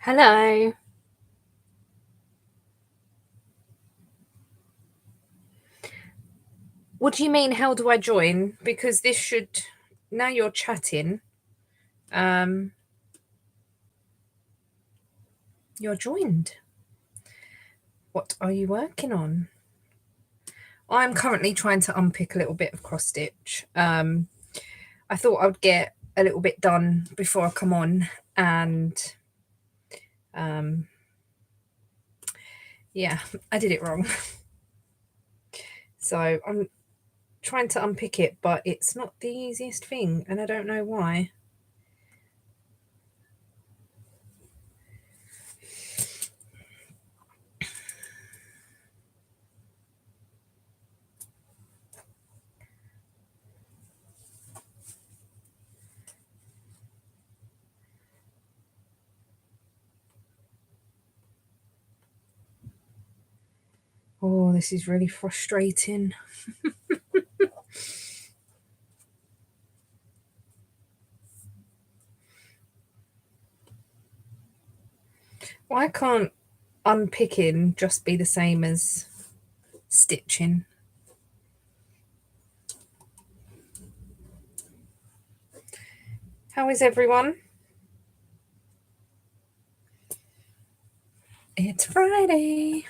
Hello. What do you mean, how do I join? Because this should, now you're chatting, you're joined. What are you working on? I'm currently trying to unpick a little bit of cross stitch. I thought I would get a little bit done before I come on, and yeah, I did it wrong. So I'm trying to unpick it, but it's not the easiest thing, and I don't know why. Oh, this is really frustrating. Why can't unpicking just be the same as stitching? How is everyone? It's Friday.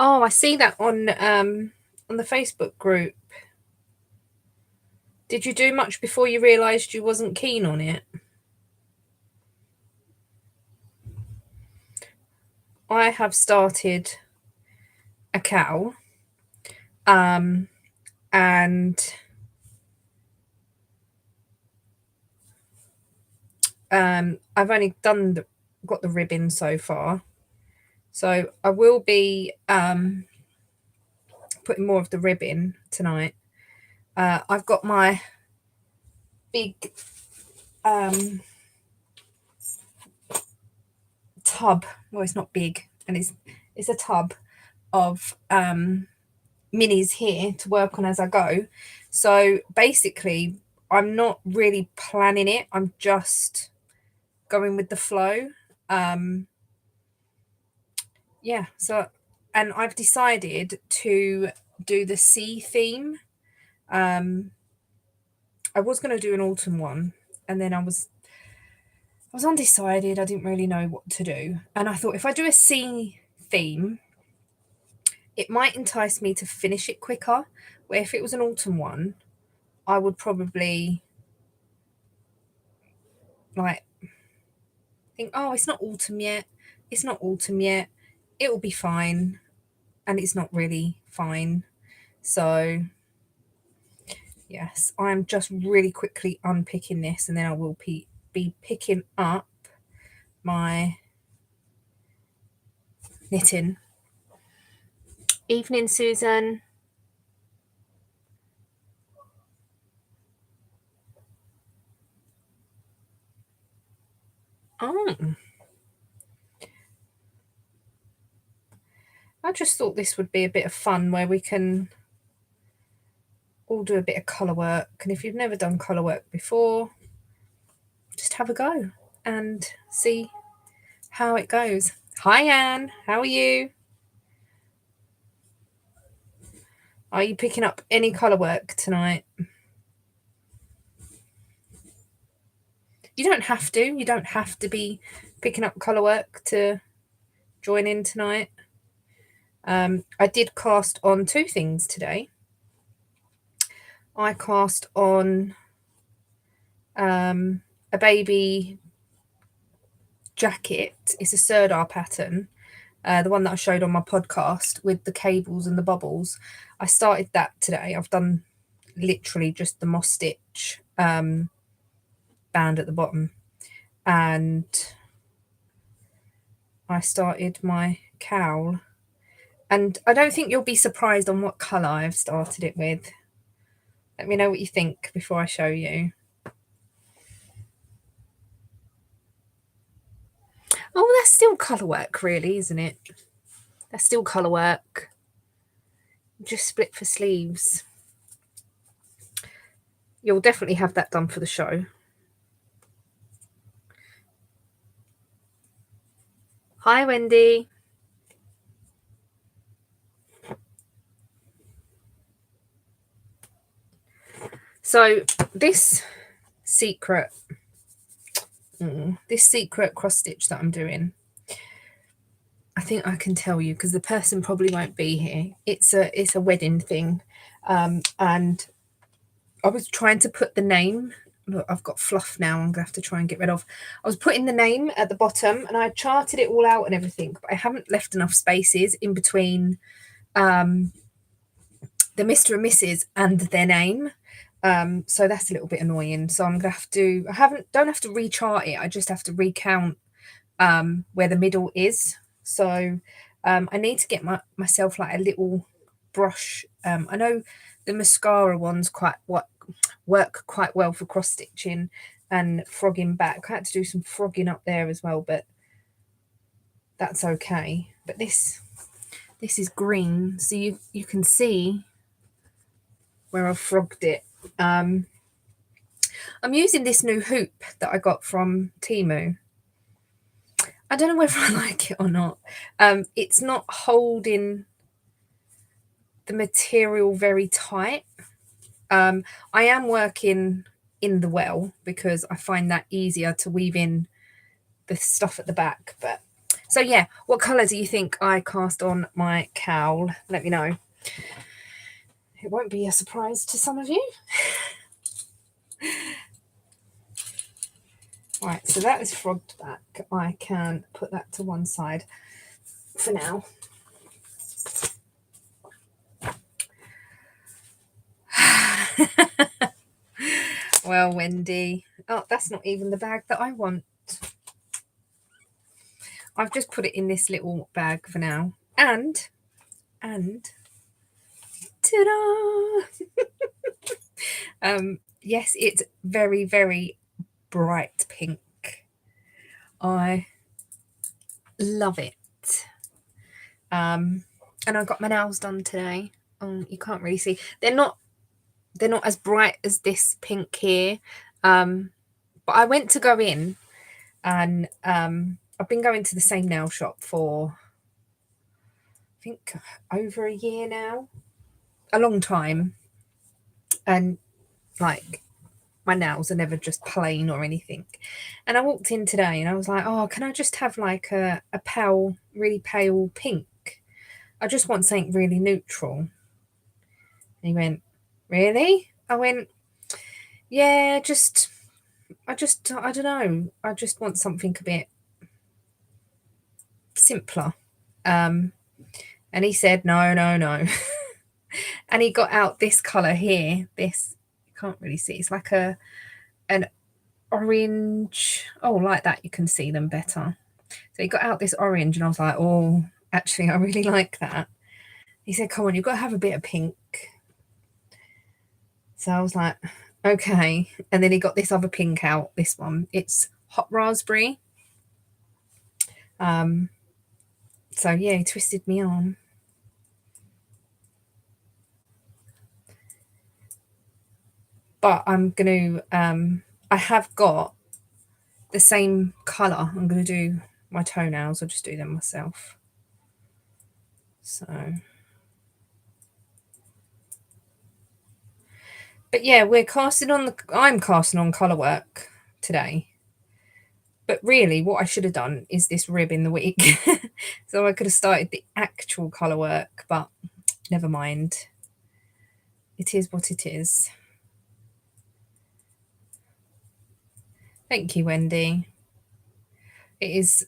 Oh, I see that on the Facebook group. Did you do much before you realised you wasn't keen on it? I have started a cowl, and I've only got the ribbon so far, so I will be putting more of the ribbon tonight. I've got my big tub. Well, it's not big, and it's a tub of minis here to work on as I go. So basically, I'm not really planning it. I'm just going with the flow. Yeah. So, and I've decided to do the sea theme. I was going to do an autumn one, and then I was undecided. I didn't really know what to do, and I thought if I do a sea theme, it might entice me to finish it quicker. Where if it was an autumn one, I would probably like think, oh, it's not autumn yet. It's not autumn yet. It will be fine. And it's not really fine. So, yes, I'm just really quickly unpicking this, and then I will be picking up my knitting. Evening, Susan. Oh, I just thought this would be a bit of fun where we can all do a bit of colour work. And if you've never done colour work before, just have a go and see how it goes. Hi, Anne. How are you? Are you picking up any colour work tonight? You don't have to. You don't have to be picking up colour work to join in tonight. I did cast on two things today. I cast on a baby jacket. It's a Sirdar pattern, the one that I showed on my podcast with the cables and the bubbles. I started that today. I've done literally just the moss stitch band at the bottom, and I started my cowl. And I don't think you'll be surprised on what colour I've started it with. Let me know what you think before I show you. Oh, that's still colour work, really, isn't it? That's still colour work. Just split for sleeves. You'll definitely have that done for the show. Hi, Wendy. So this secret cross stitch that I'm doing, I think I can tell you because the person probably won't be here. It's a wedding thing, and I was trying to put the name. Look, I've got fluff now. I'm gonna have to try and get rid of. I was putting the name at the bottom, and I charted it all out and everything, but I haven't left enough spaces in between the Mr. and Mrs. and their name. So that's a little bit annoying. So I'm gonna have to. Don't have to rechart it. I just have to recount where the middle is. So I need to get myself like a little brush. I know the mascara ones work quite well for cross stitching and frogging back. I had to do some frogging up there as well, but that's okay. But this is green, so you can see where I've frogged it. I'm using this new hoop that I got from Temu. I don't know whether I like it or not. It's not holding the material very tight. I am working in the well because I find that easier to weave in the stuff at the back. But so yeah, what colour do you think I cast on my cowl? Let me know. It won't be a surprise to some of you. Right, so that is frogged back. I can put that to one side for now. Well, Wendy. Oh, that's not even the bag that I want. I've just put it in this little bag for now. And ta-da! Yes, it's very, very bright pink. I love it. And I got my nails done today. You can't really see. They're not as bright as this pink here. But I went to go in and I've been going to the same nail shop for I think over a year now. A long time. And like my nails are never just plain or anything. And I walked in today and I was like, oh, can I just have like a pale, really pale pink? I just want something really neutral. And he went, really? I went, yeah, I don't know. I just want something a bit simpler. And he said, no. And he got out this colour here. This, you can't really see. It's like an orange. Oh, like that. You can see them better. So he got out this orange and I was like, oh, actually, I really like that. He said, come on, you've got to have a bit of pink. So I was like, okay. And then he got this other pink out, this one. It's hot raspberry. So yeah, he twisted me arm. But I'm going to, I have got the same colour. I'm going to do my toenails. I'll just do them myself. So. But yeah, I'm casting on colour work today. But really, what I should have done is this rib in the week. So I could have started the actual colour work, but never mind. It is what it is. Thank you, Wendy. It is,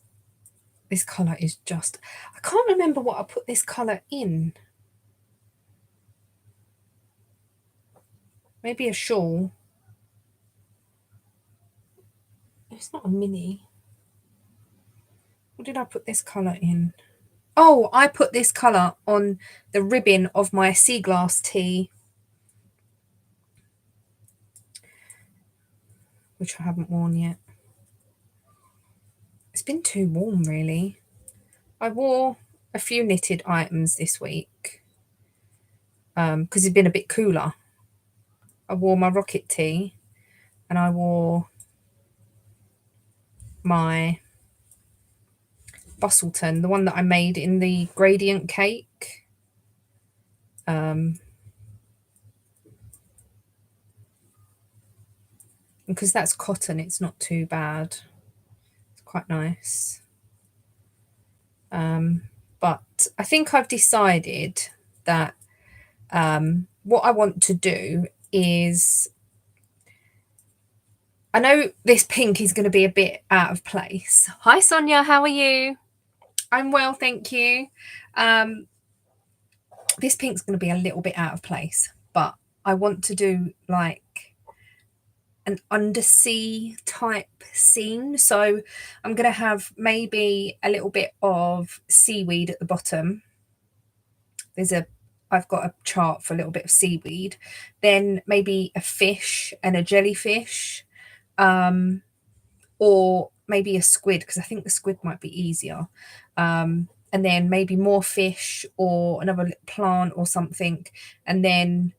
this colour is just, I can't remember what I put this colour in. Maybe a shawl. It's not a mini. What did I put this colour in? Oh, I put this colour on the ribbon of my sea glass tee, which I haven't worn yet. It's been too warm, really. I wore a few knitted items this week because it's been a bit cooler. I wore my rocket tee and I wore my Bustleton, the one that I made in the gradient cake. Because that's cotton, it's not too bad. It's quite nice. But I think I've decided that what I want to do is, I know this pink is going to be a bit out of place. Hi Sonia, how are you? I'm well, thank you. This pink's going to be a little bit out of place, but I want to do like an undersea type scene. So I'm going to have maybe a little bit of seaweed at the bottom. I've got a chart for a little bit of seaweed, then maybe a fish and a jellyfish, or maybe a squid, because I think the squid might be easier. And then maybe more fish or another plant or something. And then,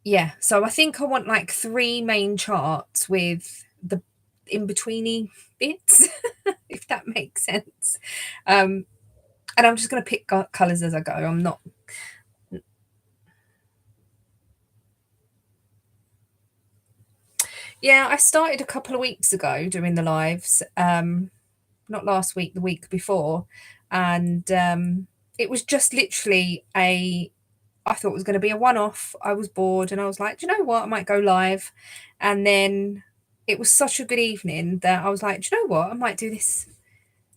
yeah, so I think I want like 3 main charts with the in-betweeny bits, if that makes sense. And I'm just going to pick colours as I go. I'm not. Yeah, I started a couple of weeks ago doing the lives. Not last week, the week before. And it was just literally I thought it was going to be a one-off. I was bored and I was like, do you know what? I might go live. And then it was such a good evening that I was like, do you know what? I might do this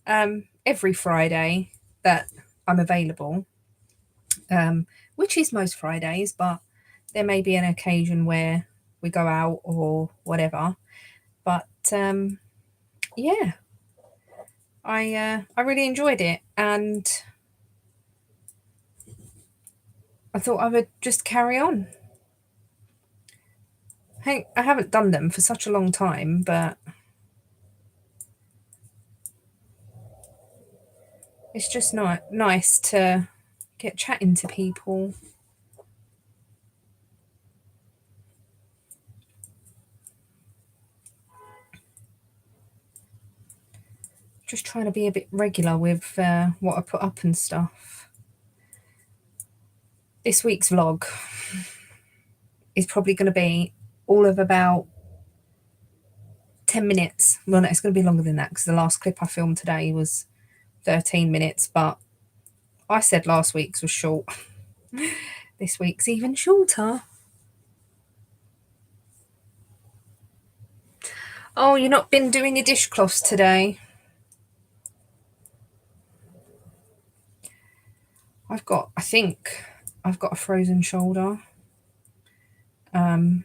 every Friday that I'm available, which is most Fridays, but there may be an occasion where we go out or whatever. But yeah, I really enjoyed it, and I thought I would just carry on. Hey, I haven't done them for such a long time, but it's just not nice to get chatting to people. Just trying to be a bit regular with what I put up and stuff. This week's vlog is probably going to be all of about 10 minutes. Well, no, it's going to be longer than that because the last clip I filmed today was 13 minutes, but I said last week's was short. This week's even shorter. Oh, you've not been doing your dishcloths today? I think I've got a frozen shoulder. Every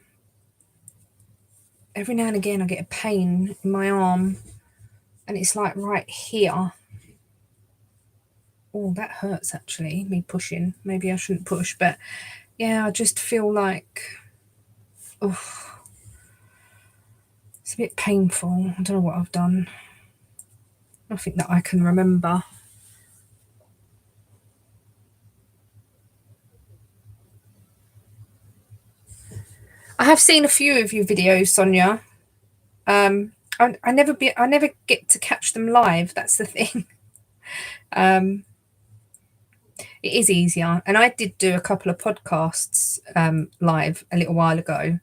now and again I get a pain in my arm and it's like right here. Oh, that hurts actually, me pushing. Maybe I shouldn't push, but yeah, I just feel like, oh, it's a bit painful. I don't know what I've done. Nothing that I can remember. I have seen a few of your videos, Sonia. I never get to catch them live. That's the thing. It is easier, and I did do a couple of podcasts live a little while ago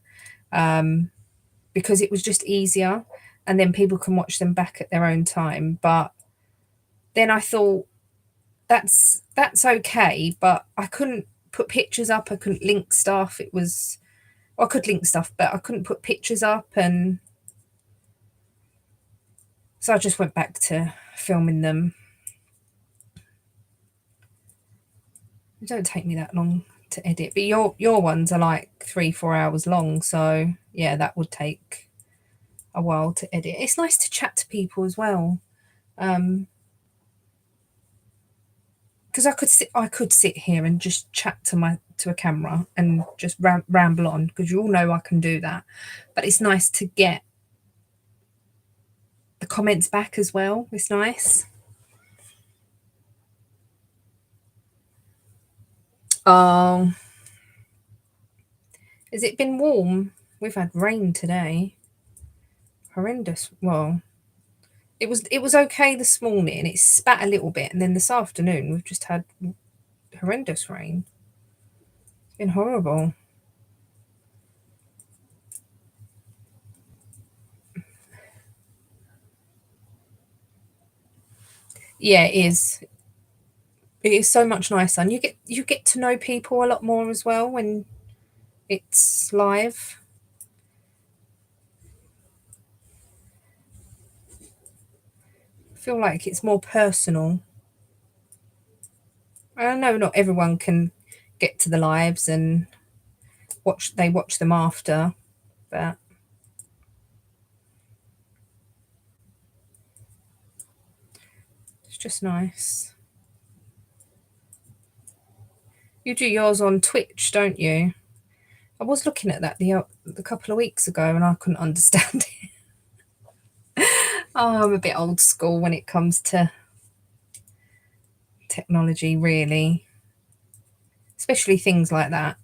because it was just easier, and then people can watch them back at their own time. But then I thought that's okay, but I couldn't put pictures up. I couldn't link stuff. I could link stuff, but I couldn't put pictures up, and so I just went back to filming them. It don't take me that long to edit, but your ones are like 3-4 hours long, so yeah, that would take a while to edit. It's nice to chat to people as well, because I could sit here and just chat to a camera and just ramble on, because you all know I can do that, but it's nice to get the comments back as well. It's nice. Oh, has it been warm? We've had rain today. Horrendous. Well, it was okay this morning. It spat a little bit, and then this afternoon we've just had horrendous rain. It's been horrible. Yeah, it is. It is so much nicer, and you get to know people a lot more as well when it's live. I feel like it's more personal. I know not everyone can get to the lives and watch them after, but it's just nice. You do yours on Twitch, don't you? I was looking at that the couple of weeks ago and I couldn't understand it. Oh, I'm a bit old school when it comes to technology, really, especially things like that.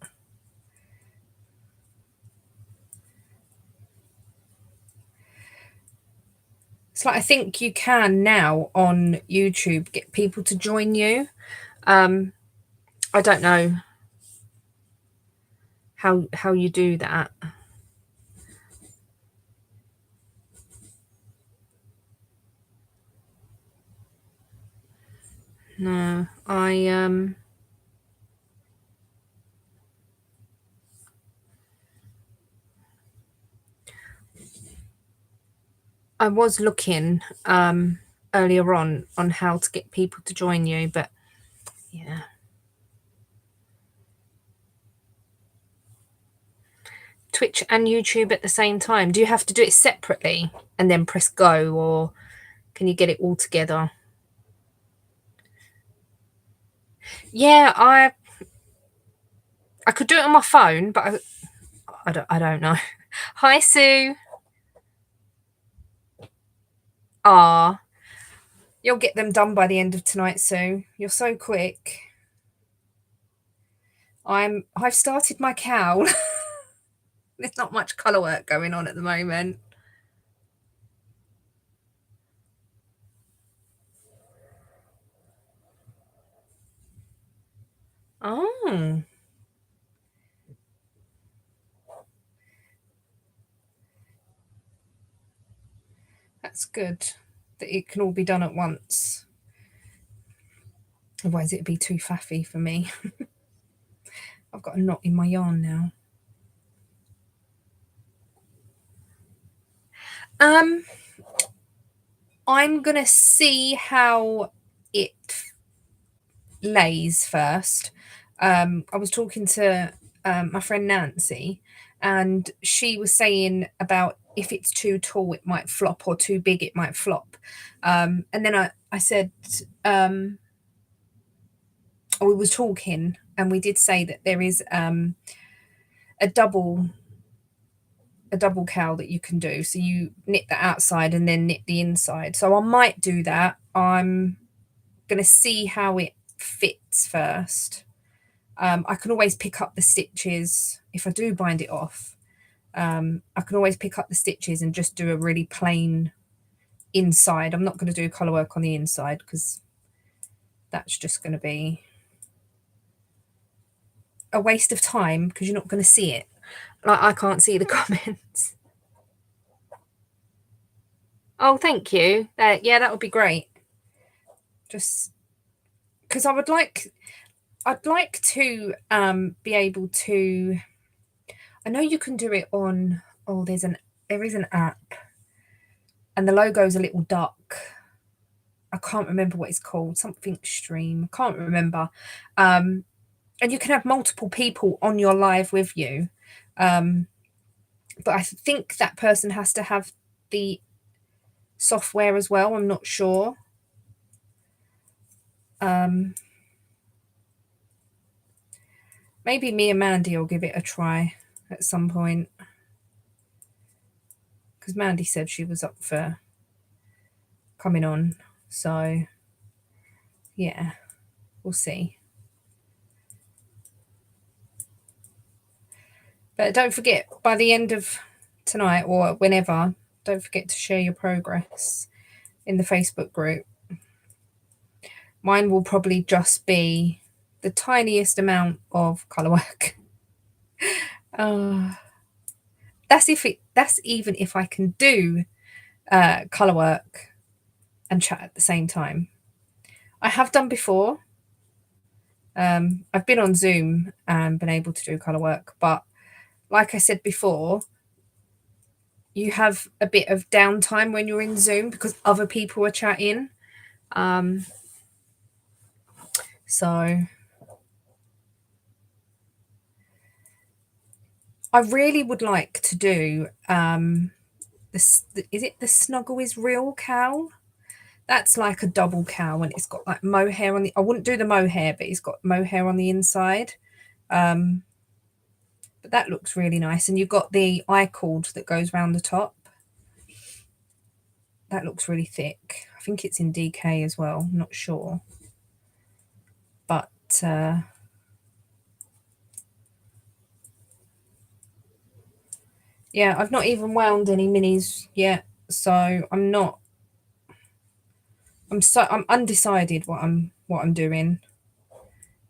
It's like I think you can now on YouTube get people to join you. I don't know how you do that. No, I was looking earlier on how to get people to join you, but yeah. Twitch and YouTube at the same time. Do you have to do it separately and then press go, or can you get it all together? Yeah, I could do it on my phone, but I don't know. Hi, Sue. Ah, you'll get them done by the end of tonight, Sue. You're so quick. I've started my cowl. There's not much colour work going on at the moment. Oh, that's good that it can all be done at once. Otherwise, it'd be too faffy for me. I've got a knot in my yarn now. I'm gonna see how it lays first. I was talking to my friend Nancy, and she was saying about if it's too tall, it might flop, or too big, it might flop. And then I said, we was talking, and we did say that there is a double cowl that you can do. So you knit the outside and then knit the inside. So I might do that. I'm going to see how it fits first. I can always pick up the stitches if I do bind it off. I can always pick up the stitches and just do a really plain inside. I'm not going to do colour work on the inside because that's just going to be a waste of time because you're not going to see it. Like, I can't see the comments. Oh, thank you. Yeah, that would be great. Just because I'd like to be able to. I know you can do it on. Oh, there is an app, and the logo's a little duck. I can't remember what it's called. Something stream. I can't remember. And you can have multiple people on your live with you. But I think that person has to have the software as well. I'm not sure. Maybe me and Mandy will give it a try at some point. Because Mandy said she was up for coming on. So, yeah, we'll see. But don't forget, by the end of tonight or whenever, don't forget to share your progress in the Facebook group. Mine will probably just be the tiniest amount of colour work. That's even if I can do colour work and chat at the same time. I have done before. I've been on Zoom and been able to do colour work, but like I said before, you have a bit of downtime when you're in Zoom because other people are chatting. So I really would like to do this. Is it the Snuggle is Real cowl? That's like a double cowl and it's got like mohair on the. I wouldn't do the mohair, but it's got mohair on the inside. But that looks really nice, and you've got the eye cord that goes round the top. That looks really thick. I think it's in DK as well. I'm not sure, but yeah, I've not even wound any minis yet, so I'm undecided what I'm doing.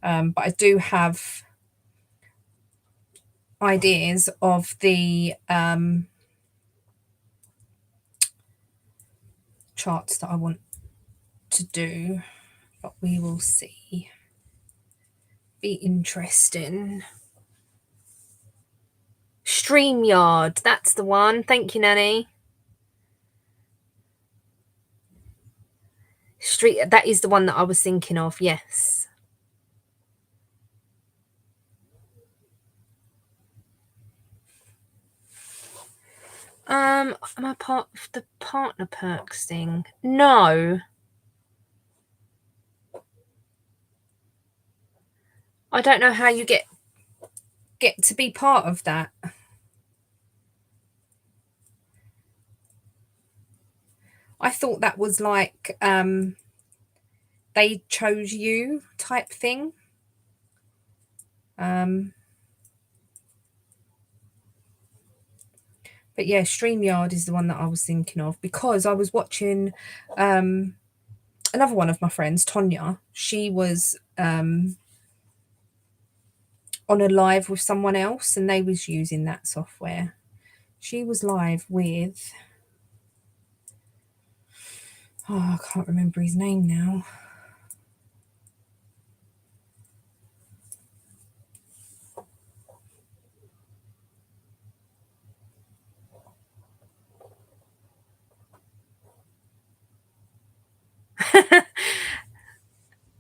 But I do have ideas of the charts that I want to do, but we will see. Be interesting. StreamYard, that's the one. Thank you, Nanny. That is the one that I was thinking of, yes. Am I part of the partner perks thing? No. I don't know how you get to be part of that. I thought that was like they chose you type thing. But yeah, StreamYard is the one that I was thinking of because I was watching another one of my friends, Tonya. She was on a live with someone else and they was using that software. She was live with, I can't remember his name now.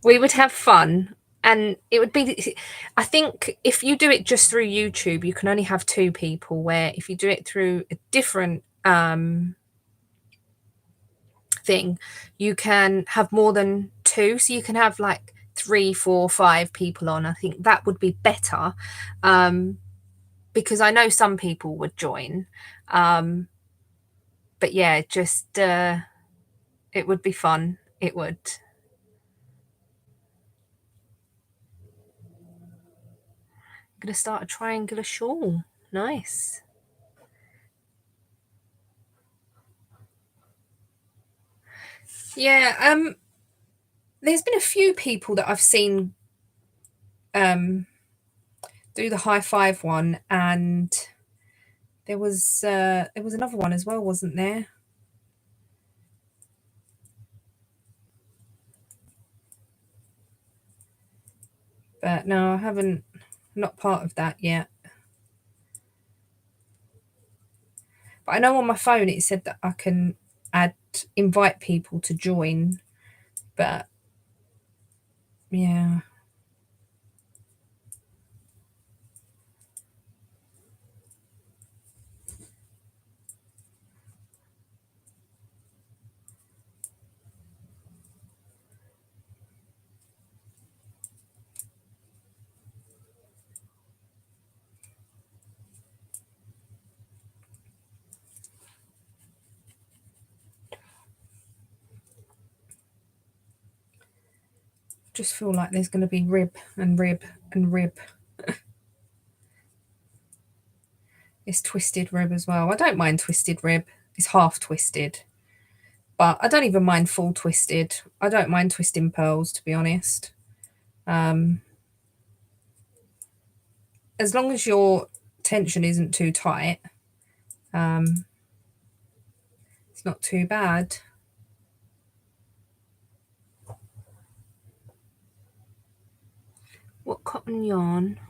We would have fun and it would be, I think if you do it just through YouTube, you can only have 2 people, where if you do it through a different thing, you can have more than 2, so you can have like 3, 4, 5 people on. I think that would be better, because I know some people would join, but yeah, just it would be fun. It would. I'm gonna start a triangular shawl. Nice. Yeah, there's been a few people that I've seen do the high five one, and there was another one as well, wasn't there? But no, I haven't. Not part of that yet. But I know on my phone it said that I can invite people to join, but yeah. Just feel like there's going to be rib and rib and rib. It's twisted rib as well. I don't mind twisted rib. It's half twisted. But I don't even mind full twisted. I don't mind twisting pearls, to be honest. As long as your tension isn't too tight, it's not too bad. What cotton yarn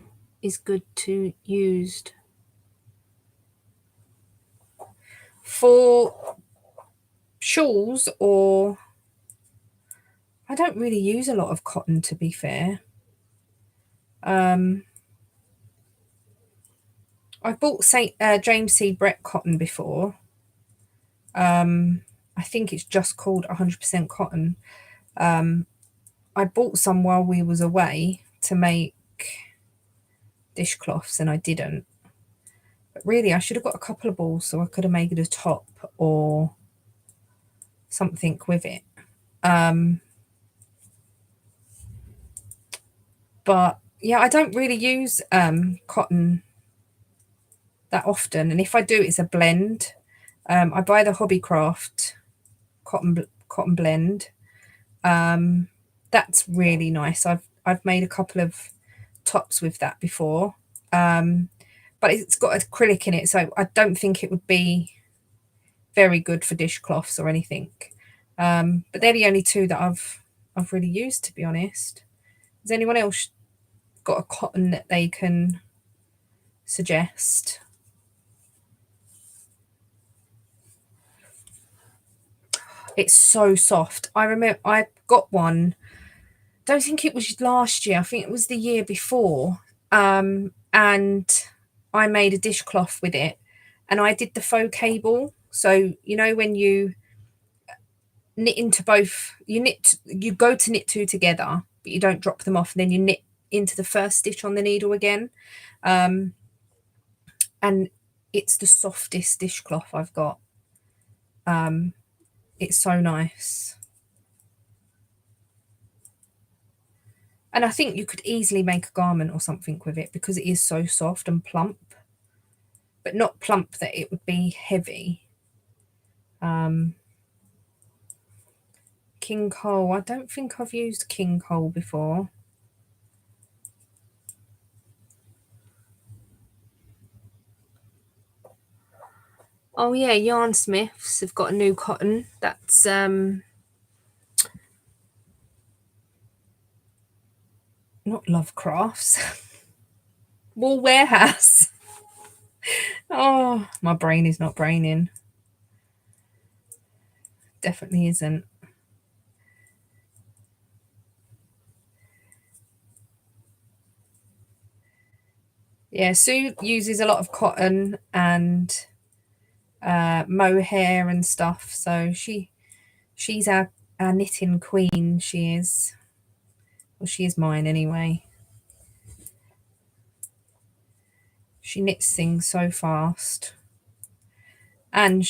is good to use for shawls? Or I don't really use a lot of cotton, to be fair. I've bought James C. Brett cotton before. I think it's just called 100% cotton. I bought some while we was away to make dishcloths, and I didn't. But really, I should have got a couple of balls so I could have made a top or something with it. But yeah, I don't really use cotton that often, and if I do, it's a blend. I buy the Hobbycraft cotton blend. That's really nice. I've made a couple of tops with that before, but it's got acrylic in it, so I don't think it would be very good for dishcloths or anything. But they're the only two that I've really used, to be honest. Has anyone else got a cotton that they can suggest? It's so soft. I remember I got one, don't think it was last year, I think it was the year before, and I made a dishcloth with it, and I did the faux cable. So you know when you knit into both, you go to knit two together, but you don't drop them off, and then you knit into the first stitch on the needle again, and it's the softest dishcloth I've got. It's so nice. And I think you could easily make a garment or something with it because it is so soft and plump, but not plump that it would be heavy. King Cole, I don't think I've used King Cole before. Oh yeah, Yarn Smiths have got a new cotton. That's not Lovecrafts. Wool Warehouse. Oh, my brain is not braining. Definitely isn't. Yeah, Sue uses a lot of cotton and mohair and stuff. So she's our knitting queen. She is. Well, she is mine anyway. She knits things so fast. And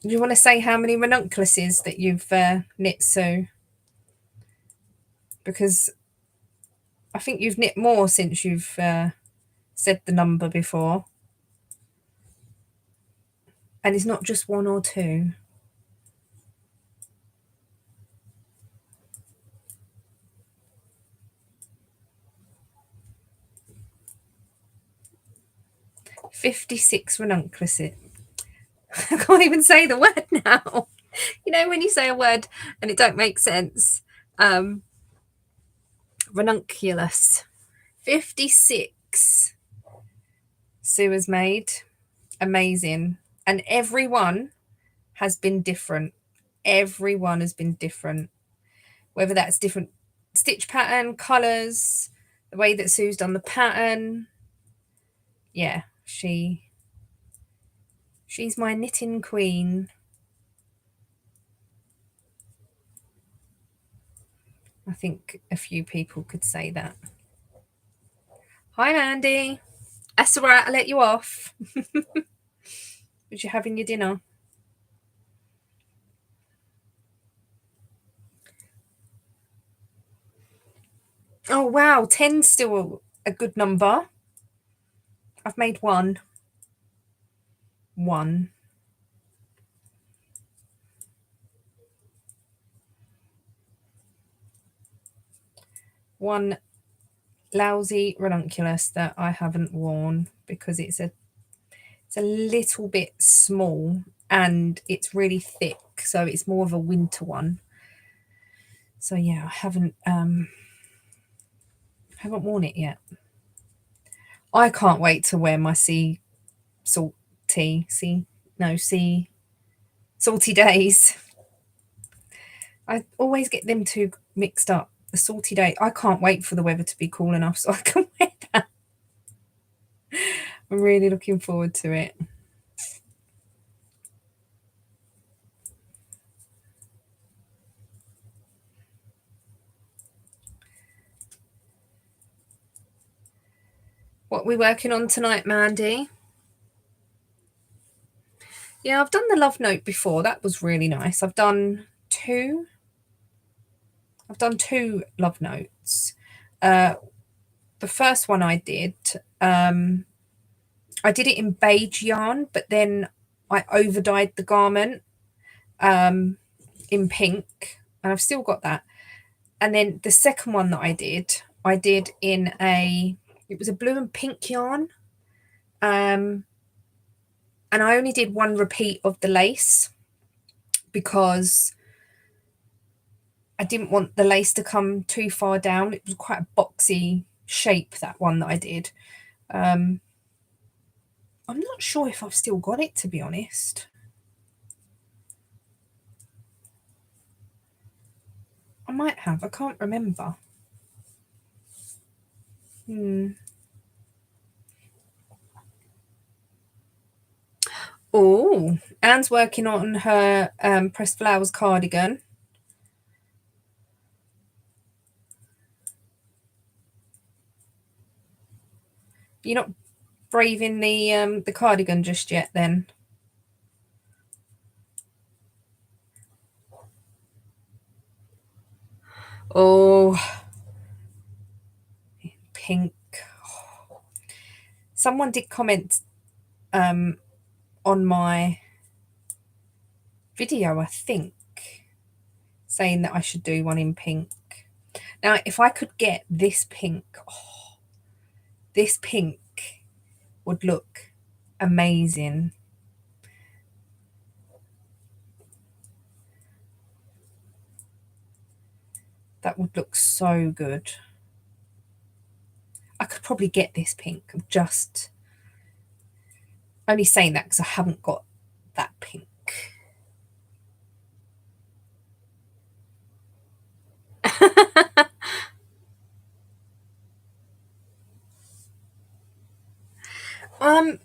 do you want to say how many ranunculuses that you've knit, Sue? Because I think you've knit more since you've said the number before. And it's not just one or two. "56 ranunculuses." I can't even say the word now. You know when you say a word and it don't make sense. Ranunculus. 56 Sue has made. Amazing. And every one has been different. Every one has been different. Whether that's different stitch pattern, colours, the way that Sue's done the pattern. Yeah, she's my knitting queen. I think a few people could say that. Hi, Mandy. That's all right, I'll let you off. Was you having your dinner? wow, 10's still a good number. I've made one. One lousy ranunculus that I haven't worn because it's a little bit small and it's really thick, so it's more of a winter one. So yeah, I haven't worn it yet. I can't wait to wear my sea salty days. I always get them two mixed up. The salty day. I can't wait for the weather to be cool enough so I can wear that. I'm really looking forward to it. What are we working on tonight, Mandy? Yeah, I've done the love note before. That was really nice. I've done two love notes. The first one I did it in beige yarn, but then I over dyed the garment in pink, and I've still got that. And then the second one that I did in it was a blue and pink yarn. And I only did one repeat of the lace because I didn't want the lace to come too far down. It was quite a boxy shape, that one that I did. I'm not sure if I've still got it, to be honest. I might have. I can't remember. Oh, Anne's working on her pressed flowers cardigan. You're not braving the cardigan just yet, then? Oh, pink. Someone did comment on my video, I think, saying that I should do one in pink. Now, if I could get this pink, this pink would look amazing. That would look so good. I could probably get this pink. I'm just only saying that because I haven't got that pink. I'm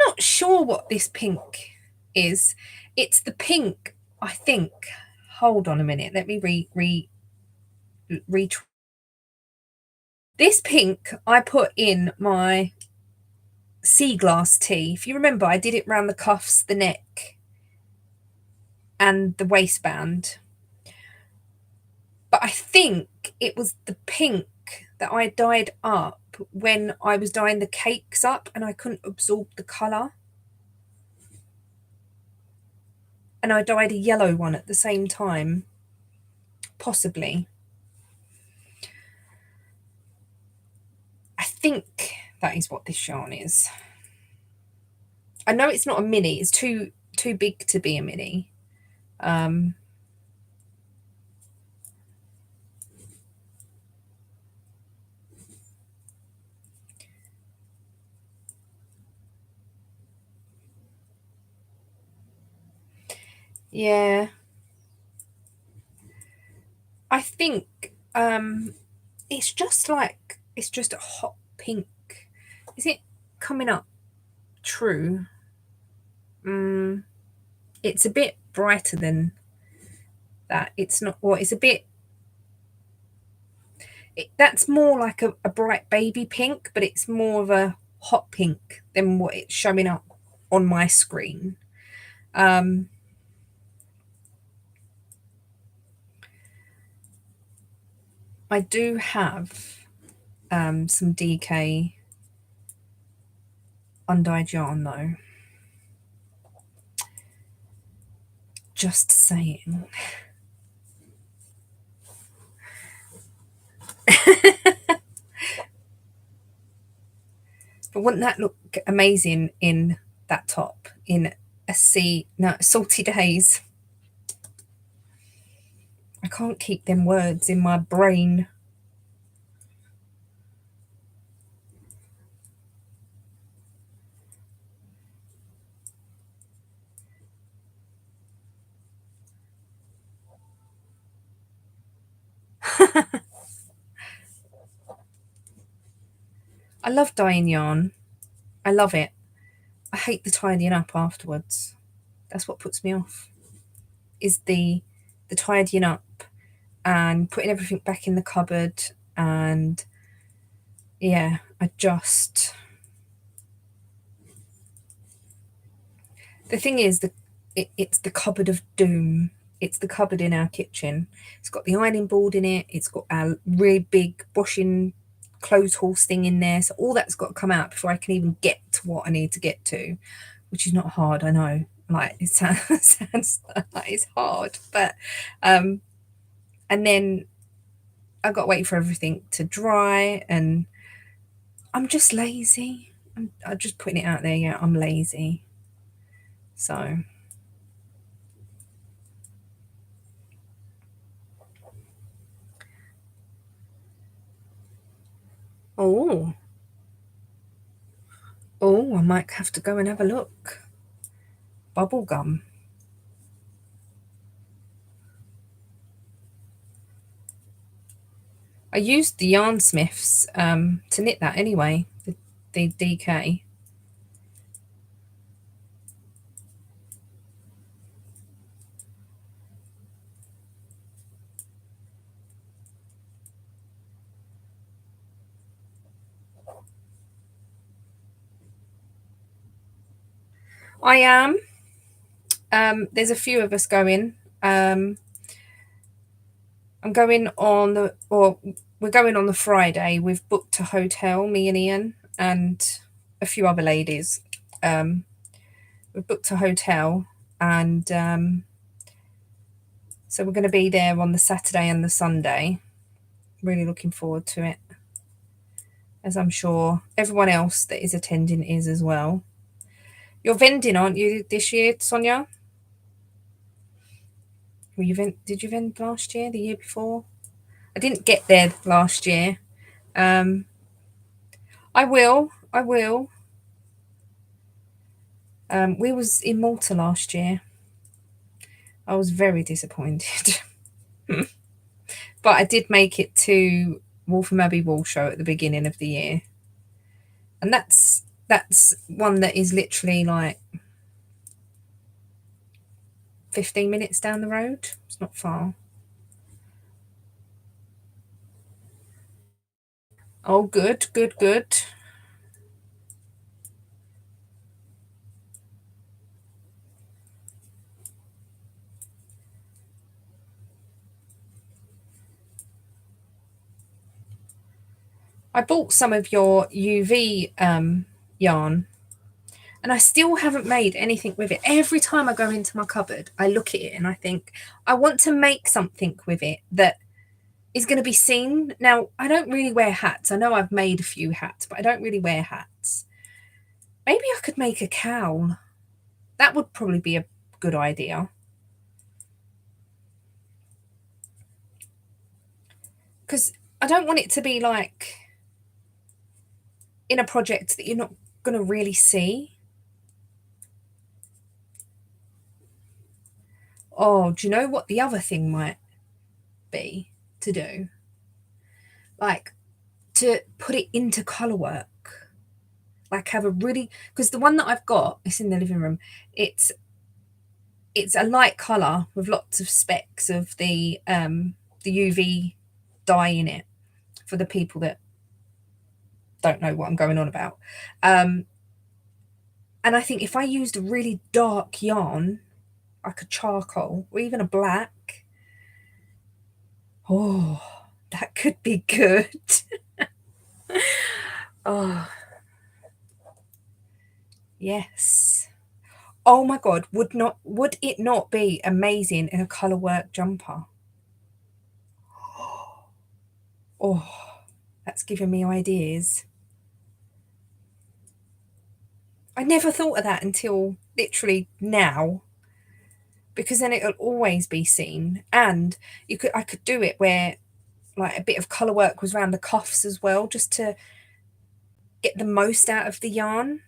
not sure what this pink is. It's the pink, I think. Hold on a minute. Let me this pink I put in my sea glass tee. If you remember, I did it around the cuffs, the neck, and the waistband. But I think it was the pink that I dyed up when I was dyeing the cakes up and I couldn't absorb the colour. And I dyed a yellow one at the same time. Possibly. I think that is what this yarn is. I know it's not a mini. It's too big to be a mini. Yeah. I think it's just a hot pink. Is it coming up true? It's a bit brighter than that. It's not, well, it's a bit, that's more like a bright baby pink, but it's more of a hot pink than what it's showing up on my screen. I do have some DK undyed yarn though. Just saying. But wouldn't that look amazing in that top in Salty Days? I can't keep them words in my brain. I love dyeing yarn. I love it. I hate the tidying up afterwards. That's what puts me off. Is the tidying up and putting everything back in the cupboard, and yeah, the thing is it's the cupboard of doom. It's the cupboard in our kitchen. It's got the ironing board in it. It's got our really big washing clothes horse thing in there. So all that's got to come out before I can even get to what I need to get to, which is not hard, I know. Like it sounds like it's hard, but and then I've got to wait for everything to dry, and I'm just lazy. I'm just putting it out there. Yeah, I'm lazy. So oh, I might have to go and have a look. Bubble gum. I used the Yarn Smiths to knit that anyway, the DK. I am. There's a few of us going. I'm going on we're going on the Friday. We've booked a hotel, me and Ian, and a few other ladies. We've booked a hotel, and so we're going to be there on the Saturday and the Sunday. Really looking forward to it, as I'm sure everyone else that is attending is as well. You're vending, aren't you, this year, Sonia? Did you vend last year, the year before? I didn't get there last year. I will. We was in Malta last year. I was very disappointed. But I did make it to Waltham Abbey Wool Show at the beginning of the year. And that's one that is literally like 15 minutes down the road. It's not far. Oh, good. I bought some of your UV yarn, and I still haven't made anything with it. Every time I go into my cupboard, I look at it and I think, I want to make something with it that is going to be seen. Now, I don't really wear hats. I know I've made a few hats, but I don't really wear hats. Maybe I could make a cowl. That would probably be a good idea. Because I don't want it to be like in a project that you're not going to really see. Oh, do you know what the other thing might be to do? Like to put it into colour work. Like have a really, because the one that I've got, it's in the living room. It's a light colour with lots of specks of the UV dye in it for the people that don't know what I'm going on about. And I think if I used a really dark yarn, like a charcoal or even a black, oh, that could be good. Oh, yes. Oh my God, would it not be amazing in a colour work jumper? Oh, that's giving me ideas. I never thought of that until literally now, because then it'll always be seen. And I could do it where like a bit of colour work was around the cuffs as well, just to get the most out of the yarn.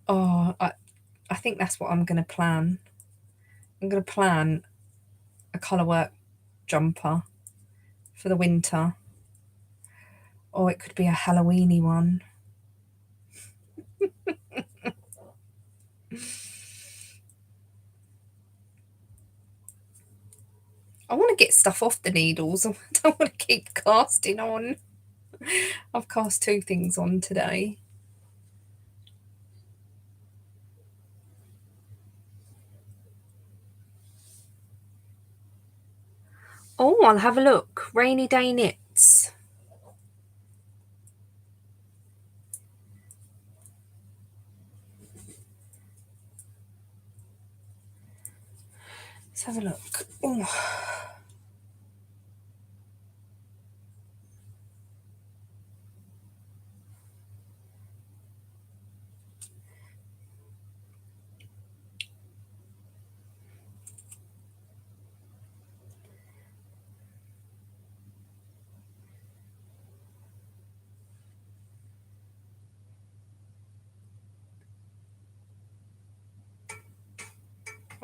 Oh, I think that's what I'm going to plan. I'm going to plan a colour work jumper for the winter. Or it could be a Halloweeny one. I want to get stuff off the needles. I don't want to keep casting on. I've cast 2 things on today. Oh, I'll have a look. Rainy Day Knits. Let's have a look. Oh.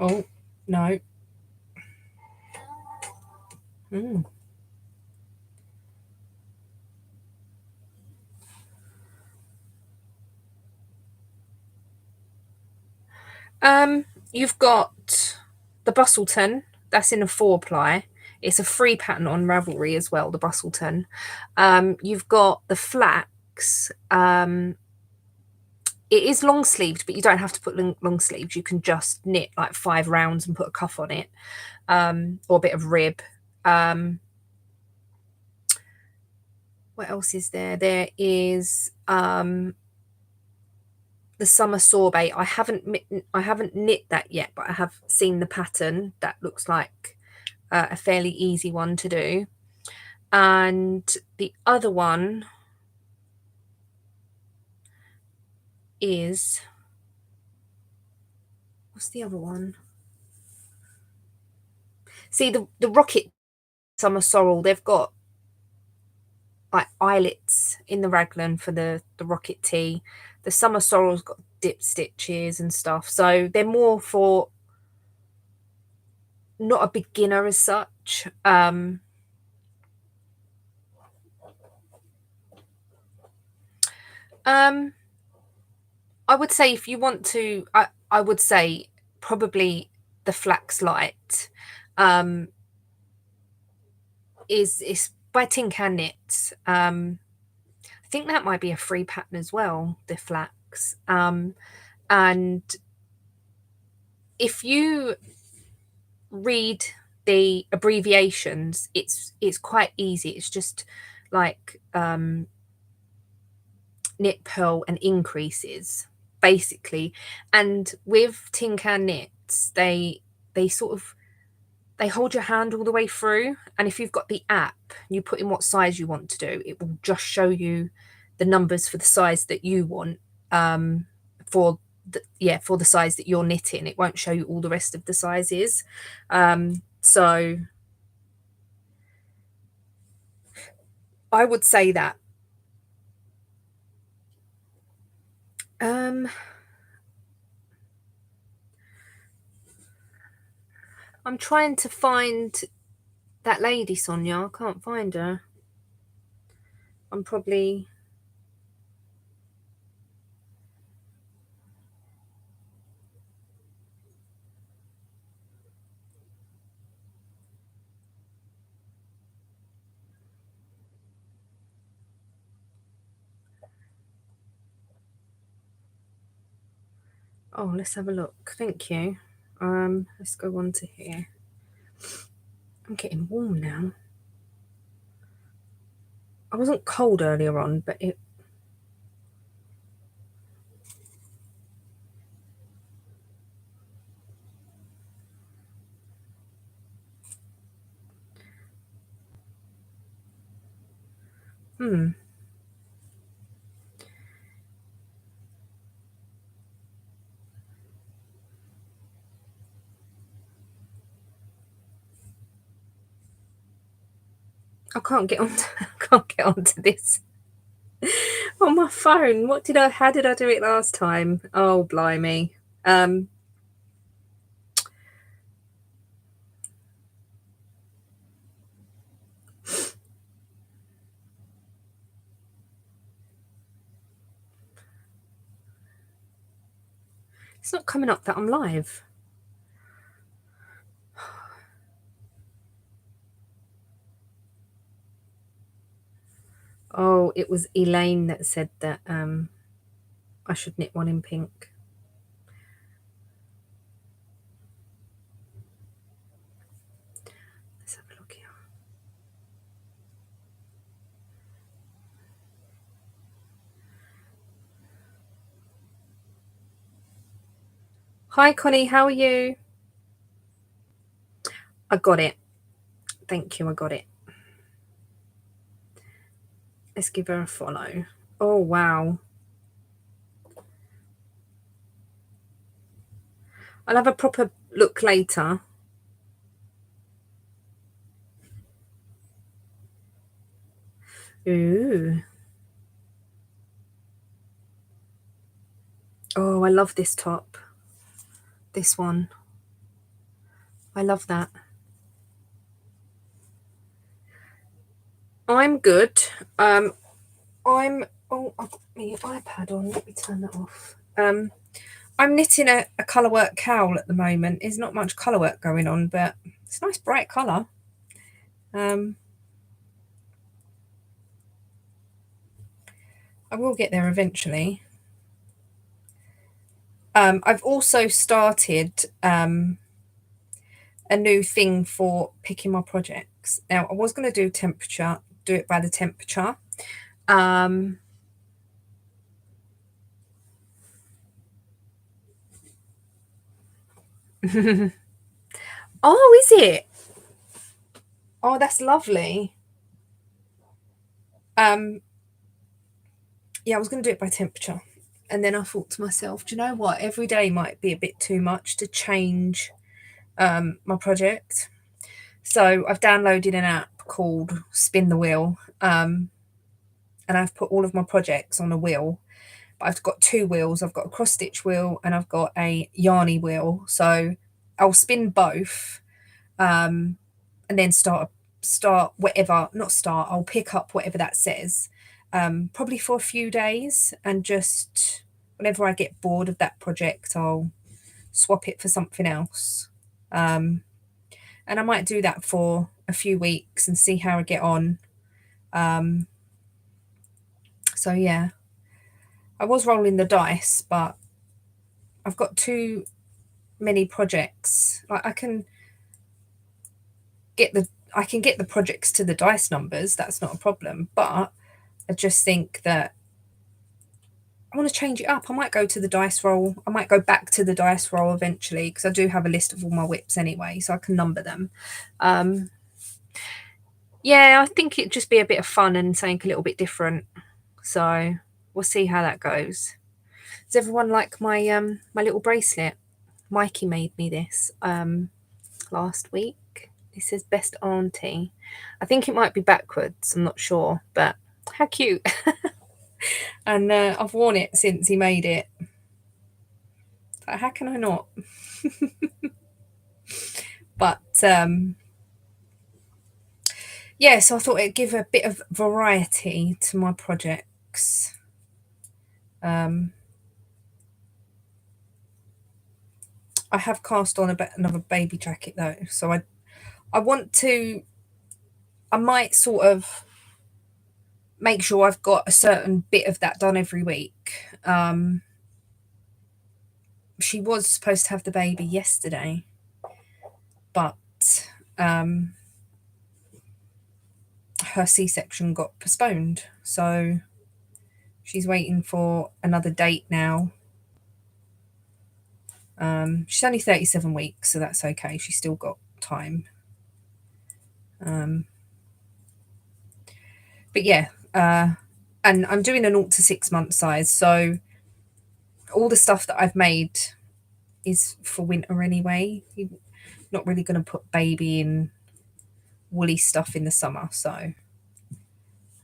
Oh, no. Mm. You've got the Bustleton, that's in a 4-ply. It's a free pattern on Ravelry as well, the Bustleton. You've got the Flax. It is long sleeved, but you don't have to put long sleeves. You can just knit like 5 rounds and put a cuff on it, or a bit of rib. What else is there? There is the summer sorbet. I haven't knit that yet, but I have seen the pattern. That looks like a fairly easy one to do. And the other one is, what's the other one? See, the Rocket Summer Sorrel, they've got like eyelets in the raglan for the Rocket Tee. The Summer Sorrel's got dip stitches and stuff. So they're more for not a beginner as such. I would say if you want to, I would say probably the Flax Light is by Tin Can Knits. I think that might be a free pattern as well, the Flax. And if you read the abbreviations, it's quite easy. It's just like knit, purl, and increases basically. And with Tin Can Knits, they sort of they hold your hand all the way through. And if you've got the app, you put in what size you want to do, it will just show you the numbers for the size that you want, for for the size that you're knitting. It won't show you all the rest of the sizes. So I would say that. Um, I'm trying to find that lady, Sonia. I can't find her. I'm probably. Oh, let's have a look. Thank you. Let's go on to here. I'm getting warm now. I wasn't cold earlier on, but it... I can't get on. I can't get onto this on my phone. How did I do it last time? Oh, blimey. It's not coming up that I'm live. Oh, it was Elaine that said that I should knit one in pink. Let's have a look here. Hi, Connie. How are you? I got it. Thank you. I got it. Let's give her a follow. Oh, wow. I'll have a proper look later. Ooh. Oh, I love this top. This one. I love that. I'm good. Oh, I've got my iPad on. Let me turn that off. I'm knitting a colourwork cowl at the moment. There's not much colourwork going on, but it's a nice bright colour. I will get there eventually. I've also started a new thing for picking my projects. Now, I was going to do it by the temperature. Oh, is it? Oh, that's lovely. Yeah, I was going to do it by temperature. And then I thought to myself, do you know what? Every day might be a bit too much to change my project. So I've downloaded an app called Spin the Wheel. And I've put all of my projects on a wheel. But I've got two wheels. I've got a cross stitch wheel and I've got a yarny wheel. So I'll spin both and then I'll pick up whatever that says, probably for a few days, and just whenever I get bored of that project, I'll swap it for something else. And I might do that for a few weeks and see how I get on. So yeah, I was rolling the dice, but I've got too many projects. Like I can get the projects to the dice numbers. That's not a problem. But I just think that I want to change it up. I might go to the dice roll. I might go back to the dice roll eventually because I do have a list of all my whips anyway, so I can number them. Yeah, I think it'd just be a bit of fun and something a little bit different. So we'll see how that goes. Does everyone like my my little bracelet? Mikey made me this last week. This says best auntie. I think it might be backwards. I'm not sure, but how cute. And I've worn it since he made it. Like, how can I not? But yeah, so I thought it'd give a bit of variety to my projects. I have cast on another baby jacket though, so I want to. I might sort of make sure I've got a certain bit of that done every week. She was supposed to have the baby yesterday, but her C-section got postponed, so she's waiting for another date now. She's only 37 weeks, so that's okay. She's still got time. But yeah, and I'm doing a 0 to 6 month size, so all the stuff that I've made is for winter anyway. You're not really going to put baby in woolly stuff in the summer, so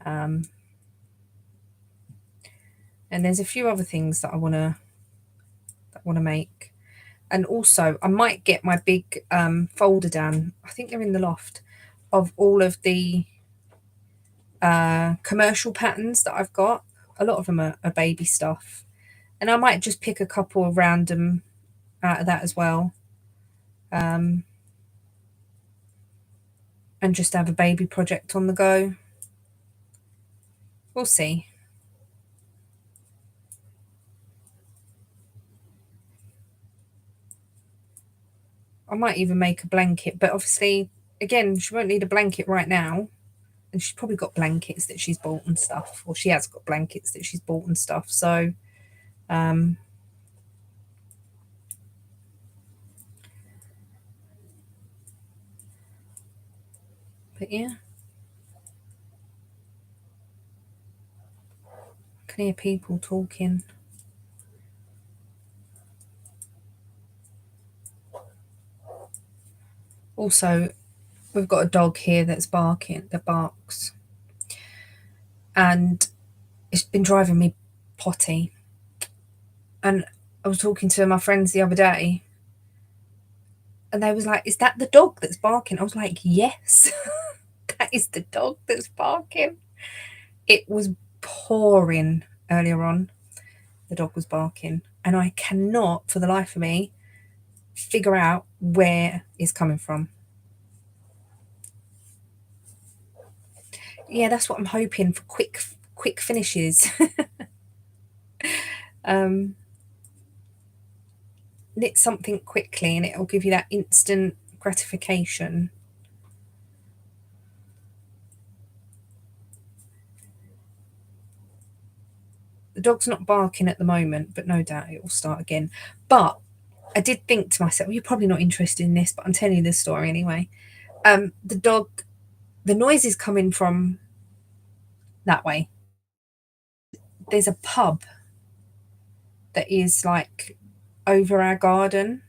and there's a few other things that I want to make. And also I might get my big folder down, I think they're in the loft, of all of the commercial patterns that I've got. A lot of them are baby stuff, and I might just pick a couple of random out of that as well, and just have a baby project on the go. We'll see. I might even make a blanket, but obviously, again, she won't need a blanket right now. And she's probably got blankets that she's bought and stuff, or she has got blankets that she's bought and stuff. So, but yeah, I can hear people talking. Also, we've got a dog here that barks, and it's been driving me potty. And I was talking to my friends the other day, and they was like, "Is that the dog that's barking?" I was like, "Yes, that is the dog that's barking." It was pouring earlier on. The dog was barking, and I cannot, for the life of me, figure out where it's coming from. Yeah, that's what I'm hoping for. Quick finishes. Knit something quickly and it'll give you that instant gratification. The dog's not barking at the moment, but no doubt it will start again. But I did think to myself, well, you're probably not interested in this, but I'm telling you this story anyway. The dog, the noise is coming from that way. There's a pub that is like over our garden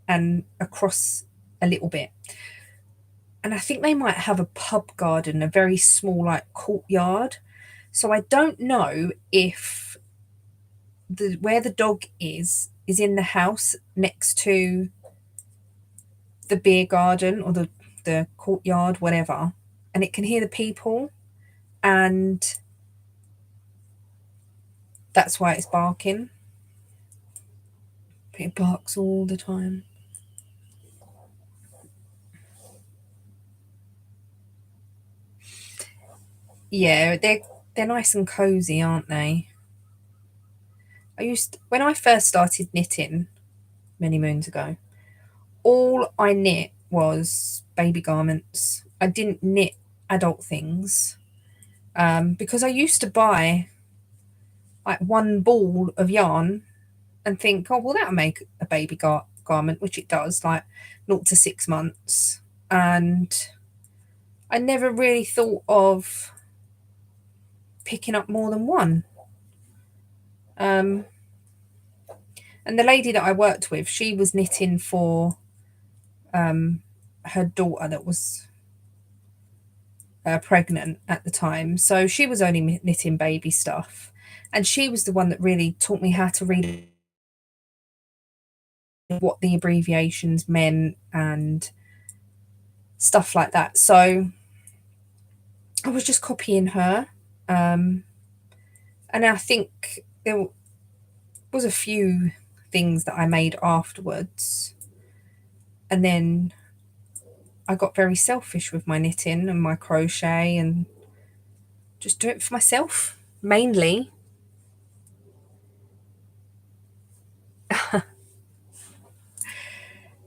and across a little bit. And I think they might have a pub garden, a very small like courtyard. So I don't know if where the dog is in the house next to the beer garden or the courtyard, whatever, and it can hear the people, and that's why it's barking. But it barks all the time. Yeah, they're nice and cozy, aren't they? When I first started knitting many moons ago, all I knit was baby garments. I didn't knit adult things, because I used to buy like one ball of yarn and think, oh, well, that'll make a baby garment, which it does, like 0 to 6 months. And I never really thought of picking up more than one. And the lady that I worked with, she was knitting for her daughter that was pregnant at the time. So she was only knitting baby stuff. And she was the one that really taught me how to read what the abbreviations meant and stuff like that. So I was just copying her. And I think there was a few things that I made afterwards. And then I got very selfish with my knitting and my crochet and just do it for myself, mainly.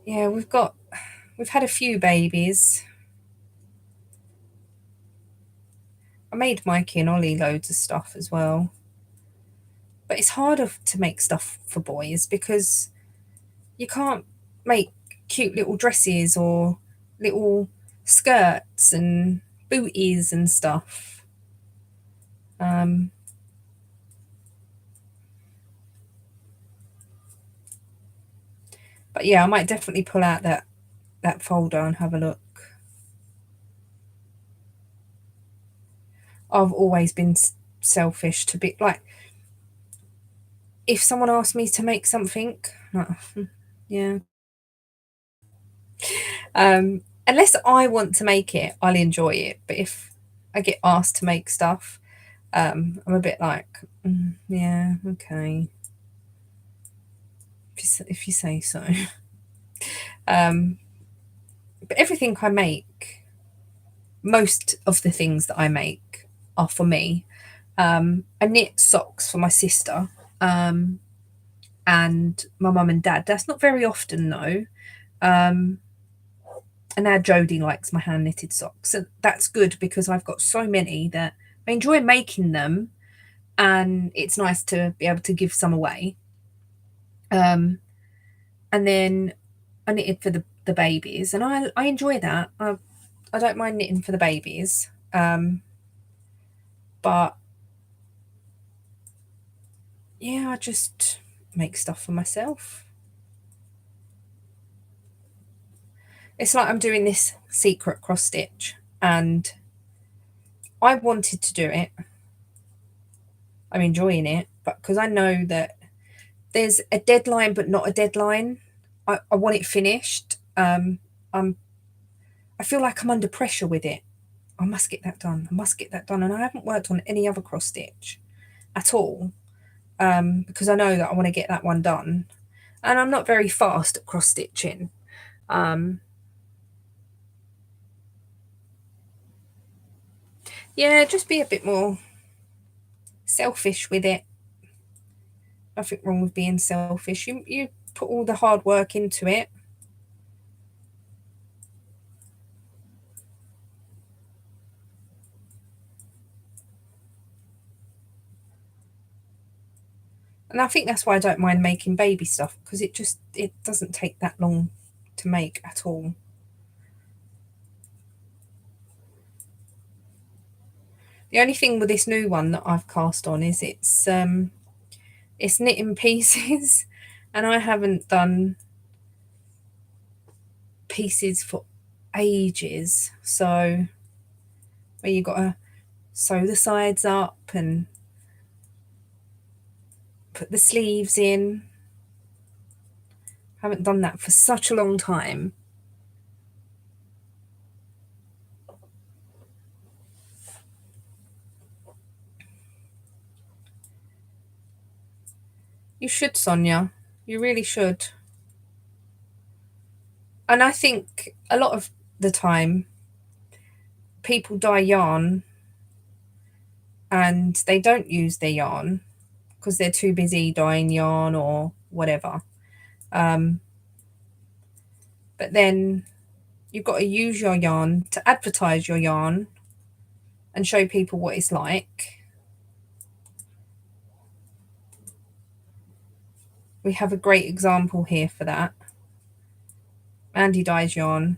Yeah, we've got We've had a few babies. I made Mikey and Ollie loads of stuff as well. But it's harder to make stuff for boys because you can't make cute little dresses or little skirts and booties and stuff. But yeah, I might definitely pull out that folder and have a look. I've always been selfish to be like, if someone asked me to make something, yeah. Unless I want to make it, I'll enjoy it. But if I get asked to make stuff, I'm a bit like, yeah, okay. If you say so. But everything I make, most of the things that I make are for me. I knit socks for my sister and my mum and dad. That's not very often though. And now Jodie likes my hand knitted socks. So that's good because I've got so many that I enjoy making them and it's nice to be able to give some away. And then I knitted for the babies and I enjoy that. I don't mind knitting for the babies. But yeah, I just make stuff for myself. It's like I'm doing this secret cross stitch and I wanted to do it. I'm enjoying it, but because I know that there's a deadline but not a deadline. I want it finished. I feel like I'm under pressure with it. I must get that done. I must get that done. And I haven't worked on any other cross stitch at all because I know that I want to get that one done. And I'm not very fast at cross stitching. Yeah, just be a bit more selfish with it. Nothing wrong with being selfish. You put all the hard work into it. And I think that's why I don't mind making baby stuff because it doesn't take that long to make at all. The only thing with this new one that I've cast on is it's knit in pieces and I haven't done pieces for ages. So where you got to sew the sides up and put the sleeves in. I haven't done that for such a long time. You should, Sonia. You really should. And I think a lot of the time people dye yarn and they don't use their yarn because they're too busy dyeing yarn or whatever. But then you've got to use your yarn to advertise your yarn and show people what it's like. We have a great example here for that. Mandy dyes yarn,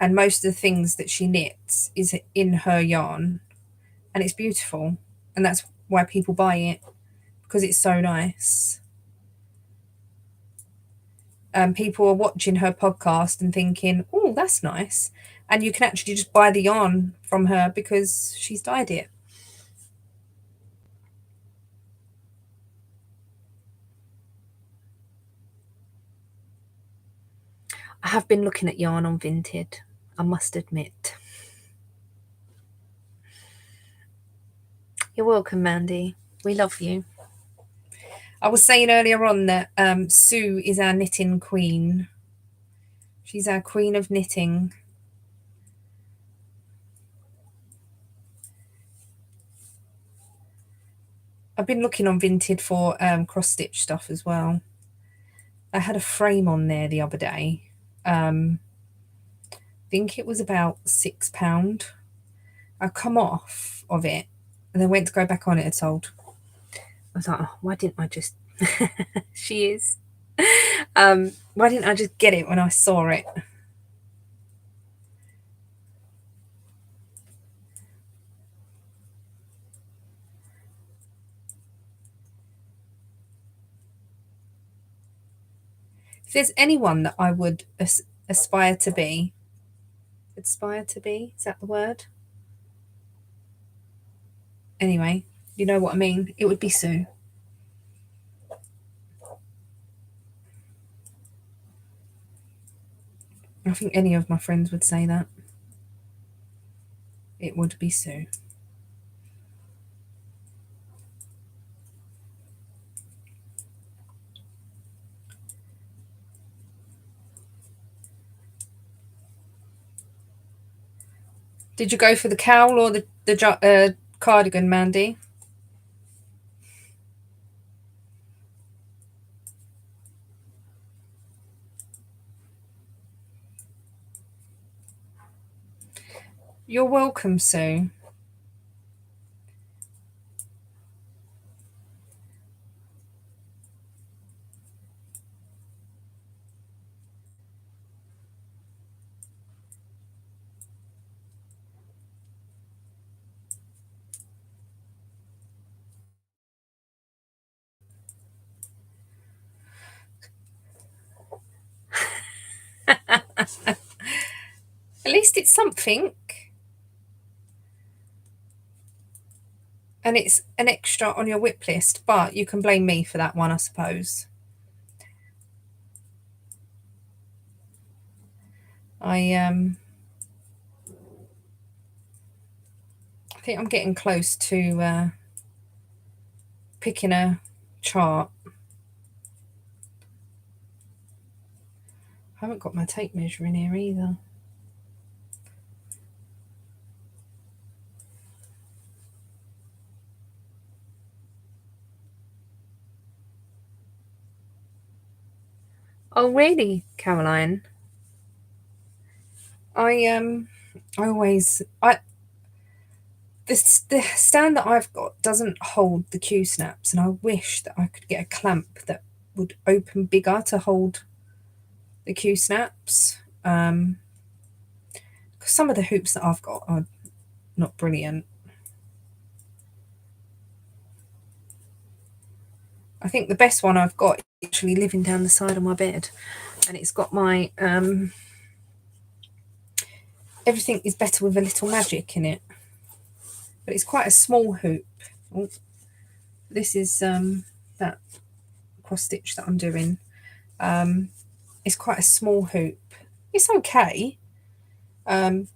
and most of the things that she knits is in her yarn, and it's beautiful, and that's why people buy it because it's so nice. People are watching her podcast and thinking, "Oh, that's nice," and you can actually just buy the yarn from her because she's dyed it. I have been looking at yarn on Vinted, I must admit. You're welcome, Mandy. We love you. I was saying earlier on that Sue is our knitting queen. She's our queen of knitting. I've been looking on Vinted for cross stitch stuff as well. I had a frame on there the other day. think it was about £6. I come off of it and then went to go back on it and sold. I was like, oh, why didn't I just she is. Why didn't I just get it when I saw it? If there's anyone that I would aspire to be, is that the word? Anyway, you know what I mean. It would be Sue. I think any of my friends would say that. It would be Sue. Did you go for the cowl or the cardigan, Mandy? You're welcome, Sue. At least it's something. And it's an extra on your whip list, but you can blame me for that one, I suppose. I think I'm getting close to picking a chart. I haven't got my tape measure in here either. Oh really, Caroline? I always the stand that I've got doesn't hold the Q snaps, and I wish that I could get a clamp that would open bigger to hold the Q snaps. Because some of the hoops that I've got are not brilliant. I think the best one I've got is actually living down the side of my bed, and it's got my everything is better with a little magic in it, but it's quite a small hoop. Oh, this is that cross stitch that I'm doing. It's quite a small hoop. It's okay, but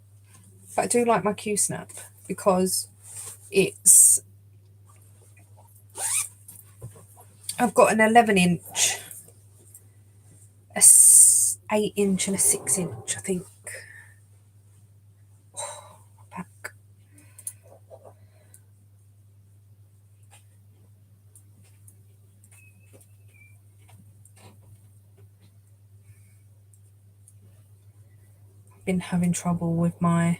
I do like my Q snap because it's I've got an 11-inch, a 8-inch, and a 6-inch, I think. Back. I've been having trouble with my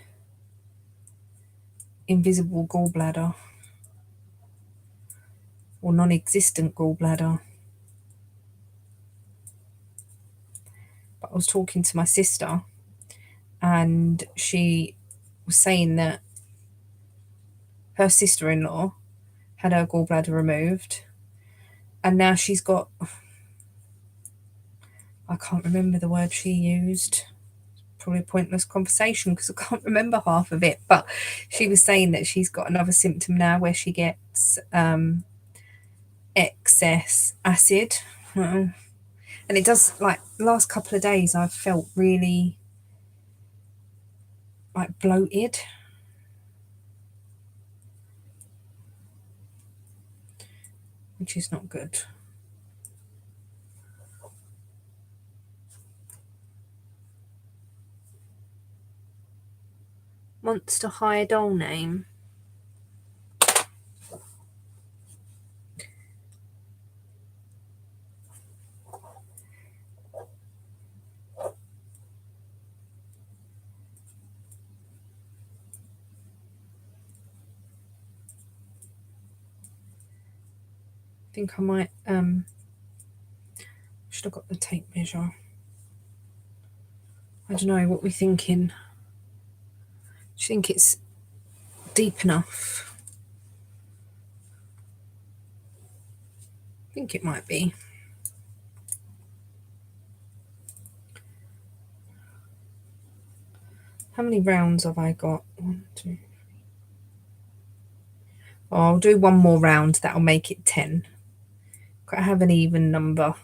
invisible gallbladder or non-existent gallbladder. But I was talking to my sister, and she was saying that her sister-in-law had her gallbladder removed, and now she's got, I can't remember the word she used, probably a pointless conversation because I can't remember half of it, but she was saying that she's got another symptom now where she gets excess acid. And it does, like, the last couple of days I've felt really like bloated, which is not good. Monster High doll name. think I might, should have got the tape measure. I don't know, what we're thinking. Do you think it's deep enough? I think it might be. How many rounds have I got? 1, 2. Oh, I'll do one more round. That'll make it 10. Gotta have an even number.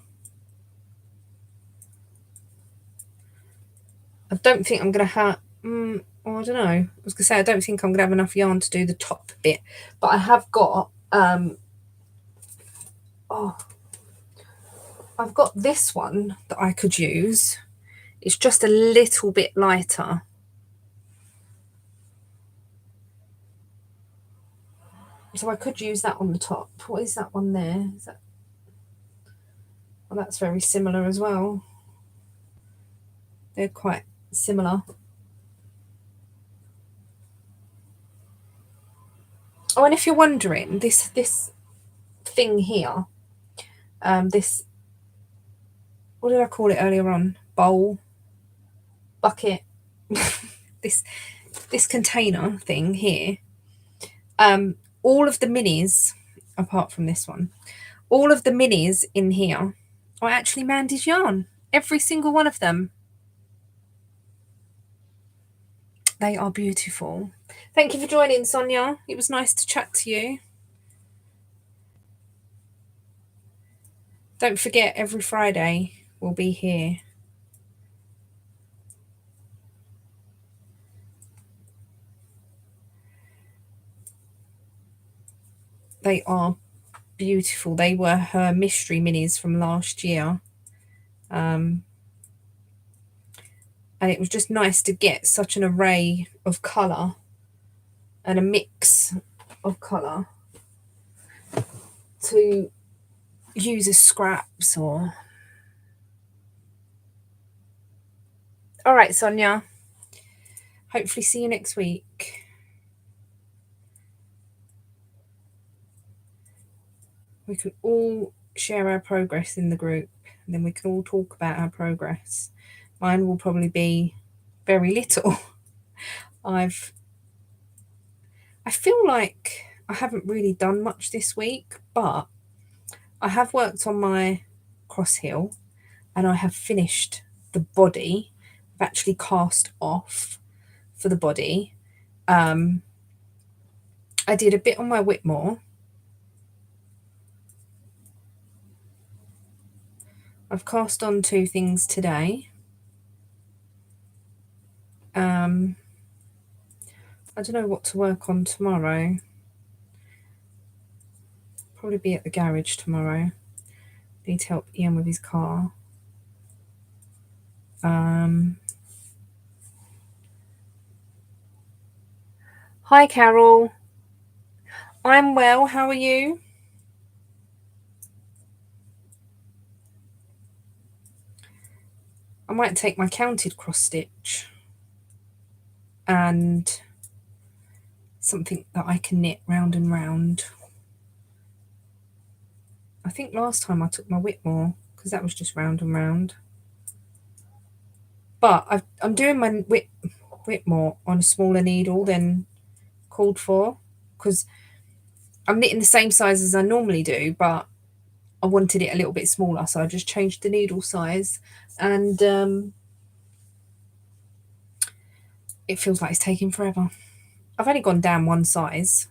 I don't think I'm gonna have. Oh, I don't know. I was gonna say I don't think I'm gonna have enough yarn to do the top bit, but I have got. I've got this one that I could use. It's just a little bit lighter. So I could use that on the top. What is that one there? Is that... Well, that's very similar as well. They're quite similar. Oh, and if you're wondering, this thing here, this, what did I call it earlier on? Bowl, bucket, this container thing here. All of the minis, apart from this one, all of the minis in here are actually Mandy's yarn. Every single one of them. They are beautiful. Thank you for joining, Sonia. It was nice to chat to you. Don't forget, every Friday we'll be here. They are beautiful. They were her mystery minis from last year. And it was just nice to get such an array of colour and a mix of colour to use as scraps or... All right, Sonia. Hopefully see you next week. We could all share our progress in the group, and then we can all talk about our progress. Mine will probably be very little. I feel like I haven't really done much this week, but I have worked on my cross heel and I have finished the body. I've actually cast off for the body. I did a bit on my Whitmore. I've cast on 2 things today. I don't know what to work on tomorrow. Probably be at the garage tomorrow. Need to help Ian with his car. Hi, Carol. I'm well. How are you? I might take my counted cross stitch and something that I can knit round and round. I think last time I took my Whitmore because that was just round and round. But I'm doing my Whitmore on a smaller needle than called for because I'm knitting the same size as I normally do, but I wanted it a little bit smaller, so I just changed the needle size, and it feels like it's taking forever. I've only gone down 1 size,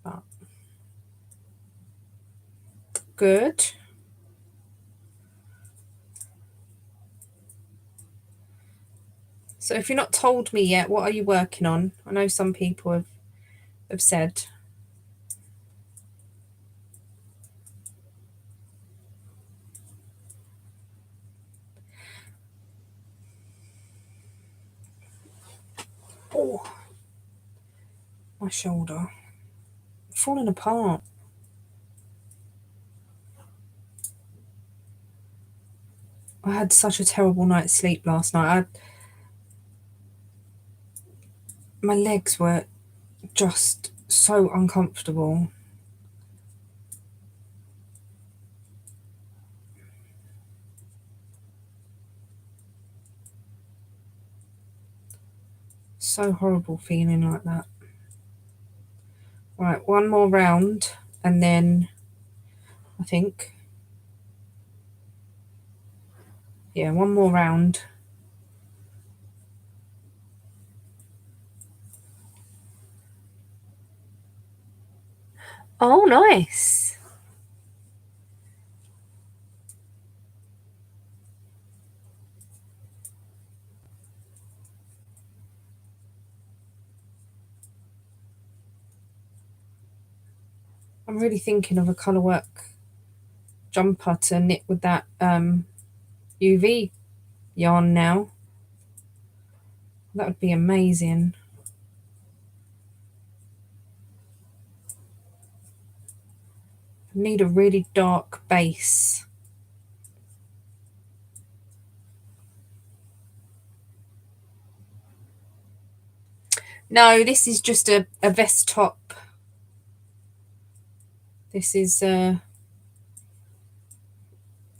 but good. So if you're not told me yet, what are you working on? I know some people have said. Oh, my shoulder. Falling apart. I had such a terrible night's sleep last night. My legs were just so uncomfortable. So horrible feeling like that. Right, one more round and then I think, yeah, one more round. Oh, nice. I'm really thinking of a colour work jumper to knit with that UV yarn now. That would be amazing. I need a really dark base. No, this is just a vest top. This is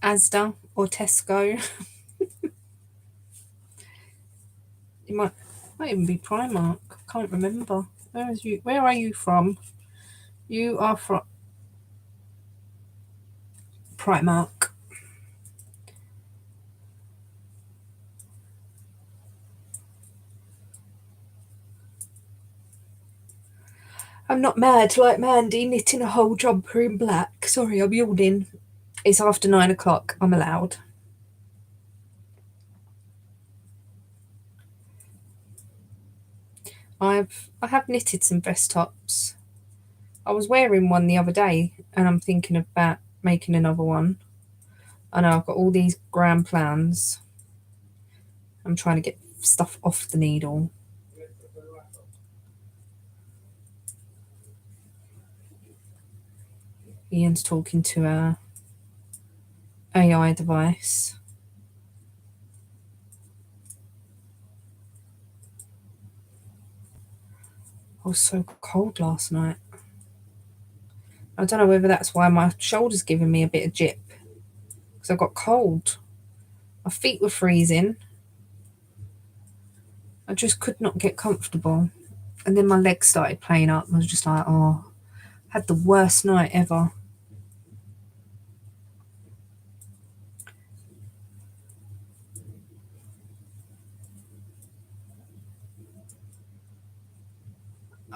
Asda or Tesco. It might even be Primark. I can't remember. Where are you from? You are from Primark. I'm not mad like Mandy knitting a whole jumper in black. Sorry, I'm yawning. It's after 9 o'clock. I'm allowed. I have knitted some vest tops. I was wearing one the other day and I'm thinking about making another one. I know I've got all these grand plans. I'm trying to get stuff off the needle. Ian's talking to a AI device. I was so cold last night. I don't know whether that's why my shoulder's giving me a bit of jip because I got cold. My feet were freezing. I just could not get comfortable. And then my legs started playing up. I was just like, oh, I had the worst night ever.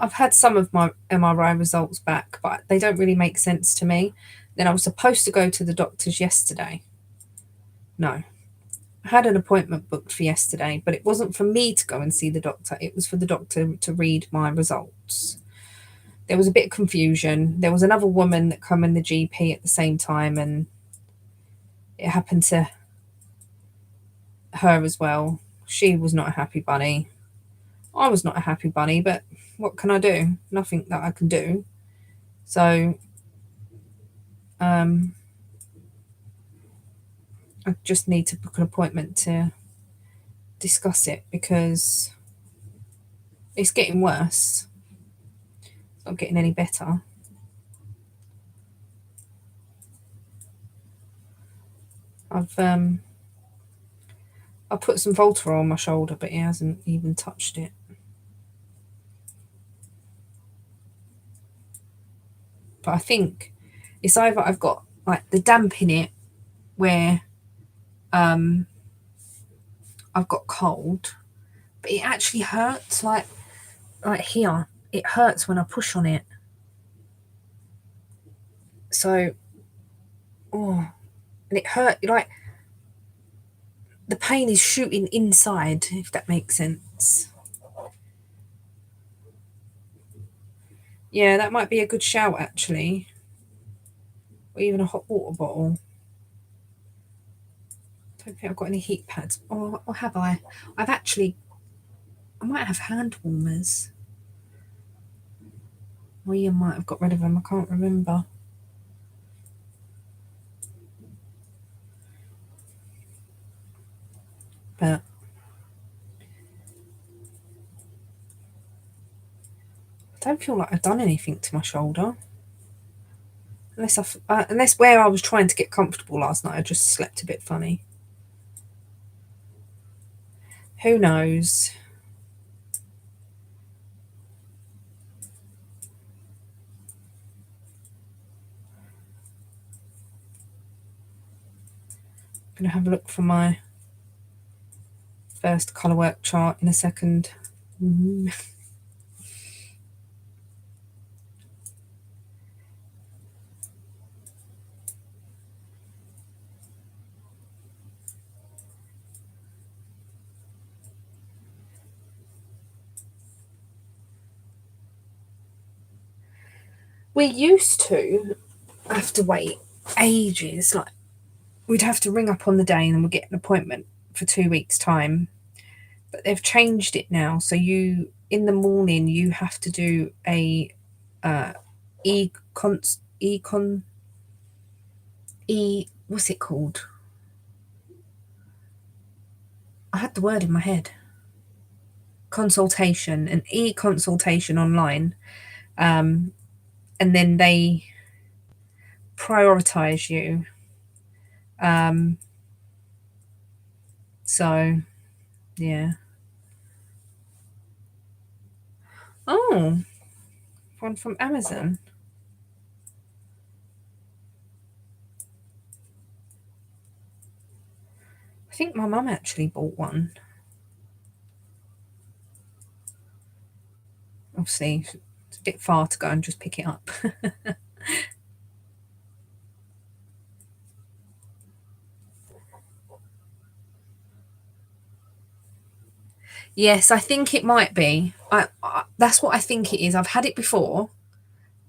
I've had some of my MRI results back, but they don't really make sense to me. Then I was supposed to go to the doctor's yesterday. No, I had an appointment booked for yesterday, but it wasn't for me to go and see the doctor. It was for the doctor to read my results. There was a bit of confusion. There was another woman that come in the GP at the same time, and it happened to her as well. She was not a happy bunny. I was not a happy bunny, but what can I do? Nothing that I can do. So I just need to book an appointment to discuss it because it's getting worse. It's not getting any better. I put some Voltaren on my shoulder, but he hasn't even touched it. But I think it's either I've got like the damp in it where I've got cold, but it actually hurts like here. It hurts when I push on it. So oh, and it hurt like the pain is shooting inside, if that makes sense. Yeah, that might be a good shout actually. Or even a hot water bottle. I don't think I've got any heat pads. Or have I? I might have hand warmers. Or you might have got rid of them. I can't remember. But I don't feel like I've done anything to my shoulder. Unless where I was trying to get comfortable last night, I just slept a bit funny. Who knows? going to have a look for my first colour work chart in a second. We used to have to wait ages. Like, we'd have to ring up on the day and then we'd get an appointment for 2 weeks' time. But they've changed it now. So you, in the morning, you have to do a what's it called? I had the word in my head. Consultation, an e-consultation online. And then they prioritize you. So, yeah. Oh, one from Amazon. I think my mum actually bought one. Obviously, it's a bit far to go and just pick it up. Yes, I think it might be. That's what I think it is. I've had it before,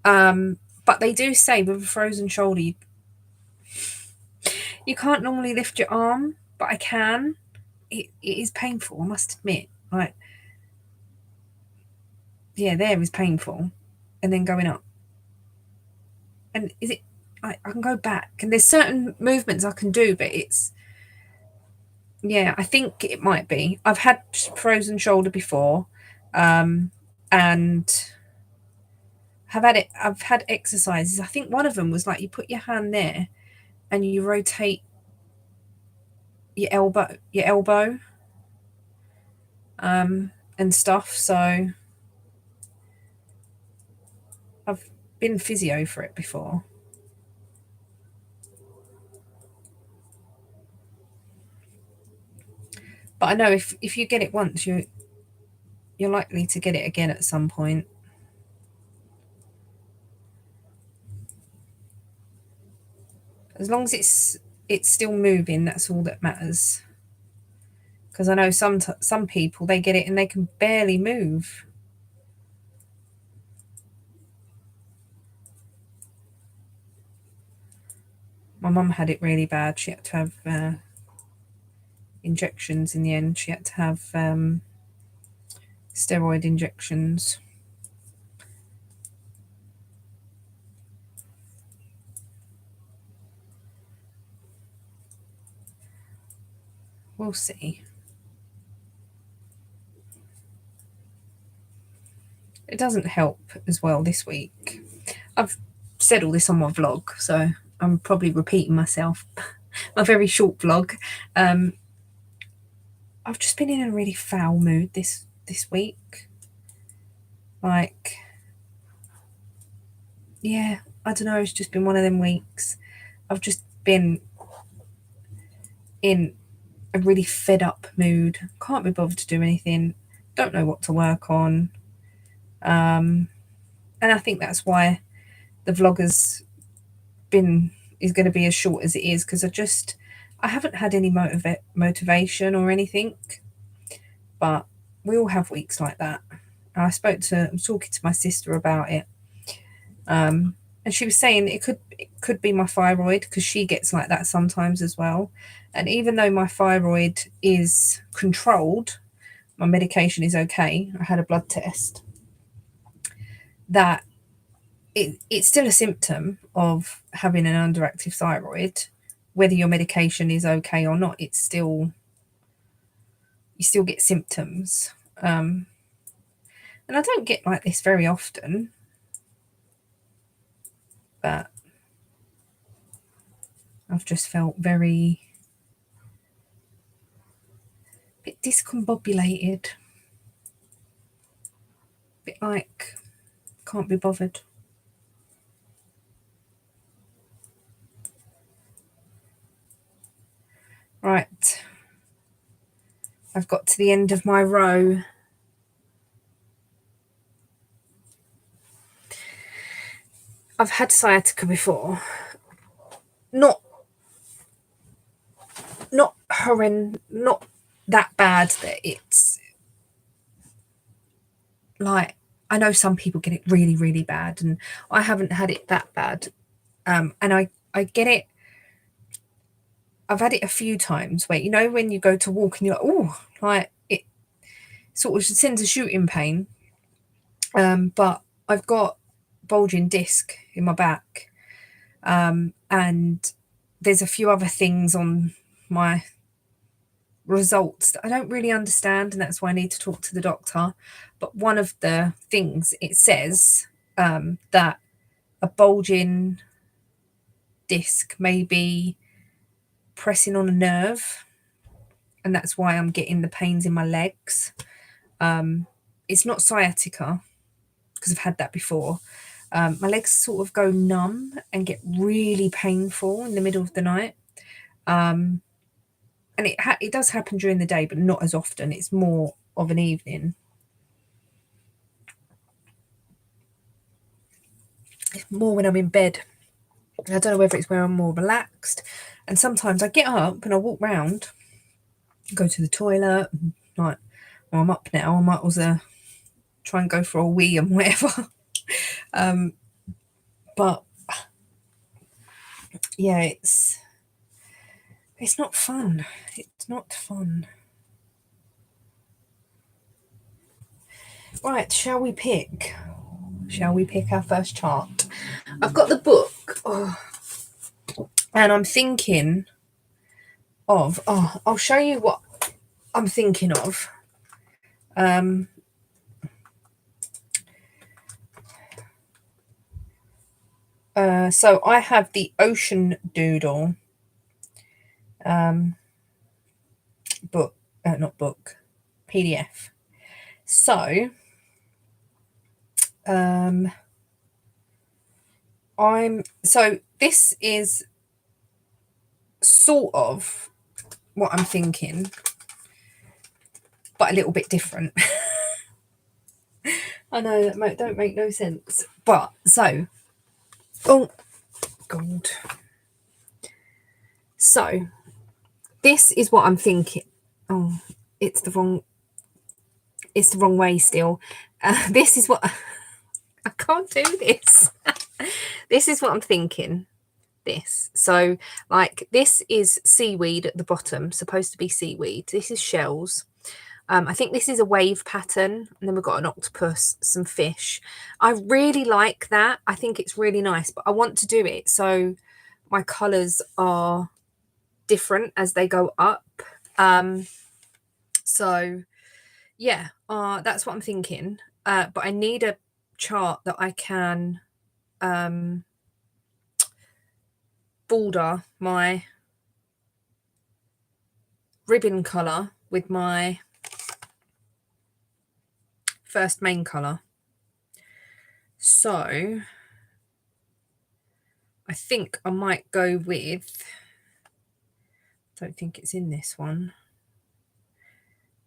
but they do say with a frozen shoulder, you can't normally lift your arm, but I can. It is painful, I must admit. Like, yeah, there is painful, and then going up. And is it? I can go back, and there's certain movements I can do, but it's, yeah, I think it might be. I've had frozen shoulder before, and have had it. I've had exercises. I think one of them was like you put your hand there, and you rotate your elbow, and stuff. So I've been physio for it before. But I know if you get it once, you're likely to get it again at some point. As long as it's still moving, that's all that matters. Because I know some people, they get it and they can barely move. My mum had it really bad. She had to have injections in the end. She had to have steroid injections. We'll see. It doesn't help as well this week. I've said all this on my vlog, so I'm probably repeating myself. My very short vlog. I've just been in a really foul mood this week. Like, yeah, I don't know. It's just been one of them weeks. I've just been in a really fed up mood. Can't be bothered to do anything. Don't know what to work on. And I think that's why the vlog is going to be as short as it is, because I haven't had any motivation or anything. But we all have weeks like that. I'm talking to my sister about it, and she was saying it could be my thyroid, because she gets like that sometimes as well. And even though my thyroid is controlled, my medication is okay. I had a blood test. That it's still a symptom of having an underactive thyroid, whether your medication is okay or not. You still get symptoms, and I don't get like this very often, but I've just felt very bit discombobulated, bit like can't be bothered. I've got to the end of my row. I've had sciatica before. Not horrendous, not that bad that it's like, I know some people get it really, really bad, and I haven't had it that bad. And I get it. I've had it a few times where, you know, when you go to walk and you're like, oh, like it sort of sends a shooting pain. But I've got bulging disc in my back. And there's a few other things on my results that I don't really understand, and that's why I need to talk to the doctor. But one of the things it says that a bulging disc may be pressing on a nerve, and that's why I'm getting the pains in my legs. It's not sciatica, because I've had that before. My legs sort of go numb and get really painful in the middle of the night. And it does happen during the day, but not as often. It's more of an evening. It's more when I'm in bed. I don't know whether it's where I'm more relaxed. And sometimes I get up and I walk round, go to the toilet. Like, well, I'm up now. I might also try and go for a wee and whatever. But yeah, it's not fun. It's not fun. Right, shall we pick our first chart? I've got the book, and I'm thinking of, I'll show you what I'm thinking of. So I have the Ocean Doodle book, not book, PDF. So this is sort of what I'm thinking, but a little bit different. I know that don't make no sense, but so, oh God. So this is what I'm thinking. Oh, it's the wrong way still. This is what I can't do this. This is what I'm thinking. So like, this is seaweed at the bottom, supposed to be seaweed. This is shells. I think this is a wave pattern, and then we've got an octopus, some fish. I really like that. I think it's really nice, but I want to do it so my colours are different as they go up. So yeah, that's what I'm thinking. But I need a chart that I can border my ribbon colour with my first main colour. So I think I might go with, don't think it's in this one.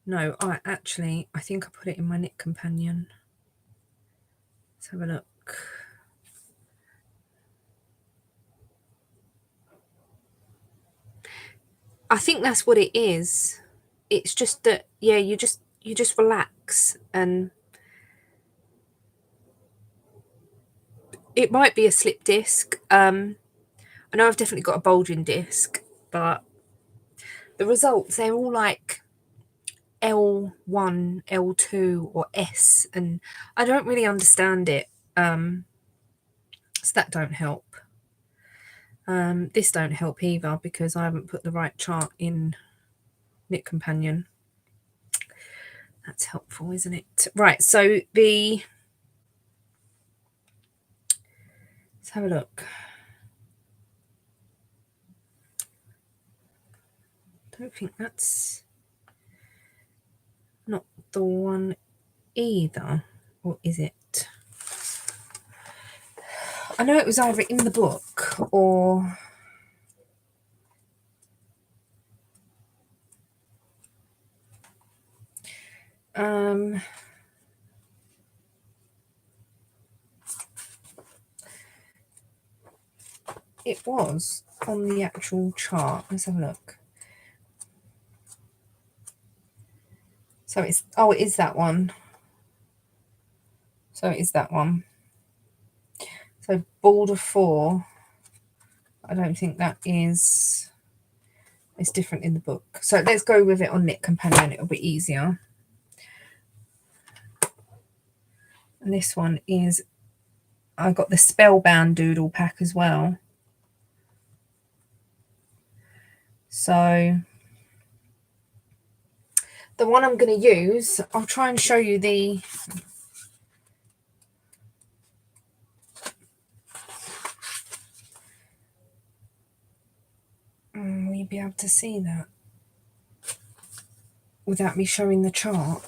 No, I think I put it in my Knit Companion. Let's have a look. I think that's what it is. It's just that, yeah, you just relax, and it might be a slip disc. I know I've definitely got a bulging disc, but the results, they're all like L1, L2 or S, and I don't really understand it. So that don't help. This don't help either, because I haven't put the right chart in Knit Companion. That's helpful, isn't it? Right, so let's have a look. Don't think that's not the one either, or is it? I know it was either in the book or It was on the actual chart. Let's have a look. So it's, oh, it is that one. So it is that one. So border 4, I don't think that is, it's different in the book. So let's go with it on Knit Companion, it'll be easier. And this one is, I got the Spellbound doodle pack as well. So the one I'm going to use, I'll try and show you the, will you be able to see that without me showing the chart?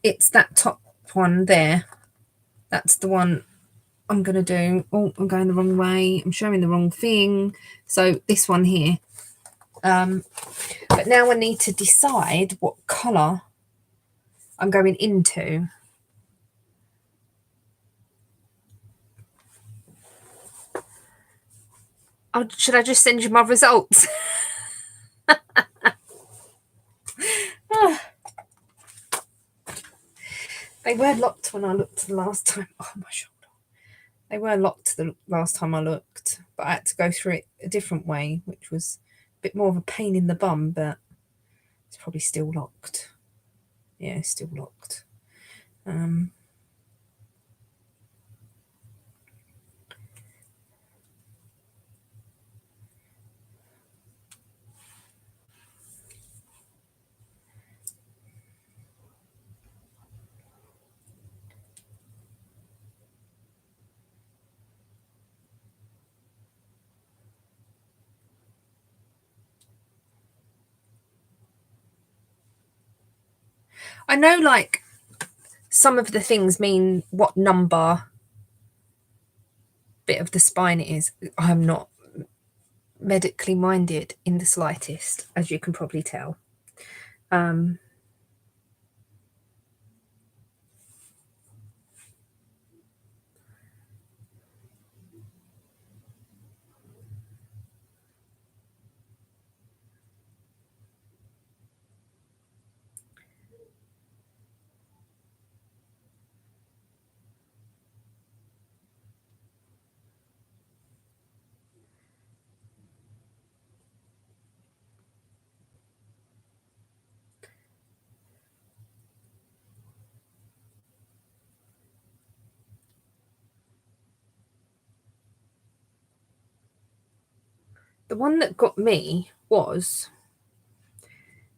It's that top one there. That's the one I'm going to do. Oh, I'm going the wrong way. I'm showing the wrong thing. So this one here. But now I need to decide what colour I'm going into. Oh, should I just send you my results? They were locked when I looked the last time. Oh, my shoulder. They were locked the last time I looked, but I had to go through it a different way, which was a bit more of a pain in the bum, but it's probably still locked. Yeah, it's still locked. I know, like, some of the things mean what number bit of the spine it is. I'm not medically minded in the slightest, as you can probably tell. The one that got me was,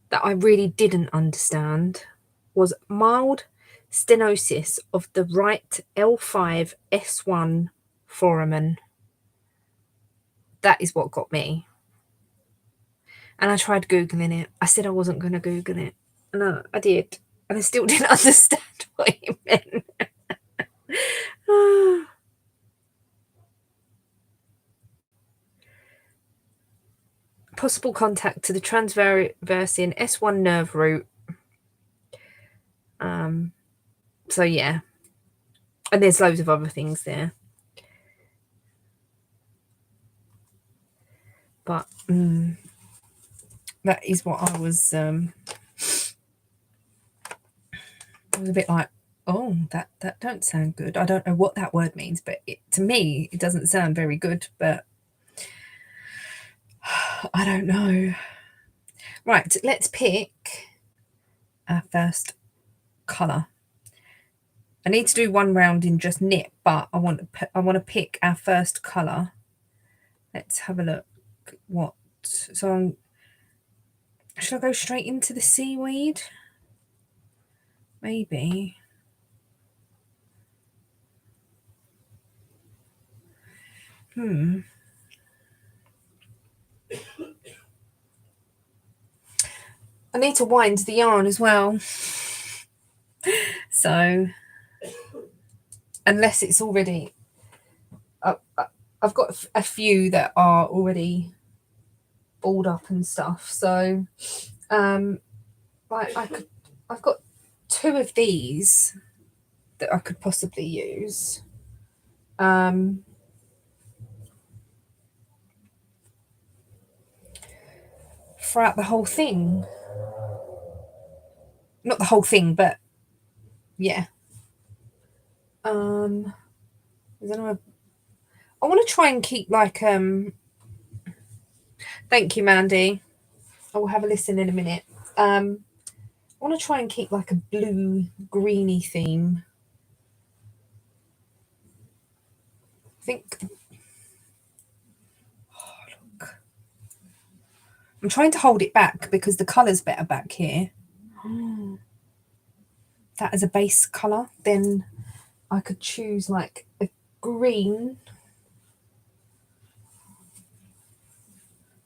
that I really didn't understand, was mild stenosis of the right L5 S1 foramen. That is what got me. And I tried Googling it. I said I wasn't going to Google it. And I did. And I still didn't understand what it meant. Possible contact to the transversing S1 nerve root. So yeah. And there's loads of other things there. But that is what I was a bit like, oh, that don't sound good. I don't know what that word means, but to me it doesn't sound very good, but I don't know. Right, let's pick our first colour. I need to do one round in just knit, but I want to pick our first colour. Let's have a look. What? So should I go straight into the seaweed? Maybe. I need to wind the yarn as well. So unless it's already I've got a few that are already balled up and stuff. So, like I've got 2 of these that I could possibly use. Throughout the whole thing. Not the whole thing, but yeah. Is anyone, I want to try and keep like thank you, Mandy. I will have a listen in a minute. I want to try and keep like a blue greeny theme. I think look. I'm trying to hold it back because the colour's better back here. That as a base colour, then I could choose like a green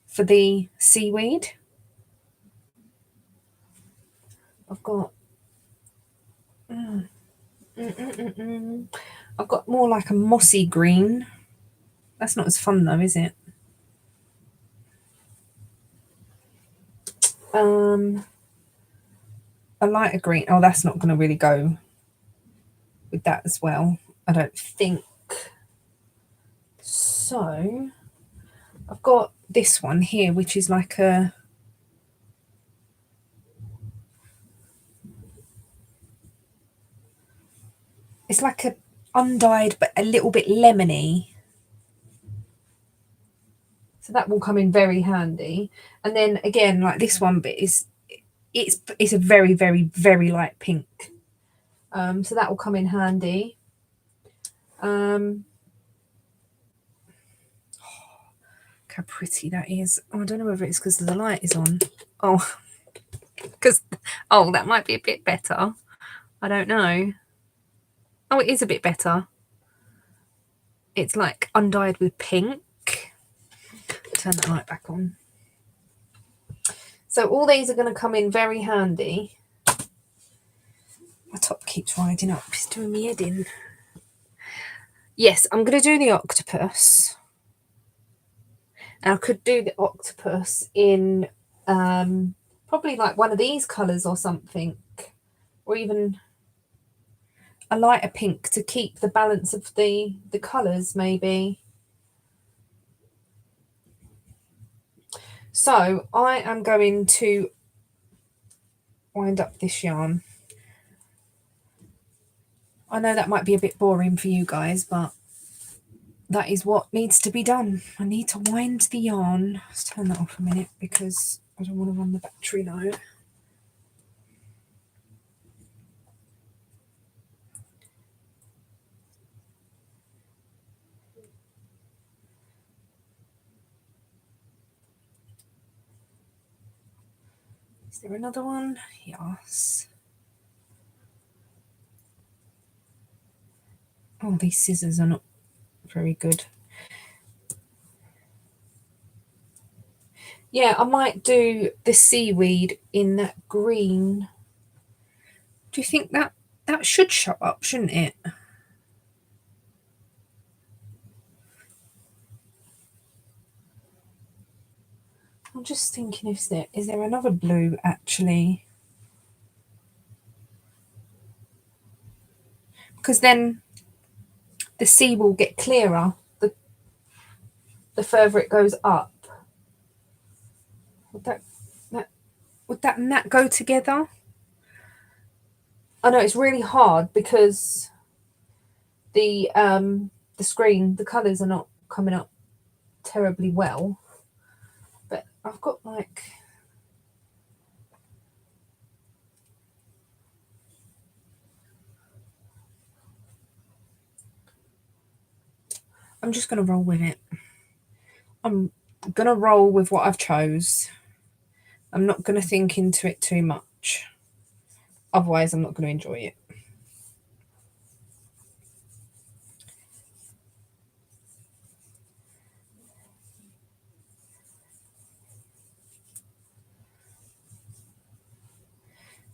for the seaweed. I've got I've got more like a mossy green. That's not as fun though, is it? A lighter green. Oh, that's not going to really go with that as well, I don't think. So I've got this one here, which is like a, it's like a undyed but a little bit lemony. So that will come in very handy. And then again, like this one bit is, it's a very, very, very light pink. So that will come in handy. Look how pretty that is. Oh, I don't know whether it's because the light is on. Oh, because, oh, that might be a bit better. I don't know. Oh, it is a bit better. It's like undyed with pink. Turn the light back on. So all these are going to come in very handy. My top keeps riding up. It's doing me head in. Yes, I'm going to do the octopus. And I could do the octopus in probably like one of these colours or something. Or even a lighter pink to keep the balance of the colours maybe. So I am going to wind up this yarn. I know that might be a bit boring for you guys, but that is what needs to be done. I need to wind the yarn. Let's turn that off a minute because I don't want to run the battery low. Is there another one? Yes. Oh, these scissors are not very good. Yeah, I might do the seaweed in that green. Do you think that should show up, shouldn't it? I'm just thinking, is there another blue actually? Because then the sea will get clearer the further it goes up. Would that and that go together? I know it's really hard because the screen, the colours are not coming up terribly well. But I've got like, I'm just going to roll with it. I'm going to roll with what I've chose. I'm not going to think into it too much. Otherwise, I'm not going to enjoy it.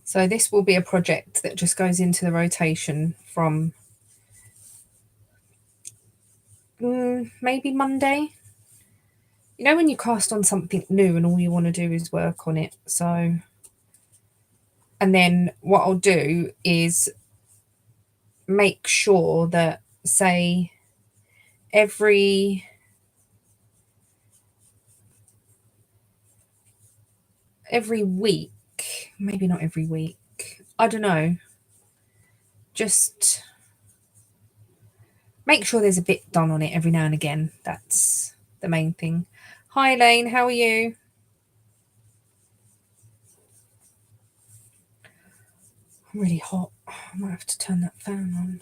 So this will be a project that just goes into the rotation from maybe Monday. You know when you cast on something new and all you want to do is work on it. So, and then what I'll do is make sure that, say, every week, maybe not every week, I don't know, just make sure there's a bit done on it every now and again. That's the main thing. Hi Elaine, how are you? I'm really hot. I might have to turn that fan on.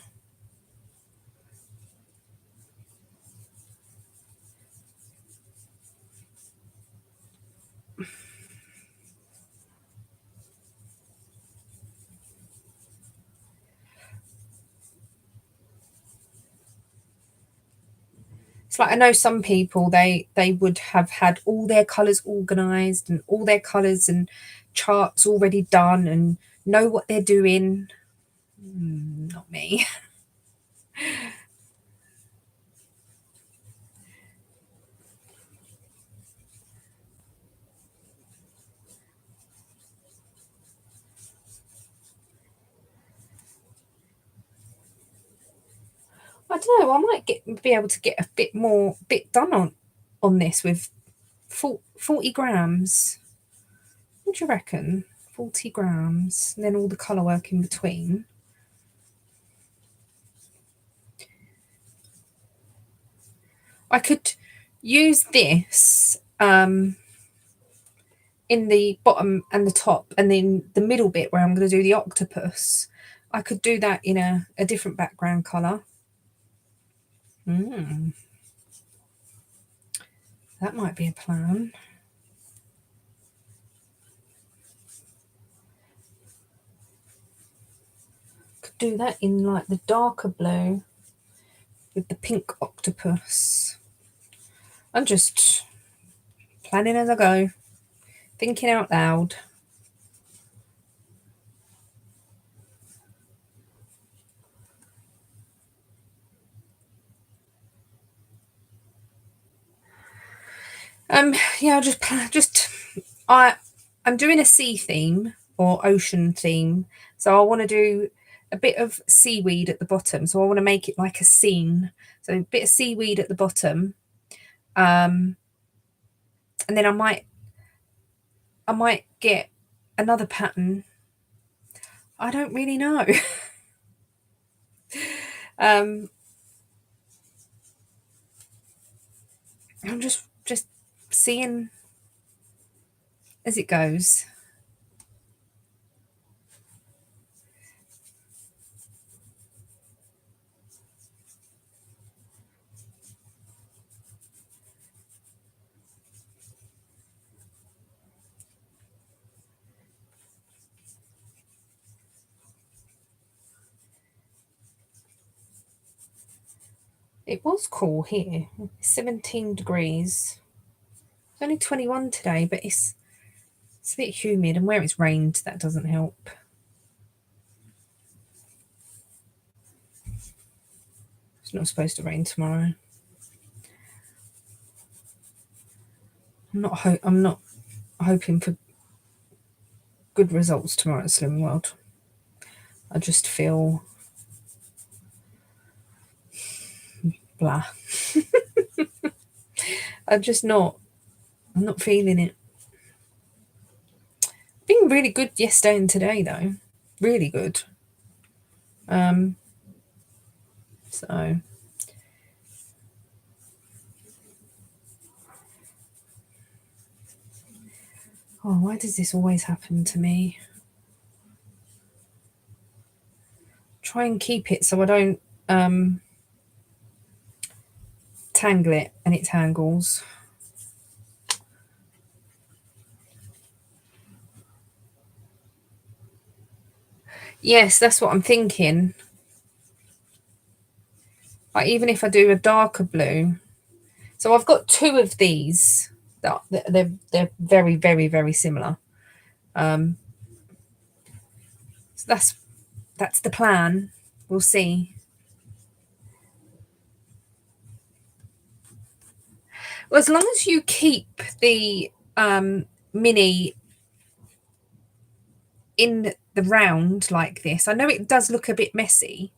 It's like, I know some people, they would have had all their colours organised and all their colours and charts already done and know what they're doing. Not me. I don't know. I might be able to get a bit done on this with 40 grams. What do you reckon? 40 grams, and then all the colour work in between. I could use this in the bottom and the top, and then the middle bit where I'm going to do the octopus. I could do that in a different background colour. That might be a plan. Could do that in like the darker blue with the pink octopus. I'm just planning as I go, thinking out loud. Yeah, I'm doing a sea theme or ocean theme, so I want to do a bit of seaweed at the bottom. So I want to make it like a scene. So a bit of seaweed at the bottom, and then I might get another pattern. I don't really know. I'm just seeing as it goes. It was cool here, 17 degrees. It's only 21 today, but it's a bit humid, and where it's rained, that doesn't help. It's not supposed to rain tomorrow. I'm not hoping for good results tomorrow at Slimming World. I just feel blah. I'm not feeling it. Been really good yesterday and today though. Really good. So why does this always happen to me? Try and keep it so I don't tangle it and it tangles. Yes, that's what I'm thinking. Like even if I do a darker blue, so I've got two of these that they're very very very similar. So that's the plan. We'll see. Well, as long as you keep the mini in the round like this, I know it does look a bit messy,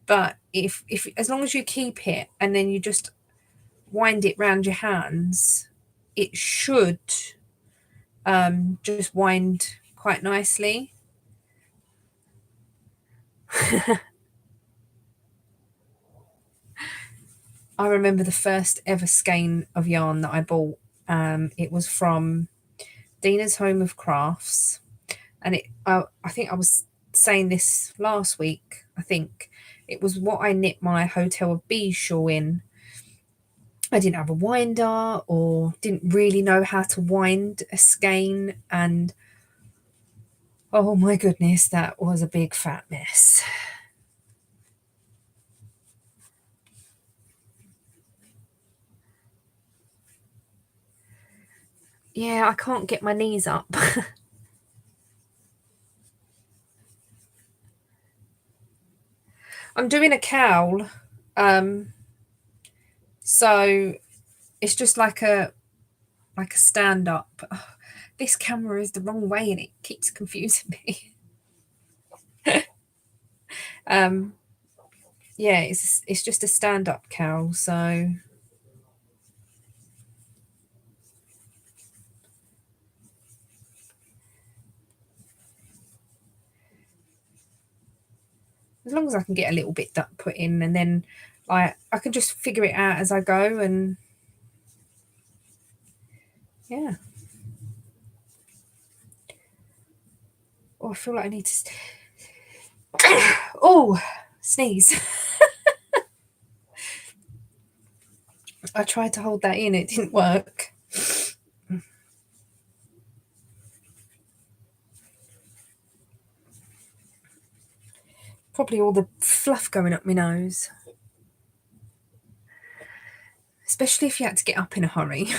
but if as long as you keep it and then you just wind it round your hands, it should just wind quite nicely. I remember the first ever skein of yarn that I bought. It was from Dina's Home of Crafts, and I think I was saying this last week. I think it was what I knit my Hotel of Bees shawl in. I didn't have a winder or didn't really know how to wind a skein, and oh my goodness, that was a big fat mess. Yeah, I can't get my knees up. I'm doing a cowl, so it's just like a stand up. Oh, this camera is the wrong way and it keeps confusing me. um, yeah, it's just a stand up cowl, so as long as I can get a little bit put in, and then like I can just figure it out as I go, and yeah. Oh, I feel like I need to. Oh, sneeze. I tried to hold that in, it didn't work. Probably all the fluff going up my nose. Especially if you had to get up in a hurry.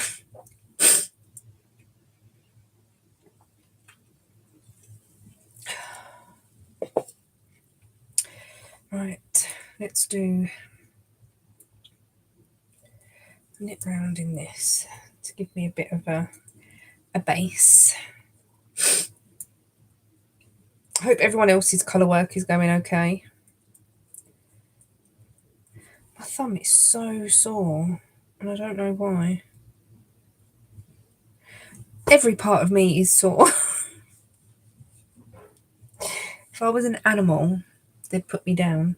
Right, let's do knit round in this to give me a bit of a base. I hope everyone else's colour work is going okay. My thumb is so sore and I don't know why. Every part of me is sore. If I was an animal, they'd put me down.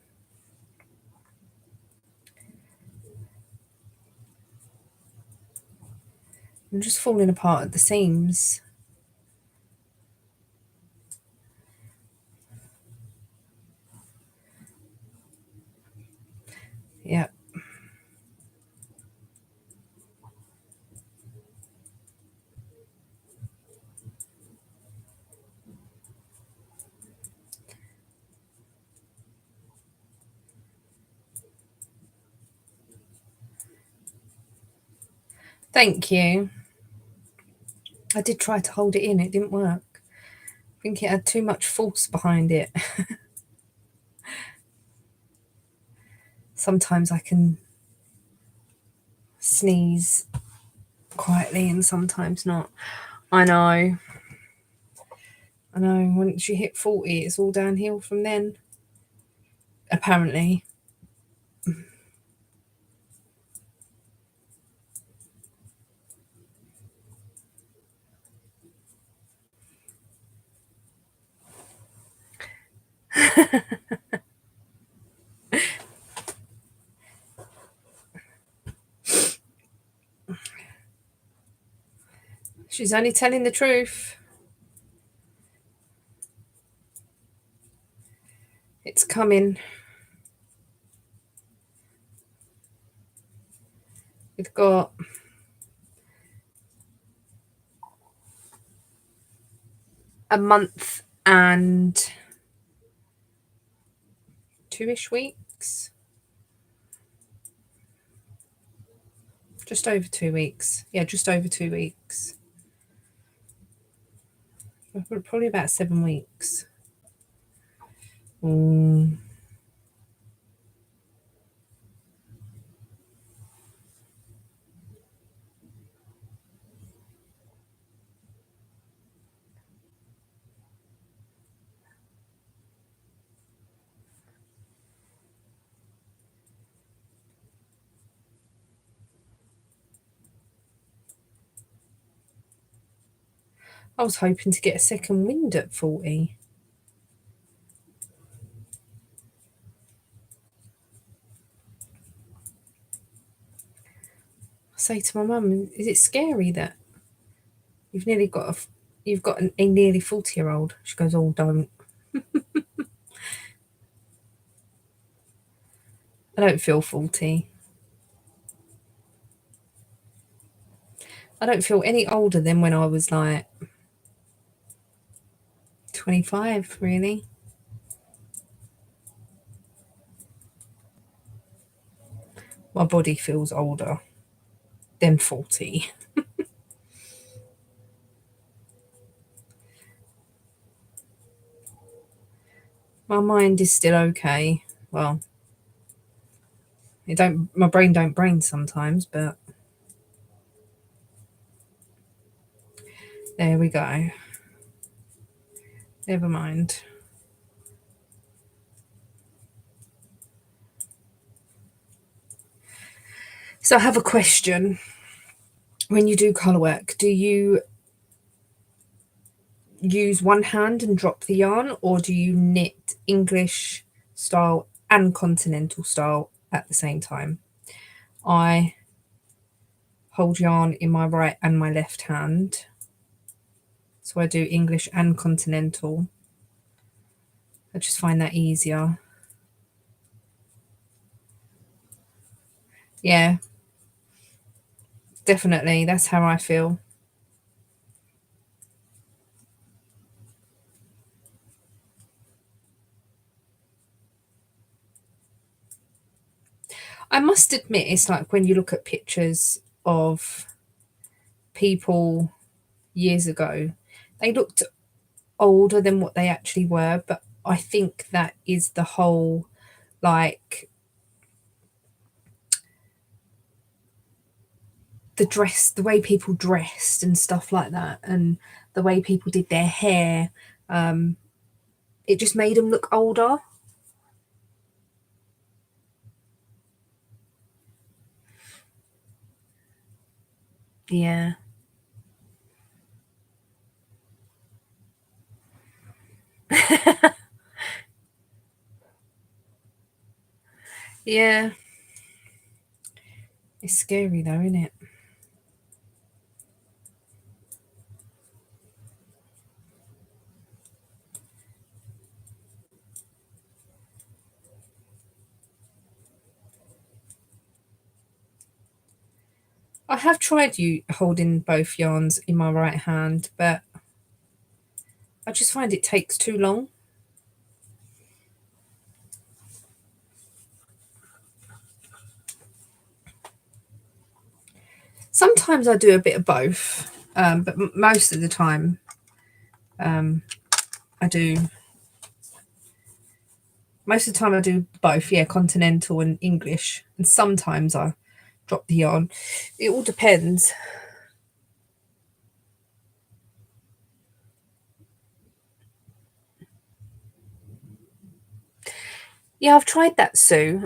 I'm just falling apart at the seams. Yeah. Thank you. I did try to hold it in, it didn't work. I think it had too much force behind it. Sometimes I can sneeze quietly and sometimes not. I know. I know. Once you hit 40, it's all downhill from then. Apparently. She's only telling the truth. It's coming. We've got a month and 2-ish weeks. Just over 2 weeks. Yeah, just over 2 weeks. Probably about 7 weeks. Mm. I was hoping to get a second wind at 40. I say to my mum, is it scary that you've nearly got you've got a nearly 40-year-old? She goes, oh, don't. I don't feel 40. I don't feel any older than when I was like 25, really. My body feels older than 40. My mind is still okay. Well, my brain don't brain sometimes, but there we go. Never mind. So I have a question. When you do colour work, do you use one hand and drop the yarn, or do you knit English style and continental style at the same time? I hold yarn in my right and my left hand. So I do English and continental. I just find that easier. Yeah, definitely. That's how I feel. I must admit, it's like when you look at pictures of people years ago, they looked older than what they actually were. But I think that is the whole, like, the dress, the way people dressed and stuff like that, and the way people did their hair. It just made them look older. Yeah. Yeah. It's scary though, isn't it? I have tried you holding both yarns in my right hand, but I just find it takes too long. Sometimes I do a bit of both, but most of the time I do. Most of the time I do both, yeah, continental and English, and sometimes I drop the yarn. It all depends. Yeah, I've tried that, Sue.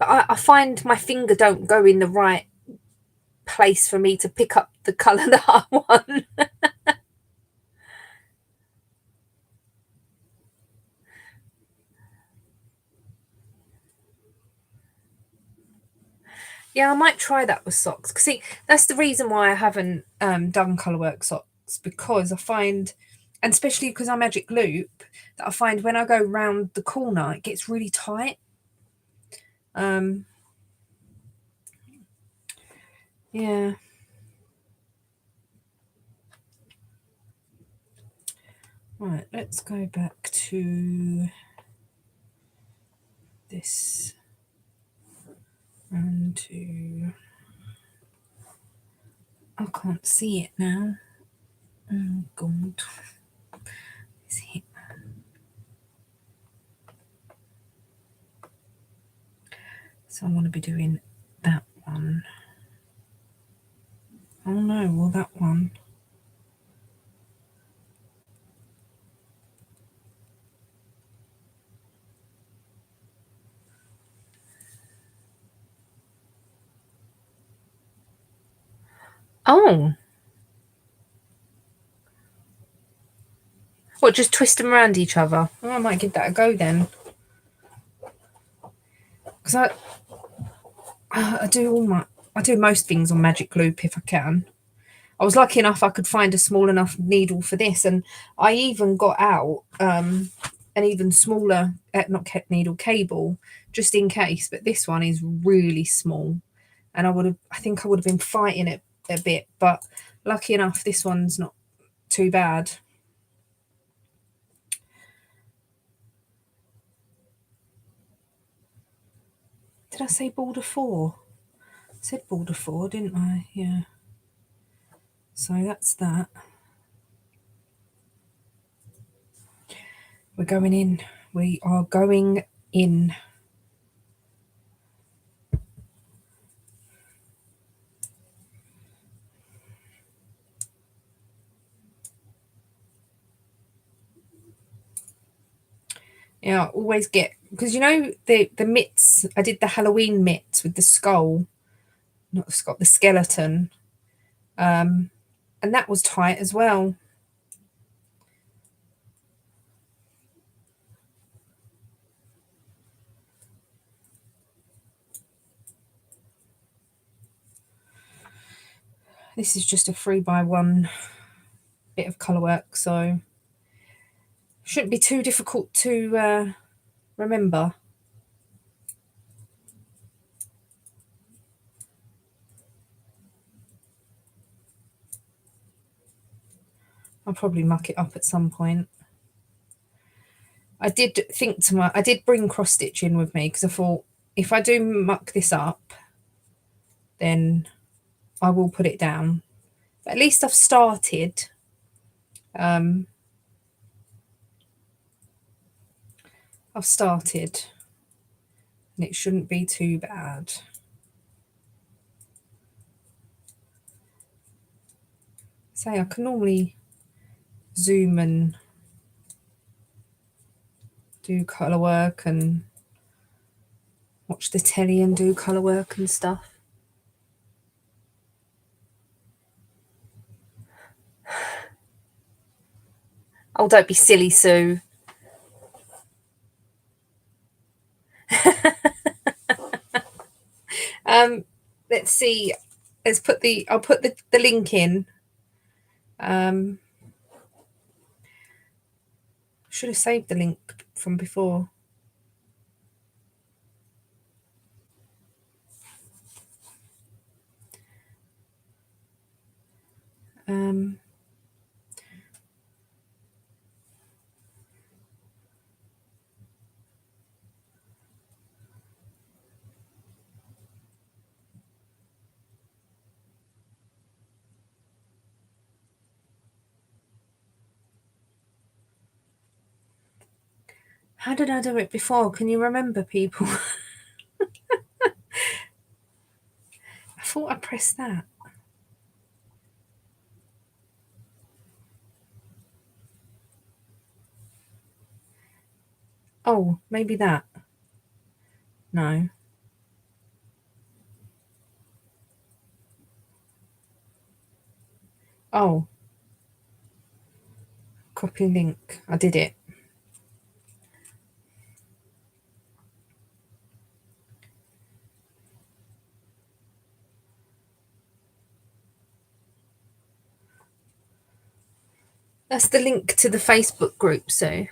I find my finger don't go in the right place for me to pick up the colour that I want. Yeah, I might try that with socks. 'Cause see, that's the reason why I haven't done colourwork socks, because I find, and especially because I magic loop, that I find when I go round the corner, it gets really tight. Um, yeah. Right, let's go back to this and to. I can't see it now. Oh, God. Is it? So I want to be doing that one. Oh no, well, that one. Oh, What, just twist them around each other? Oh, I might give that a go then. Because I do most things on magic loop if I can. I was lucky enough I could find a small enough needle for this, and I even got out an even smaller, not needle, cable, just in case. But this one is really small, and I think I would have been fighting it a bit, but lucky enough this one's not too bad. Did I say border 4? I said border 4, didn't I? Yeah. So that's that. We're going in. We are going in. Yeah, I always get, because you know the mitts, I did the Halloween mitts with the skull, not the skull, the skeleton, and that was tight as well. This is just a 3x1 bit of colour work, so shouldn't be too difficult to remember. I'll probably muck it up at some point. I did bring cross stitch in with me because I thought if I do muck this up, then I will put it down. But at least I've started. I've started, and it shouldn't be too bad. Say I can normally zoom and do colour work and watch the telly and do colour work and stuff. Oh, don't be silly, Sue. Let's see. I'll put the link in. Should have saved the link from before. How did I do it before? Can you remember, people? I thought I pressed that. Oh, maybe that. No. Oh. Copy link. I did it. That's the link to the Facebook group, Sue.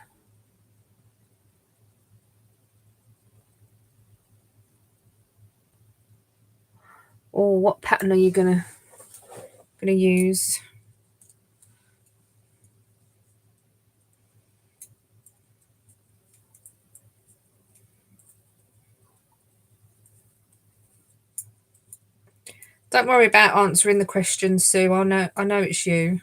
Or what pattern are you gonna use? Don't worry about answering the questions, Sue. I know it's you.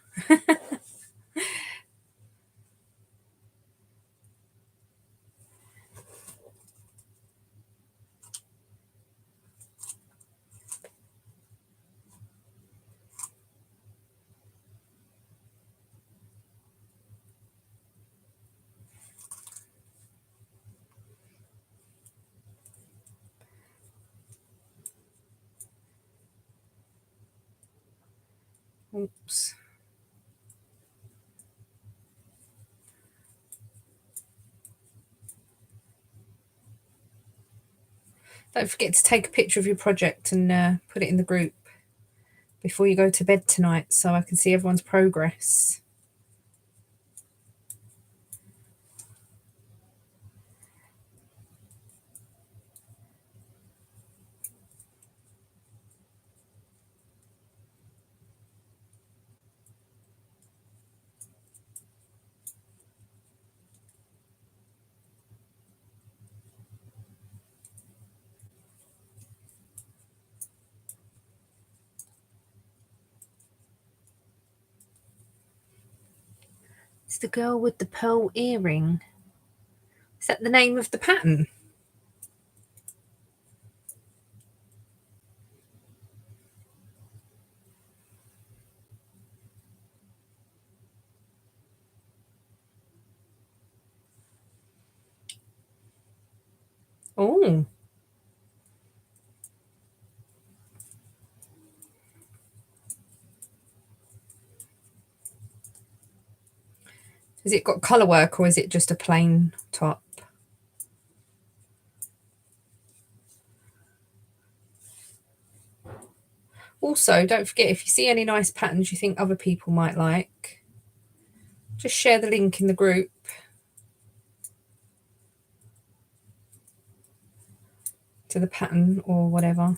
Oops. Don't forget to take a picture of your project and put it in the group before you go to bed tonight so I can see everyone's progress. It's the girl with the pearl earring. Is that the name of the pattern? Oh. Has it got colour work or is it just a plain top? Also, don't forget, if you see any nice patterns you think other people might like, just share the link in the group. To the pattern or whatever.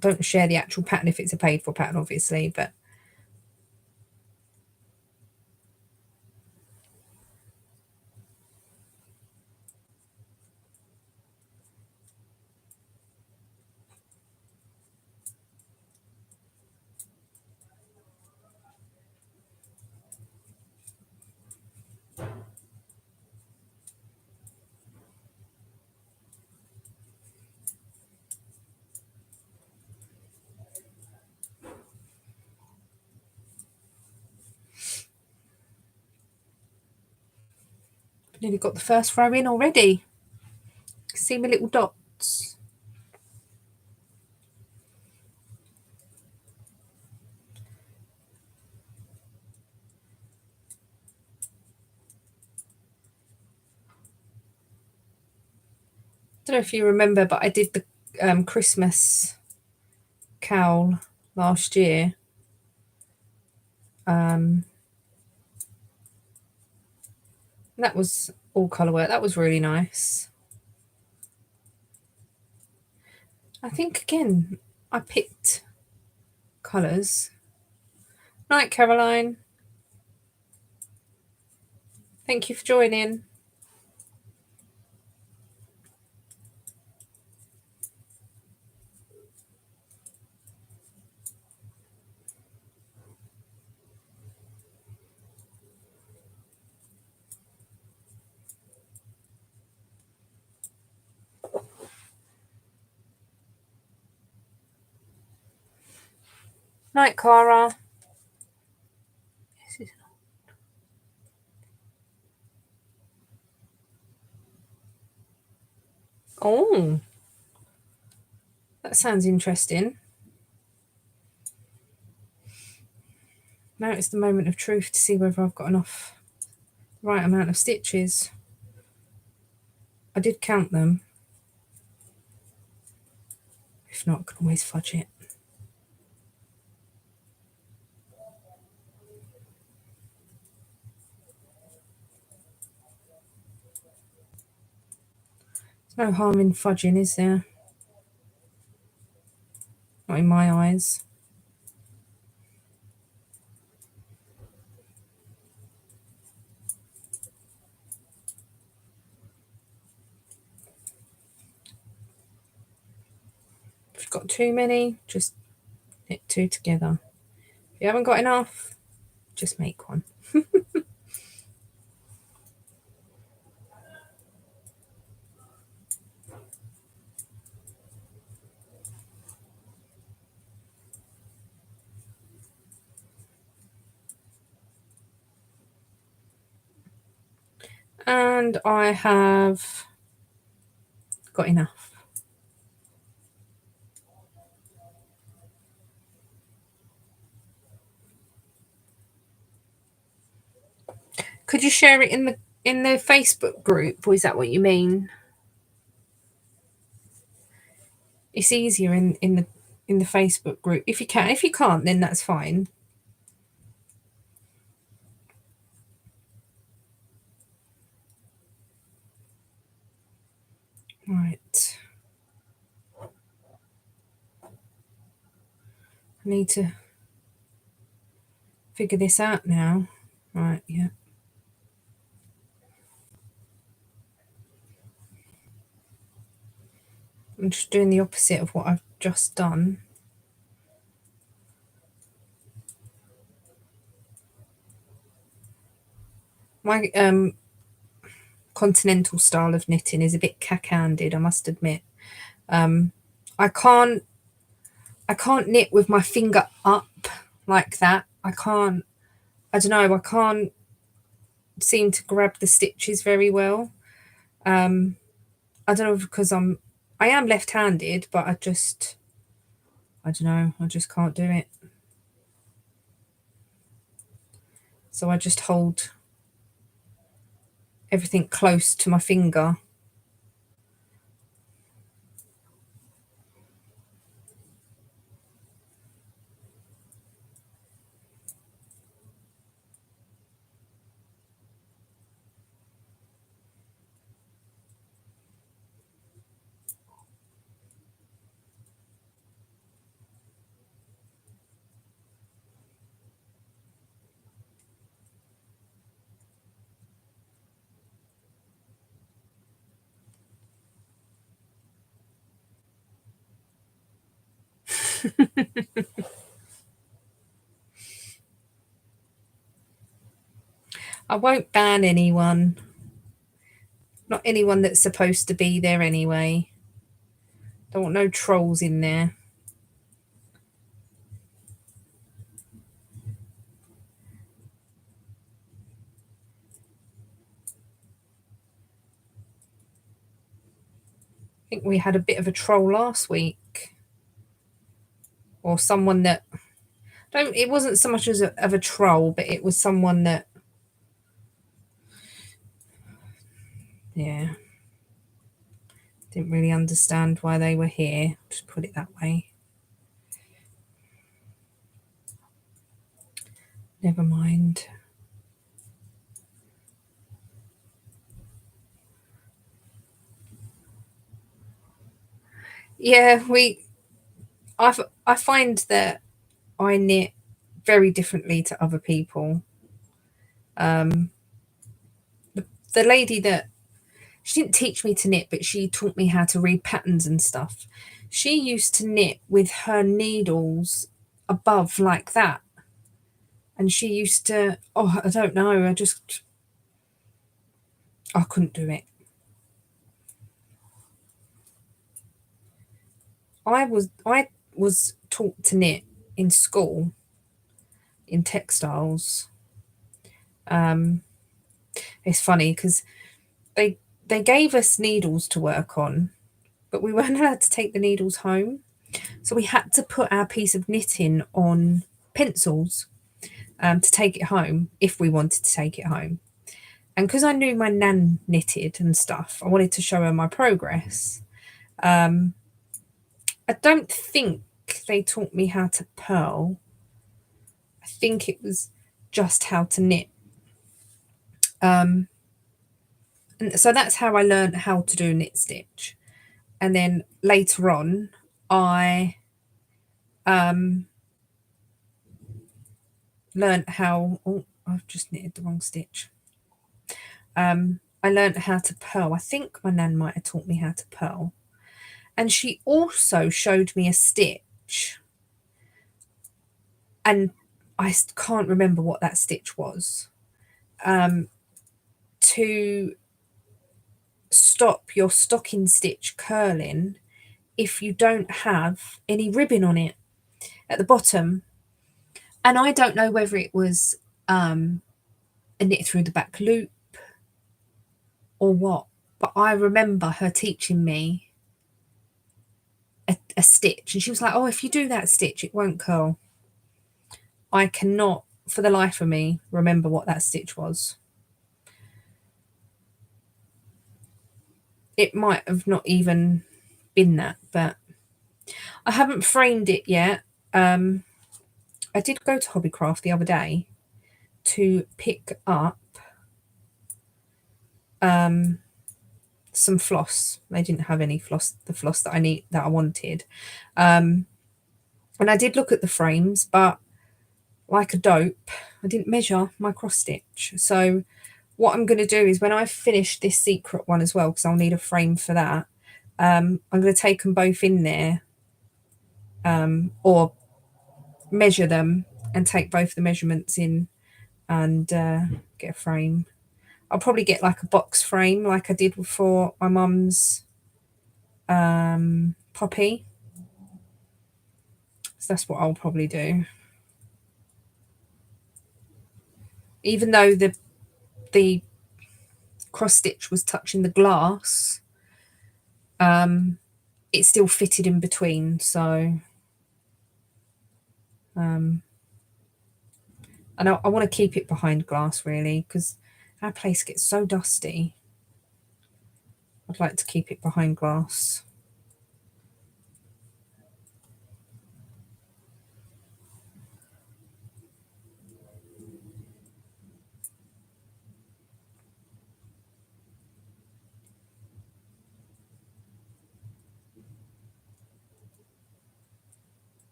Don't share the actual pattern if it's a paid for pattern, obviously, but I've nearly got the first row in already. See my little dots. I don't know if you remember, but I did the Christmas cowl last year. That was all colour work. That was really nice. I think, again, I picked colours. Night, Caroline. Thank you for joining. Night, Cara. Oh, that sounds interesting. Now it's the moment of truth to see whether I've got enough right amount of stitches. I did count them. If not, I can always fudge it. There's no harm in fudging, is there? Not in my eyes. If you've got too many, just knit two together. If you haven't got enough, just make one. And I have got enough. Could you share it in the Facebook group, or is that what you mean? It's easier in the Facebook group if you can. If you can't, then that's fine. Right. I need to figure this out now. Right, yeah. I'm just doing the opposite of what I've just done. My continental style of knitting is a bit cack-handed, I must admit. I can't knit with my finger up like that. I don't know, I can't seem to grab the stitches very well. I don't know, because I am left-handed, but I don't know, I just can't do it. So I just hold everything close to my finger. I won't ban anyone. Not anyone that's supposed to be there anyway. Don't want no trolls in there. I think we had a bit of a troll last week. Or someone that it wasn't so much as of a troll, but it was someone that, yeah, didn't really understand why they were here. Just put it that way. Never mind. Yeah, I find that I knit very differently to other people. The lady that she didn't teach me to knit, but she taught me how to read patterns and stuff. She used to knit with her needles above like that. And she used to, I don't know, I couldn't do it. I was taught to knit in school in textiles. It's funny because they gave us needles to work on, but we weren't allowed to take the needles home. So we had to put our piece of knitting on pencils to take it home if we wanted to take it home. And because I knew my nan knitted and stuff, I wanted to show her my progress. I don't think they taught me how to purl. I think it was just how to knit. And so that's how I learned how to do knit stitch. And then later on, I learned how. Oh, I've just knitted the wrong stitch. I learned how to purl. I think my nan might have taught me how to purl. And she also showed me a stitch. And I can't remember what that stitch was. To stop your stocking stitch curling if you don't have any ribbon on it at the bottom. And I don't know whether it was a knit through the back loop or what, but I remember her teaching me a stitch, and she was like, oh, if you do that stitch it won't curl. I cannot for the life of me remember what that stitch was. It might have not even been that, but I haven't framed it yet. I did go to Hobbycraft the other day to pick up some floss. They didn't have any floss, the floss that I wanted. And I did look at the frames, but like a dope, I didn't measure my cross stitch. So what I'm going to do is when I finish this secret one as well, because I'll need a frame for that, I'm going to take them both in there, or measure them and take both the measurements in and get a frame. I'll probably get like a box frame like I did for my mum's poppy. So that's what I'll probably do. Even though the cross stitch was touching the glass, it still fitted in between. So and I want to keep it behind glass really, because our place gets so dusty. I'd like to keep it behind glass.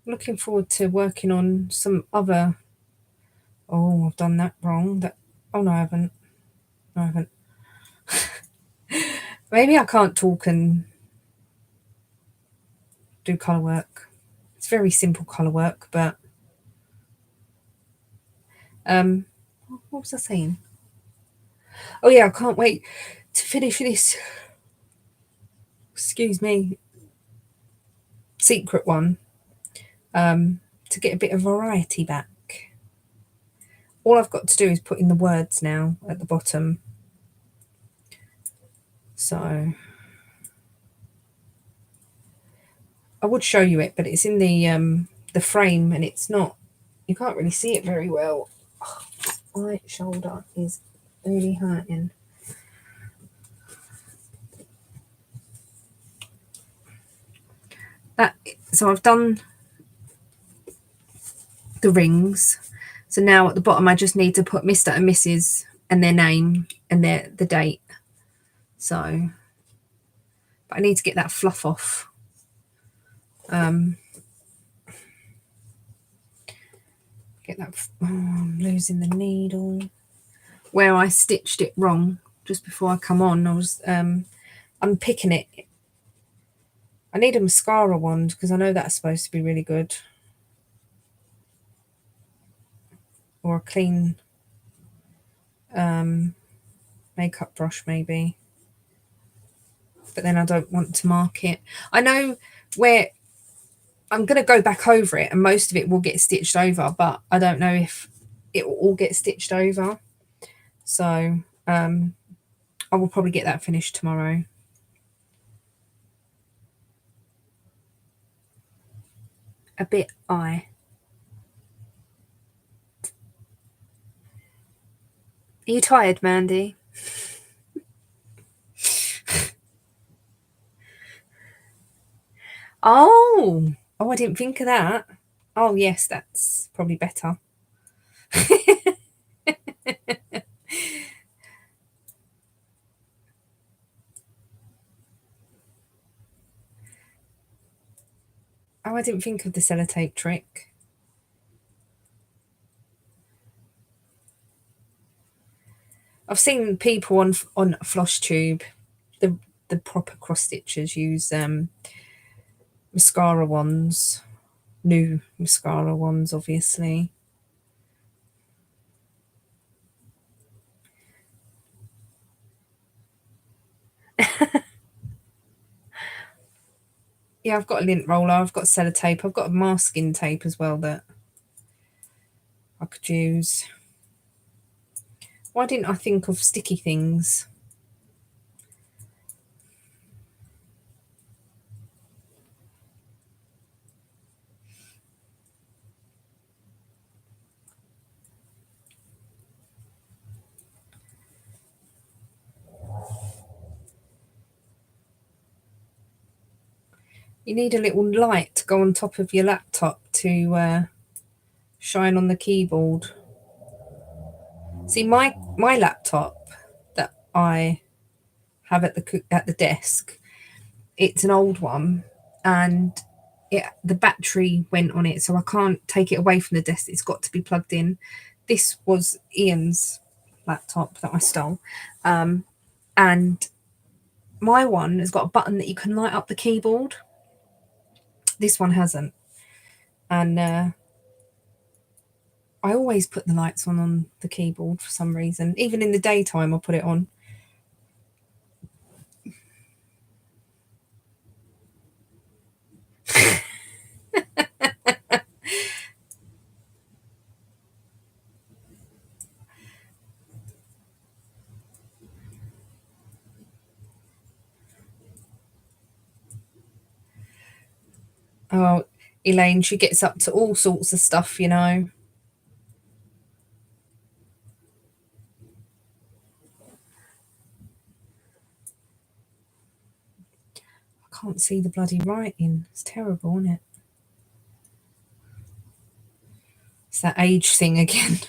Looking forward to working on some other. Oh, I've done that wrong. Oh no, I haven't. No, I haven't. Maybe I can't talk and do colour work. It's very simple colour work, but what was I saying? Oh yeah, I can't wait to finish this. Excuse me. Secret one. To get a bit of variety back. All I've got to do is put in the words now at the bottom. So I would show you it, but it's in the frame and it's not. You can't really see it very well. Oh, my right shoulder is really hurting. So I've done the rings. So now at the bottom I just need to put Mr. and Mrs. and their name and the date. So, but I need to get that fluff off. Get that. Oh, I'm losing the needle. Where I stitched it wrong just before I come on, I was unpicking it. I need a mascara wand because I know that's supposed to be really good. Or a clean makeup brush maybe. But then I don't want to mark it. I know where I'm going to go back over it and most of it will get stitched over, but I don't know if it will all get stitched over. So I will probably get that finished tomorrow. A bit eye. Are you tired, Mandy? Oh, I didn't think of that. Oh, yes, that's probably better. Oh, I didn't think of the sellotape trick. I've seen people on Flosstube, the proper cross stitchers use mascara wands, new mascara wands, obviously. Yeah, I've got a lint roller, I've got sellotape, I've got a masking tape as well that I could use. Why didn't I think of sticky things? You need a little light to go on top of your laptop to shine on the keyboard. See, my laptop that I have at the desk, it's an old one, and the battery went on it, so I can't take it away from the desk. It's got to be plugged in. This was Ian's laptop that I stole, and my one has got a button that you can light up the keyboard. This one hasn't, and I always put the lights on the keyboard for some reason. Even in the daytime, I'll put it on. Oh, Elaine, she gets up to all sorts of stuff, you know. I can't see the bloody writing. It's terrible, isn't it? It's that age thing again.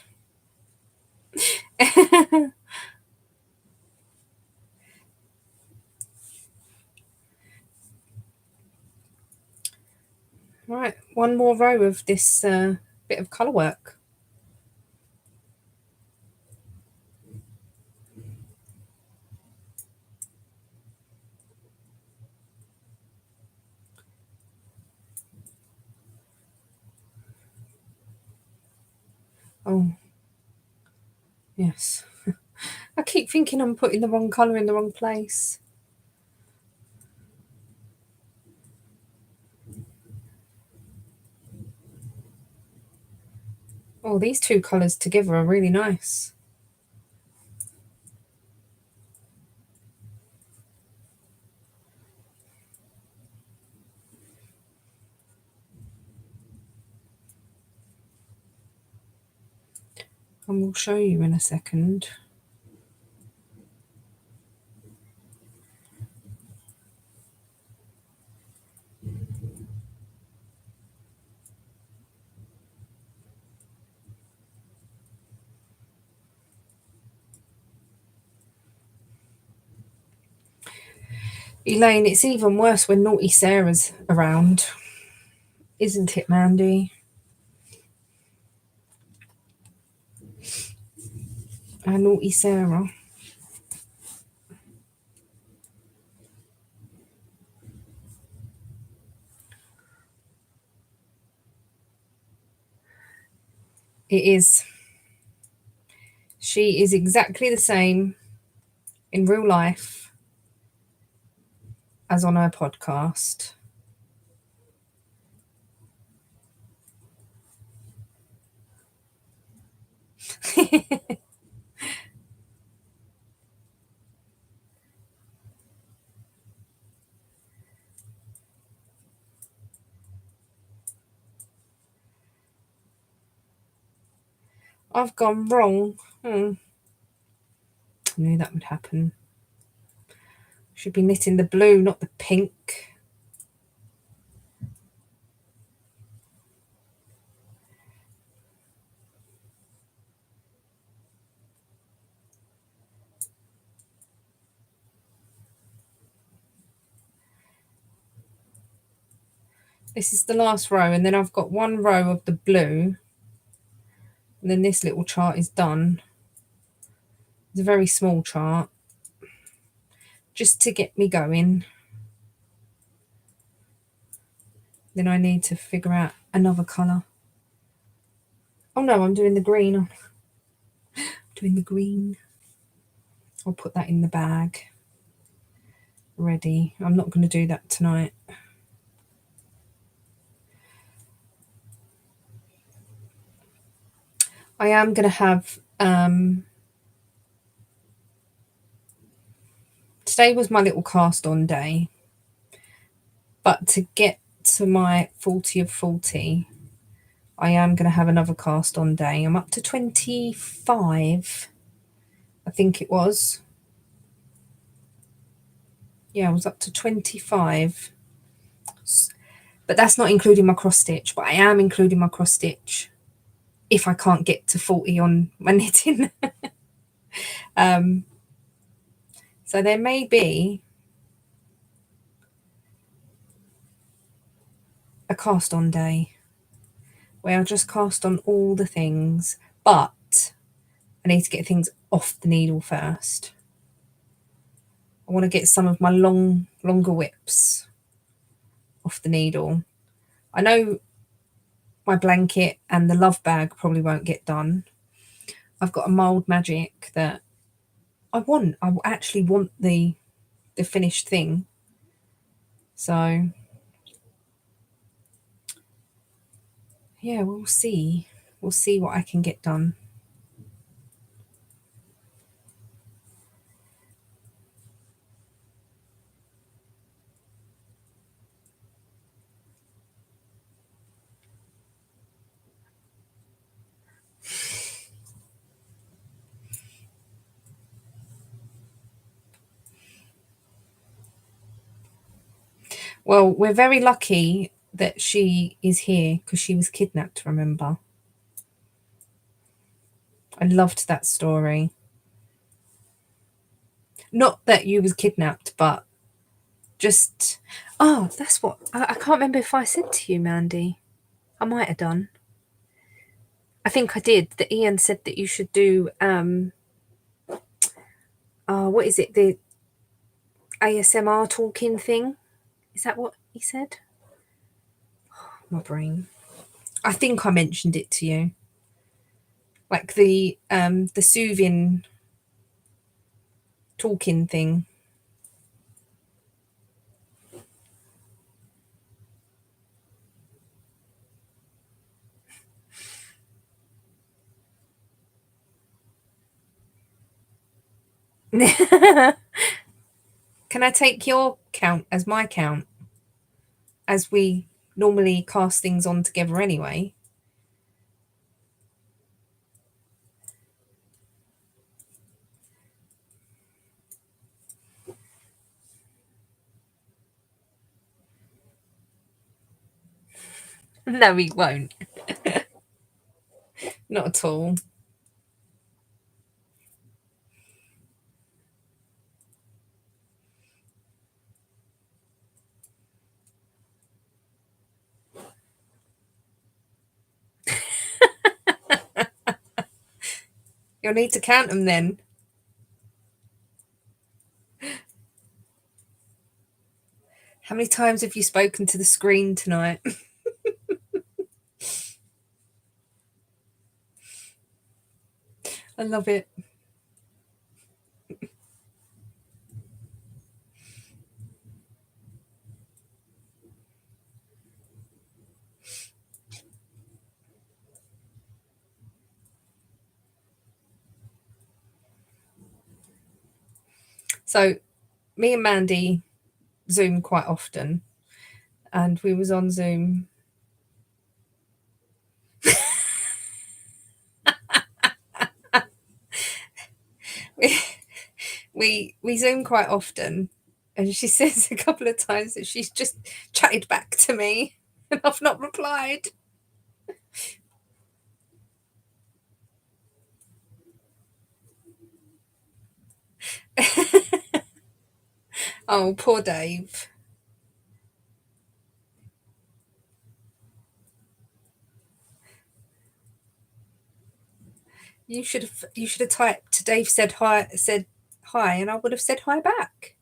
Right, one more row of this bit of colour work. Oh, yes. I keep thinking I'm putting the wrong colour in the wrong place. Oh, these two colours together are really nice. And we'll show you in a second. Elaine, it's even worse when Naughty Sarah's around. Isn't it, Mandy? Our Naughty Sarah. It is. She is exactly the same in real life as on her podcast. I've gone wrong. I knew that would happen. Should be knitting the blue, not the pink. This is the last row, and then I've got one row of the blue, and then this little chart is done. It's a very small chart, just to get me going. Then I need to figure out another colour. Oh no, I'm doing the green. I'm doing the green. I'll put that in the bag. Ready. I'm not going to do that tonight. I am going to have... today was my little cast on day. But to get to my 40 of 40, I am going to have another cast on day. I'm up to 25, I think it was. Yeah, I was up to 25. But that's not including my cross stitch, but I am including my cross stitch if I can't get to 40 on my knitting. So there may be a cast on day where I'll just cast on all the things, but I need to get things off the needle first. I want to get some of my longer whips off the needle. I know my blanket and the love bag probably won't get done. I've got a Mold Magic that I want. I actually want the finished thing. So yeah, we'll see. We'll see what I can get done. Well, we're very lucky that she is here because she was kidnapped, remember? I loved that story. Not that you was kidnapped, but just... Oh, that's what... I can't remember if I said to you, Mandy. I might have done. I think I did. That Ian said that you should do... what is it? The ASMR talking thing? Is that what he said? Oh, my brain. I think I mentioned it to you. Like the soothing talking thing. Can I take your count as my count? As we normally cast things on together anyway. No, we won't. Not at all. You'll need to count them then. How many times have you spoken to the screen tonight? I love it. So me and Mandy Zoom quite often, and we was on Zoom. we Zoom quite often, and she says a couple of times that she's just chatted back to me and I've not replied. Oh, poor Dave. You should have typed Dave said hi, and I would have said hi back.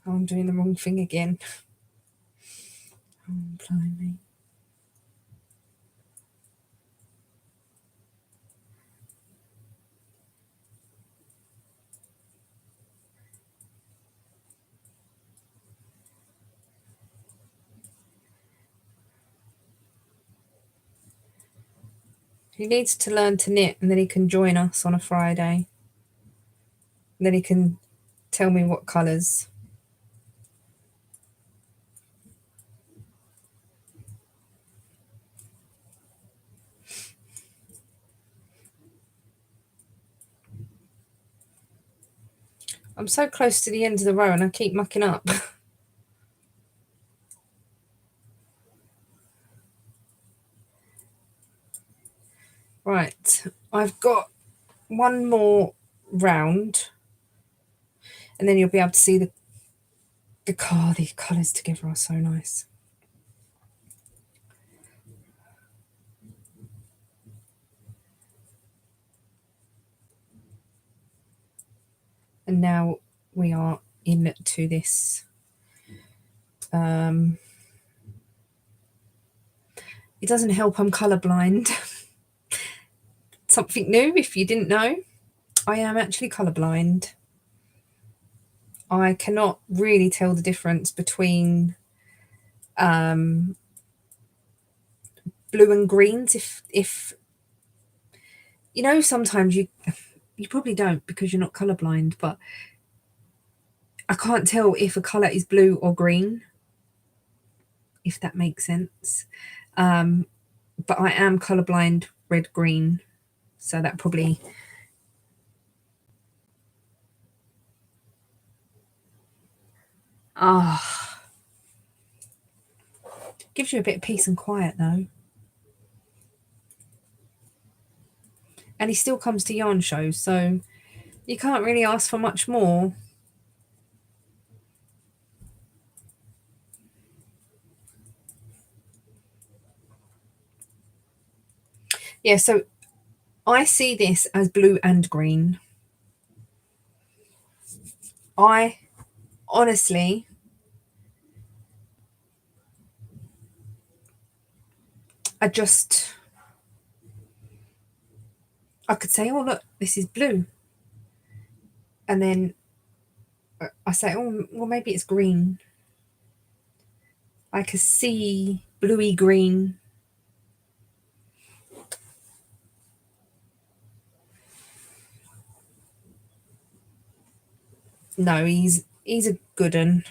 Oh, I'm doing the wrong thing again. Oh, blimey. He needs to learn to knit, and then he can join us on a Friday. And then he can tell me what colours. I'm so close to the end of the row and I keep mucking up. Right, I've got one more round and then you'll be able to see the colours together are so nice. And now we are into this. It doesn't help I'm colourblind. Something new, if you didn't know. I am actually colourblind. I cannot really tell the difference between blue and greens. If you know, sometimes you probably don't because you're not colourblind, but I can't tell if a colour is blue or green, if that makes sense. But I am colourblind red green, so that probably gives you a bit of peace and quiet though. And he still comes to yarn shows, so you can't really ask for much more. Yeah, so I see this as blue and green. I honestly, I could say, oh look, this is blue. And then I say, oh, well, maybe it's green. I could see bluey green. No, he's a good un.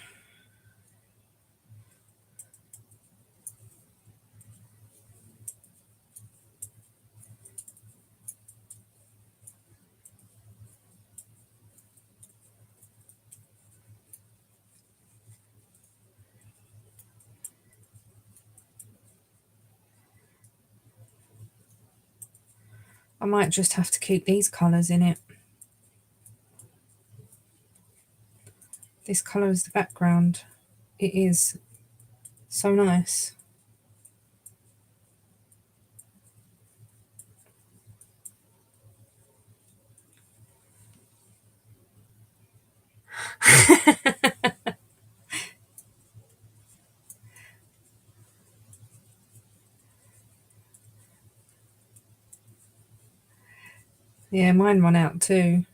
I might just have to keep these colours in it. This colour is the background. It is so nice. Yeah, mine run out too.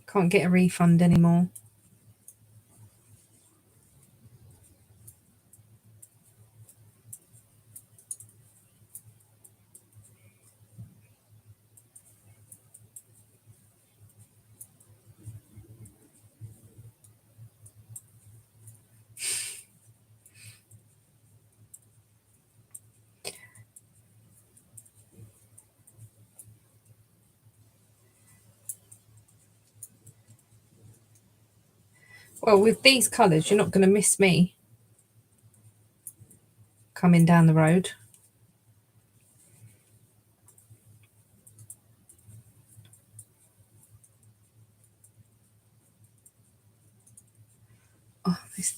Can't get a refund anymore. Well, with these colours, you're not going to miss me coming down the road. Oh, this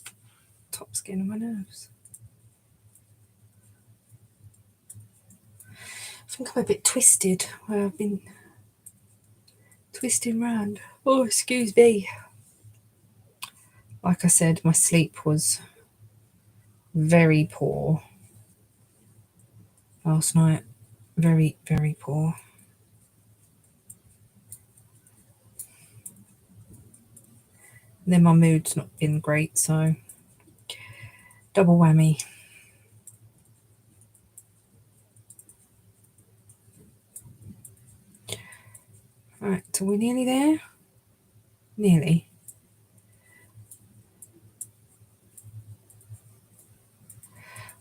top's getting on my nerves. I think I'm a bit twisted where I've been twisting round. Oh, excuse me. Like I said, my sleep was very poor last night. Very, very poor. then my mood's not been great, so double whammy. Right, so we're nearly there. Nearly.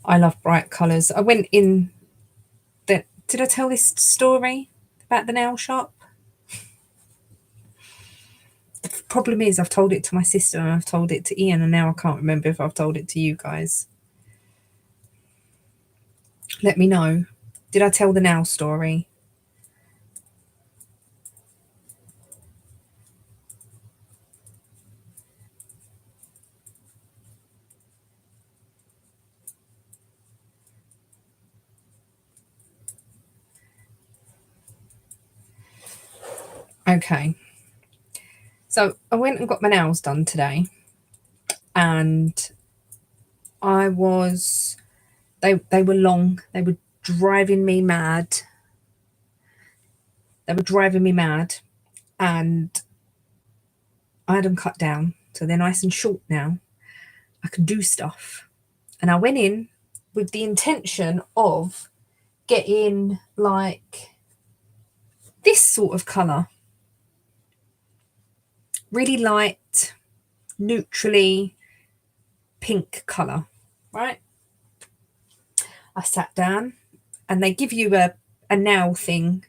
I love bright colours. I went in the. Did I tell this story about the nail shop? The problem is I've told it to my sister and I've told it to Ian, and now I can't remember if I've told it to you guys. Let me know. Did I tell the nail story? Okay. So I went and got my nails done today, and I was they were long. They were driving me mad. They were driving me mad, and I had them cut down, so they're nice and short now. I can do stuff, and I went in with the intention of getting like this sort of colour, really light, neutrally pink colour, right? I sat down, and they give you a nail thing,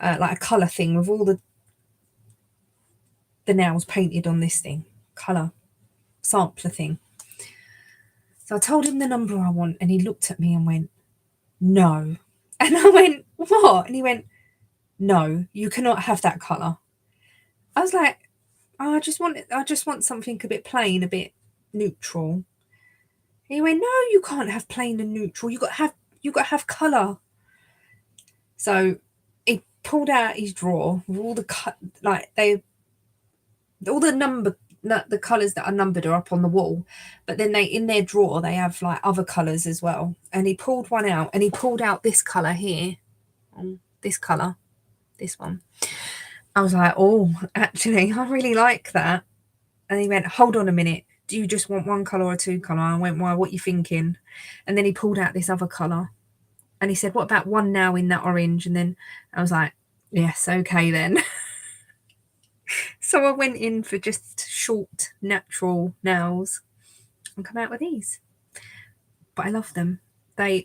like a colour thing with all the nails painted on this thing, colour sampler thing. So I told him the number I want, and he looked at me and went, no. And I went, what? And he went, no, you cannot have that colour. I was like, oh, I just want something a bit plain, a bit neutral. And he went, no, you can't have plain and neutral. You got to have colour. So he pulled out his drawer with all the the colours that are numbered are up on the wall, but then they in their drawer they have like other colours as well. And he pulled one out, and he pulled out this colour here, this colour, this one. I was like, oh, actually, I really like that. And he went, hold on a minute. Do you just want one colour or two colour? I went, why, what are you thinking? And then he pulled out this other colour. And he said, what about one now in that orange? And then I was like, yes, okay then. So I went in for just short, natural nails and come out with these. But I love them. They're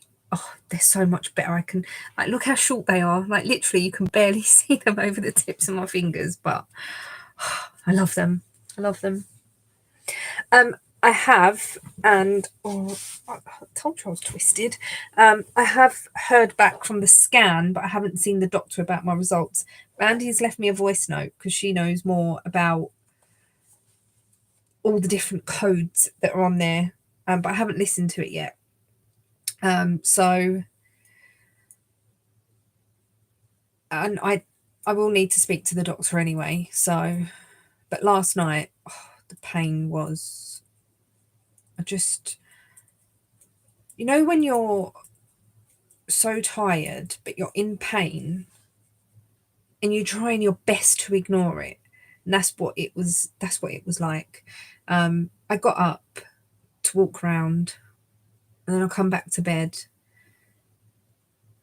so much better. I can, like, look how short they are. Like, literally, you can barely see them over the tips of my fingers, but I love them. I love them. I have, and I told you I was twisted. I have heard back from the scan, but I haven't seen the doctor about my results. Andy's left me a voice note because she knows more about all the different codes that are on there, but I haven't listened to it yet. So, and I will need to speak to the doctor anyway. So, but last night, the pain was, when you're so tired, but you're in pain and you're trying your best to ignore it. And that's what it was like. I got up to walk around, and then I'll come back to bed.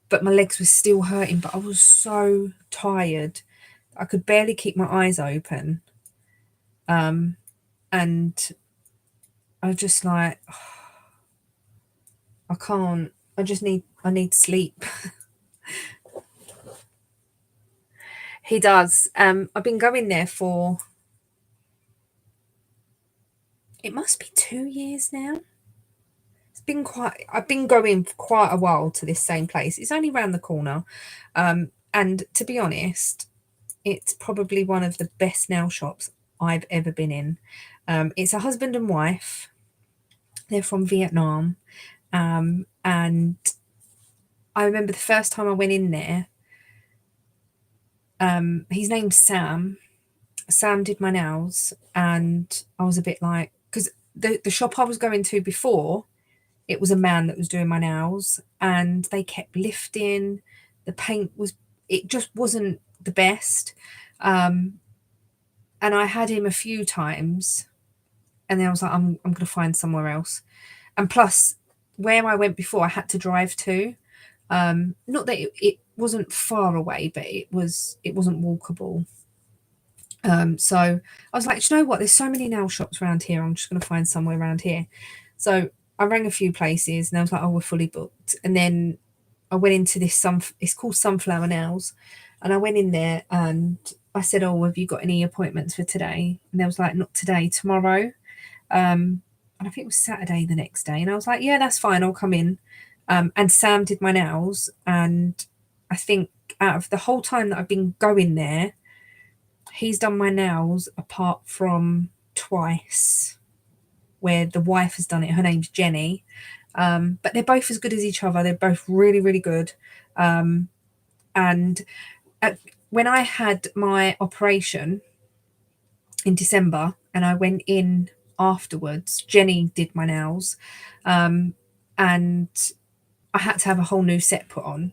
But my legs were still hurting, but I was so tired. I could barely keep my eyes open. And I was just like, I can't. I need sleep. He does. I've been going there for, it must be 2 years now. I've been going for quite a while to this same place. It's only around the corner. And to be honest, it's probably one of the best nail shops I've ever been in. It's a husband and wife. They're from Vietnam. And I remember the first time I went in there, his name's Sam. Sam did my nails, and I was a bit like, because the shop I was going to before, it was a man that was doing my nails, and they kept lifting. The paint it just wasn't the best. And I had him a few times, And then I was like, I'm going to find somewhere else. And plus, where I went before, I had to drive to. Not that it wasn't far away, but it wasn't walkable. So I was like, "Do you know what? There's so many nail shops around here. I'm just going to find somewhere around here." So I rang a few places, and I was like, "Oh, we're fully booked." And then I went into this it's called Sunflower Nails, and I went in there and I said, "Oh, have you got any appointments for today?" And they was like, "Not today, tomorrow." And I think it was Saturday the next day, and I was like, "Yeah, that's fine. I'll come in." And Sam did my nails, and I think out of the whole time that I've been going there, he's done my nails apart from twice where the wife has done it. Her name's Jenny. But they're both as good as each other. They're both really, really good. And when I had my operation in December and I went in afterwards, Jenny did my nails. And I had to have a whole new set put on.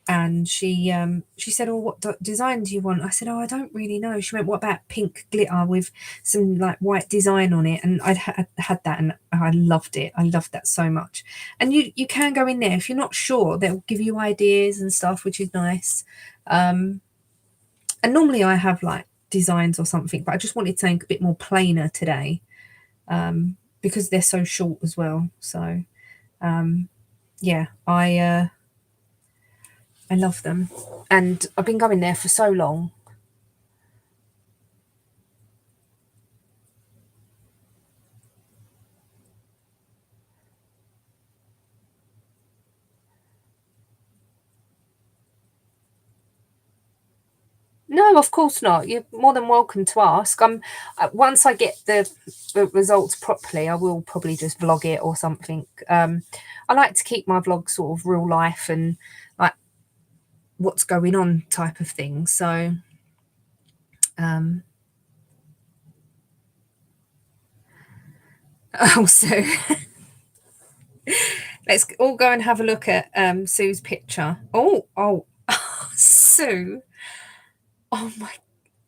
And she said, "Oh, what design do you want?" I said, "Oh, I don't really know." She went, "What about pink glitter with some like white design on it?" And I'd had that, and I loved it. I loved that so much. And you can go in there if you're not sure; they'll give you ideas and stuff, which is nice. And normally I have like designs or something, but I just wanted something a bit more plainer today, because they're so short as well. So yeah, I love them. And I've been going there for so long. No, of course not. You're more than welcome to ask. Once I get the results properly, I will probably just vlog it or something. I like to keep my vlog sort of real life and like what's going on type of thing. So um also let's all go and have a look at Sue's picture. Oh, Sue. Oh my,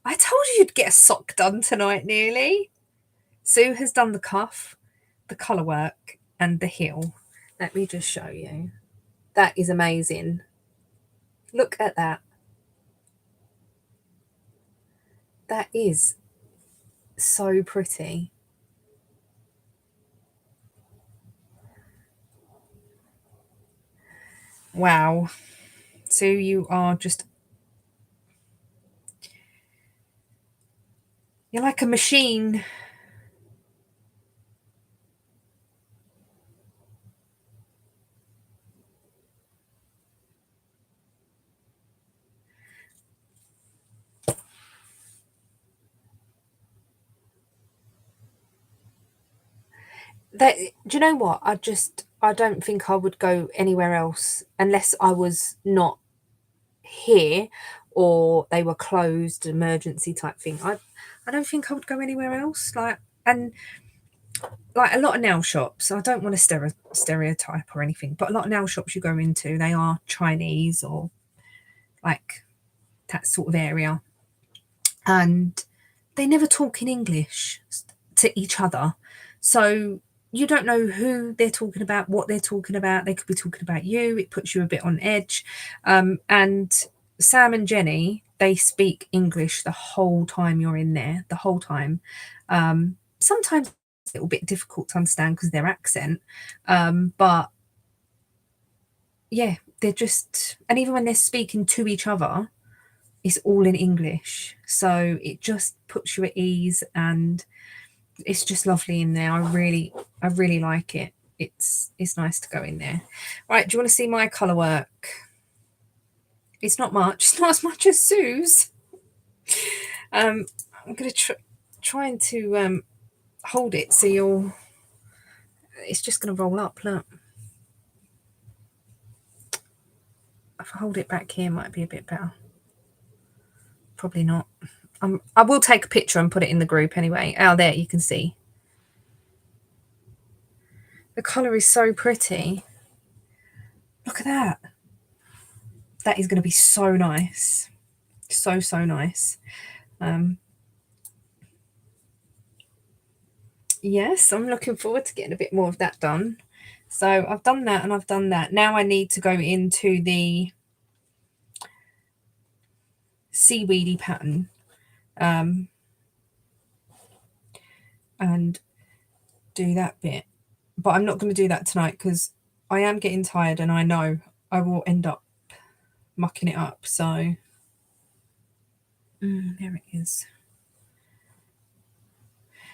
I told you you'd get a sock done tonight nearly. Sue has done the cuff, the colour work, and the heel. Let me just show you. That is amazing. Look at that. That is so pretty. Wow. Sue, you are just, you're like a machine. That, do you know what? I don't think I would go anywhere else unless I was not here or they were closed, emergency type thing. I don't think I would go anywhere else. And like a lot of nail shops, I don't want to stereotype or anything, but a lot of nail shops you go into, they are Chinese or like that sort of area, and they never talk in English to each other. So you don't know who they're talking about, what they're talking about. They could be talking about you. It puts you a bit on edge. And Sam and Jenny, they speak English the whole time you're in there, the whole time. Sometimes it's a little bit difficult to understand because their accent. But yeah, they're just, and even when they're speaking to each other, it's all in English. So it just puts you at ease and it's just lovely in there. I really like it. It's nice to go in there. Right, do you want to see my colour work? It's not much. It's not as much as Sue's. I'm going to trying to hold it so you'll. It's just going to roll up. Look, if I hold it back here, might be a bit better. Probably not. I will take a picture and put it in the group anyway. Oh, there you can see. The colour is so pretty. Look at that. That is going to be so nice. So nice. yes, I'm looking forward to getting a bit more of that done. So I've done that and I've done that. Now I need to go into the seaweedy pattern and do that bit. But I'm not going to do that tonight because I am getting tired and I know I will end up mucking it up. So there it is.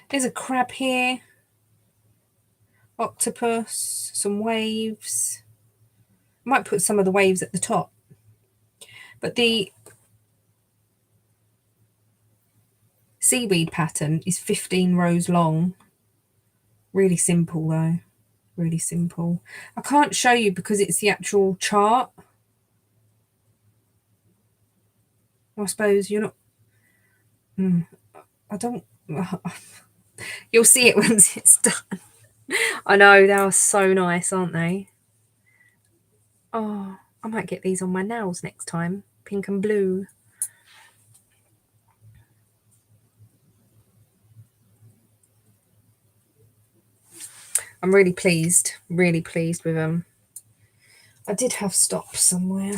There's a crab here, octopus, some waves. I might put some of the waves at the top. But the seaweed pattern is 15 rows long. Really simple though. Really simple. I can't show you because it's the actual chart. I suppose you're not... I don't... You'll see it once it's done. I know, they are so nice, aren't they? Oh, I might get these on my nails next time. Pink and blue. I'm really pleased with them. I did have stops somewhere.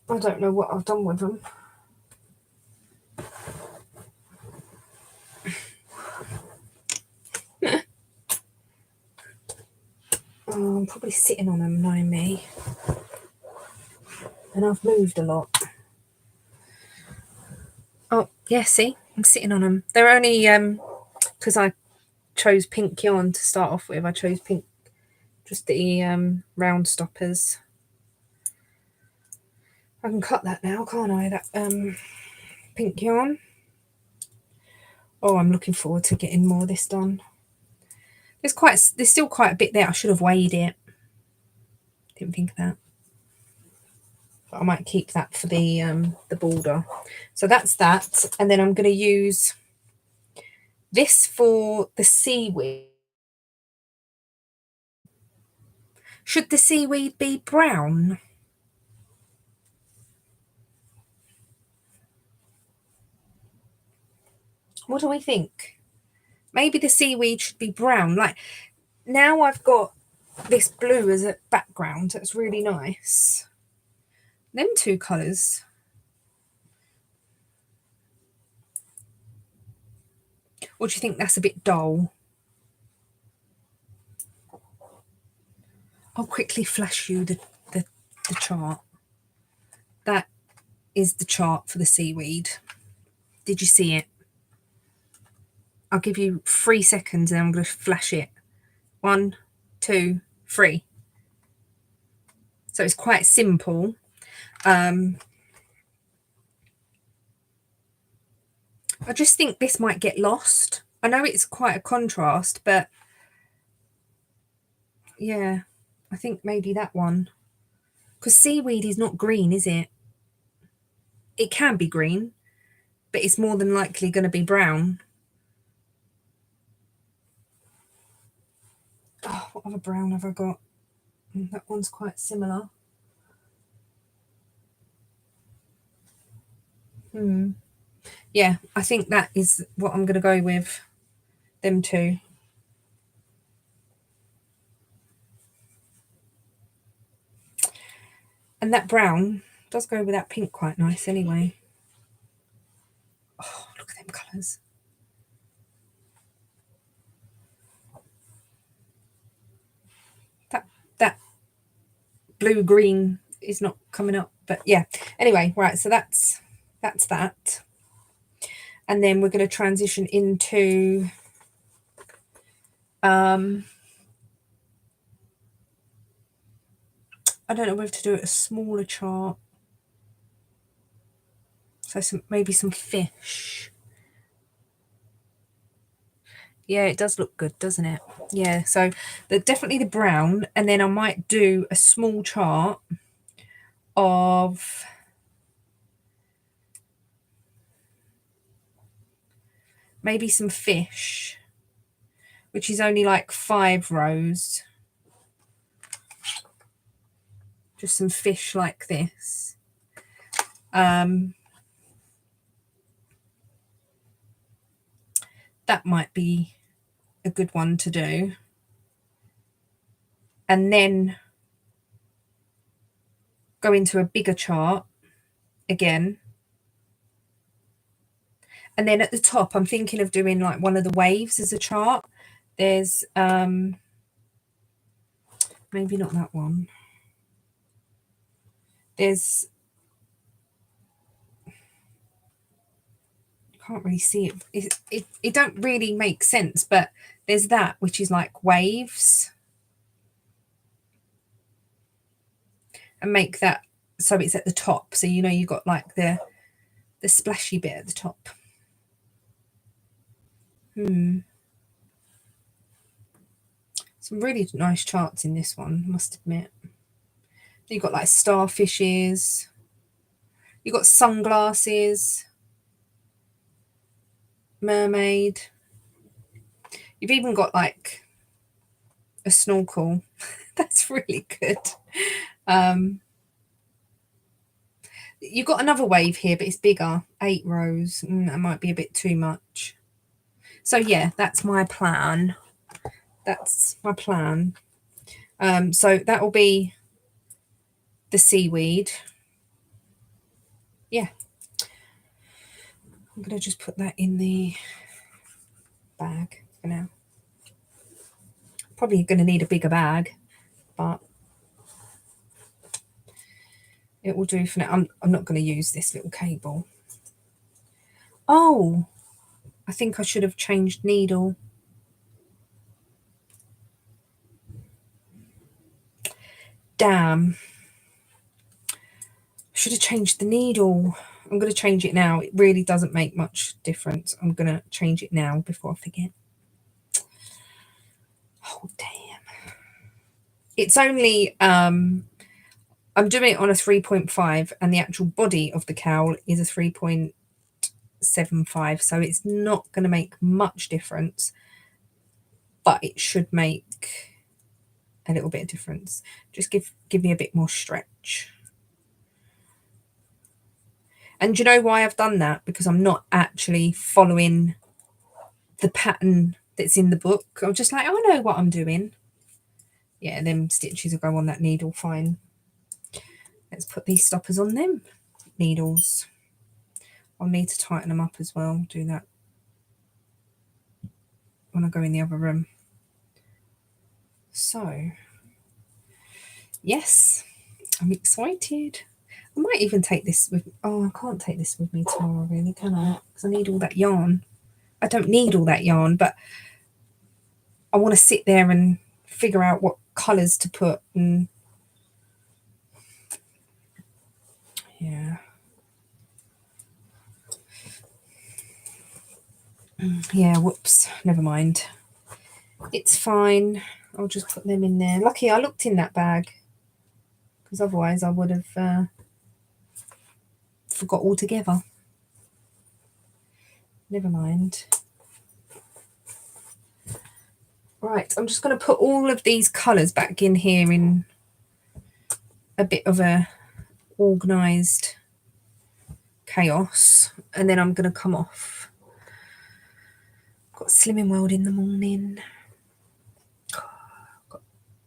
I don't know what I've done with them. Oh, I'm probably sitting on them, knowing me. And I've moved a lot. Oh, yeah, see? I'm sitting on them. They're only, because I chose pink yarn to start off with. I chose pink, just the round stoppers. I can cut that now, can't I? That pink yarn. Oh, I'm looking forward to getting more of this done. There's still quite a bit there. I should have weighed it. Didn't think of that. But I might keep that for the border. So that's that. And then I'm going to use this for the seaweed. Should the seaweed be brown? What do we think? Maybe the seaweed should be brown. Like, now I've got this blue as a background. That's really nice. Them two colours. Or do you think that's a bit dull? I'll quickly flash you the chart. That is the chart for the seaweed. Did you see it? I'll give you 3 seconds and I'm going to flash it. 1, 2, 3. So it's quite simple. I just think this might get lost. I know it's quite a contrast, but yeah, I think maybe that one. Because seaweed is not green, is it? It can be green, but it's more than likely going to be brown. Oh, what other brown have I got? That one's quite similar. Yeah, I think that is what I'm going to go with. Them two. And that brown does go with that pink quite nice anyway. Oh, look at them colours. That blue-green is not coming up. But yeah, anyway, right, so that's that. And then we're going to transition into I don't know whether to do it a smaller chart. So maybe some fish. Yeah, it does look good, doesn't it? Yeah, so definitely the brown, and then I might do a small chart of maybe some fish, which is only like 5 rows. Just some fish like this. that might be a good one to do. And then go into a bigger chart again. And then at the top, I'm thinking of doing like one of the waves as a chart. There's maybe not that one. There's, I can't really see it. It don't really make sense, but there's that, which is like waves. And make that so it's at the top. So, you know, you've got like the splashy bit at the top. Some really nice charts in this one, I must admit. You've got like starfishes. You've got sunglasses. Mermaid. You've even got like a snorkel. That's really good. You've got another wave here, but it's bigger. 8 rows. That might be a bit too much. So yeah, that's my plan. That's my plan. So that will be the seaweed. Yeah. I'm going to just put that in the bag for now. Probably going to need a bigger bag, but it will do for now. I'm not going to use this little cable. Oh, I think I should have changed needle. Damn. Should have changed the needle. I'm going to change it now. It really doesn't make much difference. I'm going to change it now before I forget. Oh, damn. It's only, I'm doing it on a 3.5 and the actual body of the cowl is a 3.75. So it's not going to make much difference, but it should make a little bit of difference. Just give me a bit more stretch. And do you know why I've done that? Because I'm not actually following the pattern that's in the book. I'm just like, oh, I know what I'm doing. Yeah, them stitches will go on that needle fine. Let's put these stoppers on them needles. I'll need to tighten them up as well. Do that when I go in the other room. So, yes, I'm excited. I might even take this with, oh, I can't take this with me tomorrow really, can I? Because I need all that yarn. I don't need all that yarn, but I want to sit there and figure out what colours to put. And yeah. Yeah, whoops, never mind. It's fine. I'll just put them in there. Lucky I looked in that bag, because otherwise I would have forgot altogether. Never mind. Right, I'm just going to put all of these colours back in here in a bit of a organised chaos, and then I'm going to come off. Got Slimming World in the morning.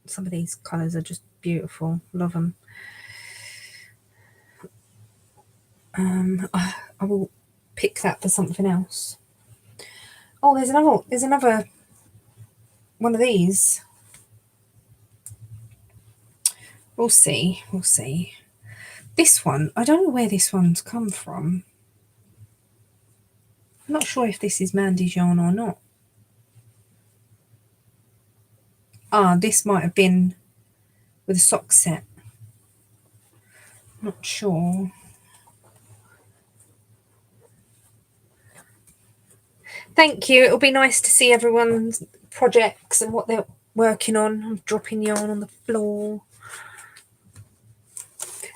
Some of these colours are just beautiful. Love them. I will pick that for something else. Oh, there's another one of these. We'll see. This one, I don't know where this one's come from. I'm not sure if this is Mandy's yarn or not. Ah, this might have been with a sock set. Not sure. Thank you. It'll be nice to see everyone's projects and what they're working on. I'm dropping yarn on the floor.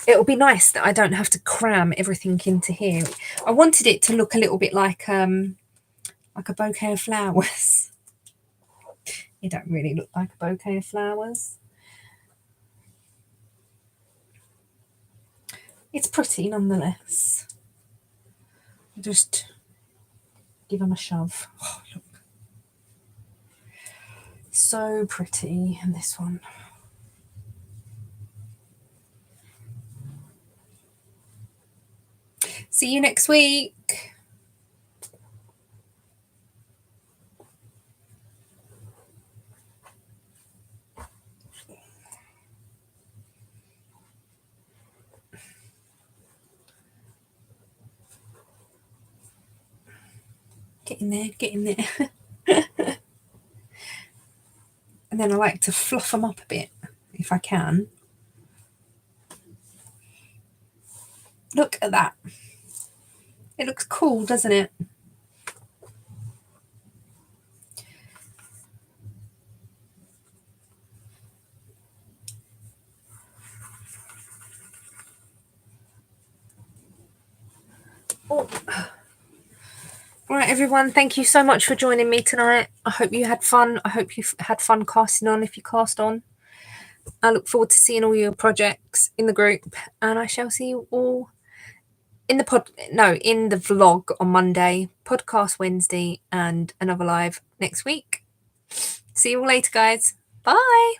It'll be nice that I don't have to cram everything into here. I wanted it to look a little bit like a bouquet of flowers. It don't really look like a bouquet of flowers. It's pretty nonetheless. Just give them a shove. Oh, look. So pretty. And this one. See you next week. Get in there, get in there. And then I like to fluff them up a bit, if I can. Look at that. It looks cool, doesn't it? Oh. All right, everyone, thank you so much for joining me tonight. I hope you had fun. I hope you've had fun casting on if you cast on. I look forward to seeing all your projects in the group, and I shall see you all in the vlog on Monday, podcast Wednesday, and another live next week. See you all later, guys. Bye.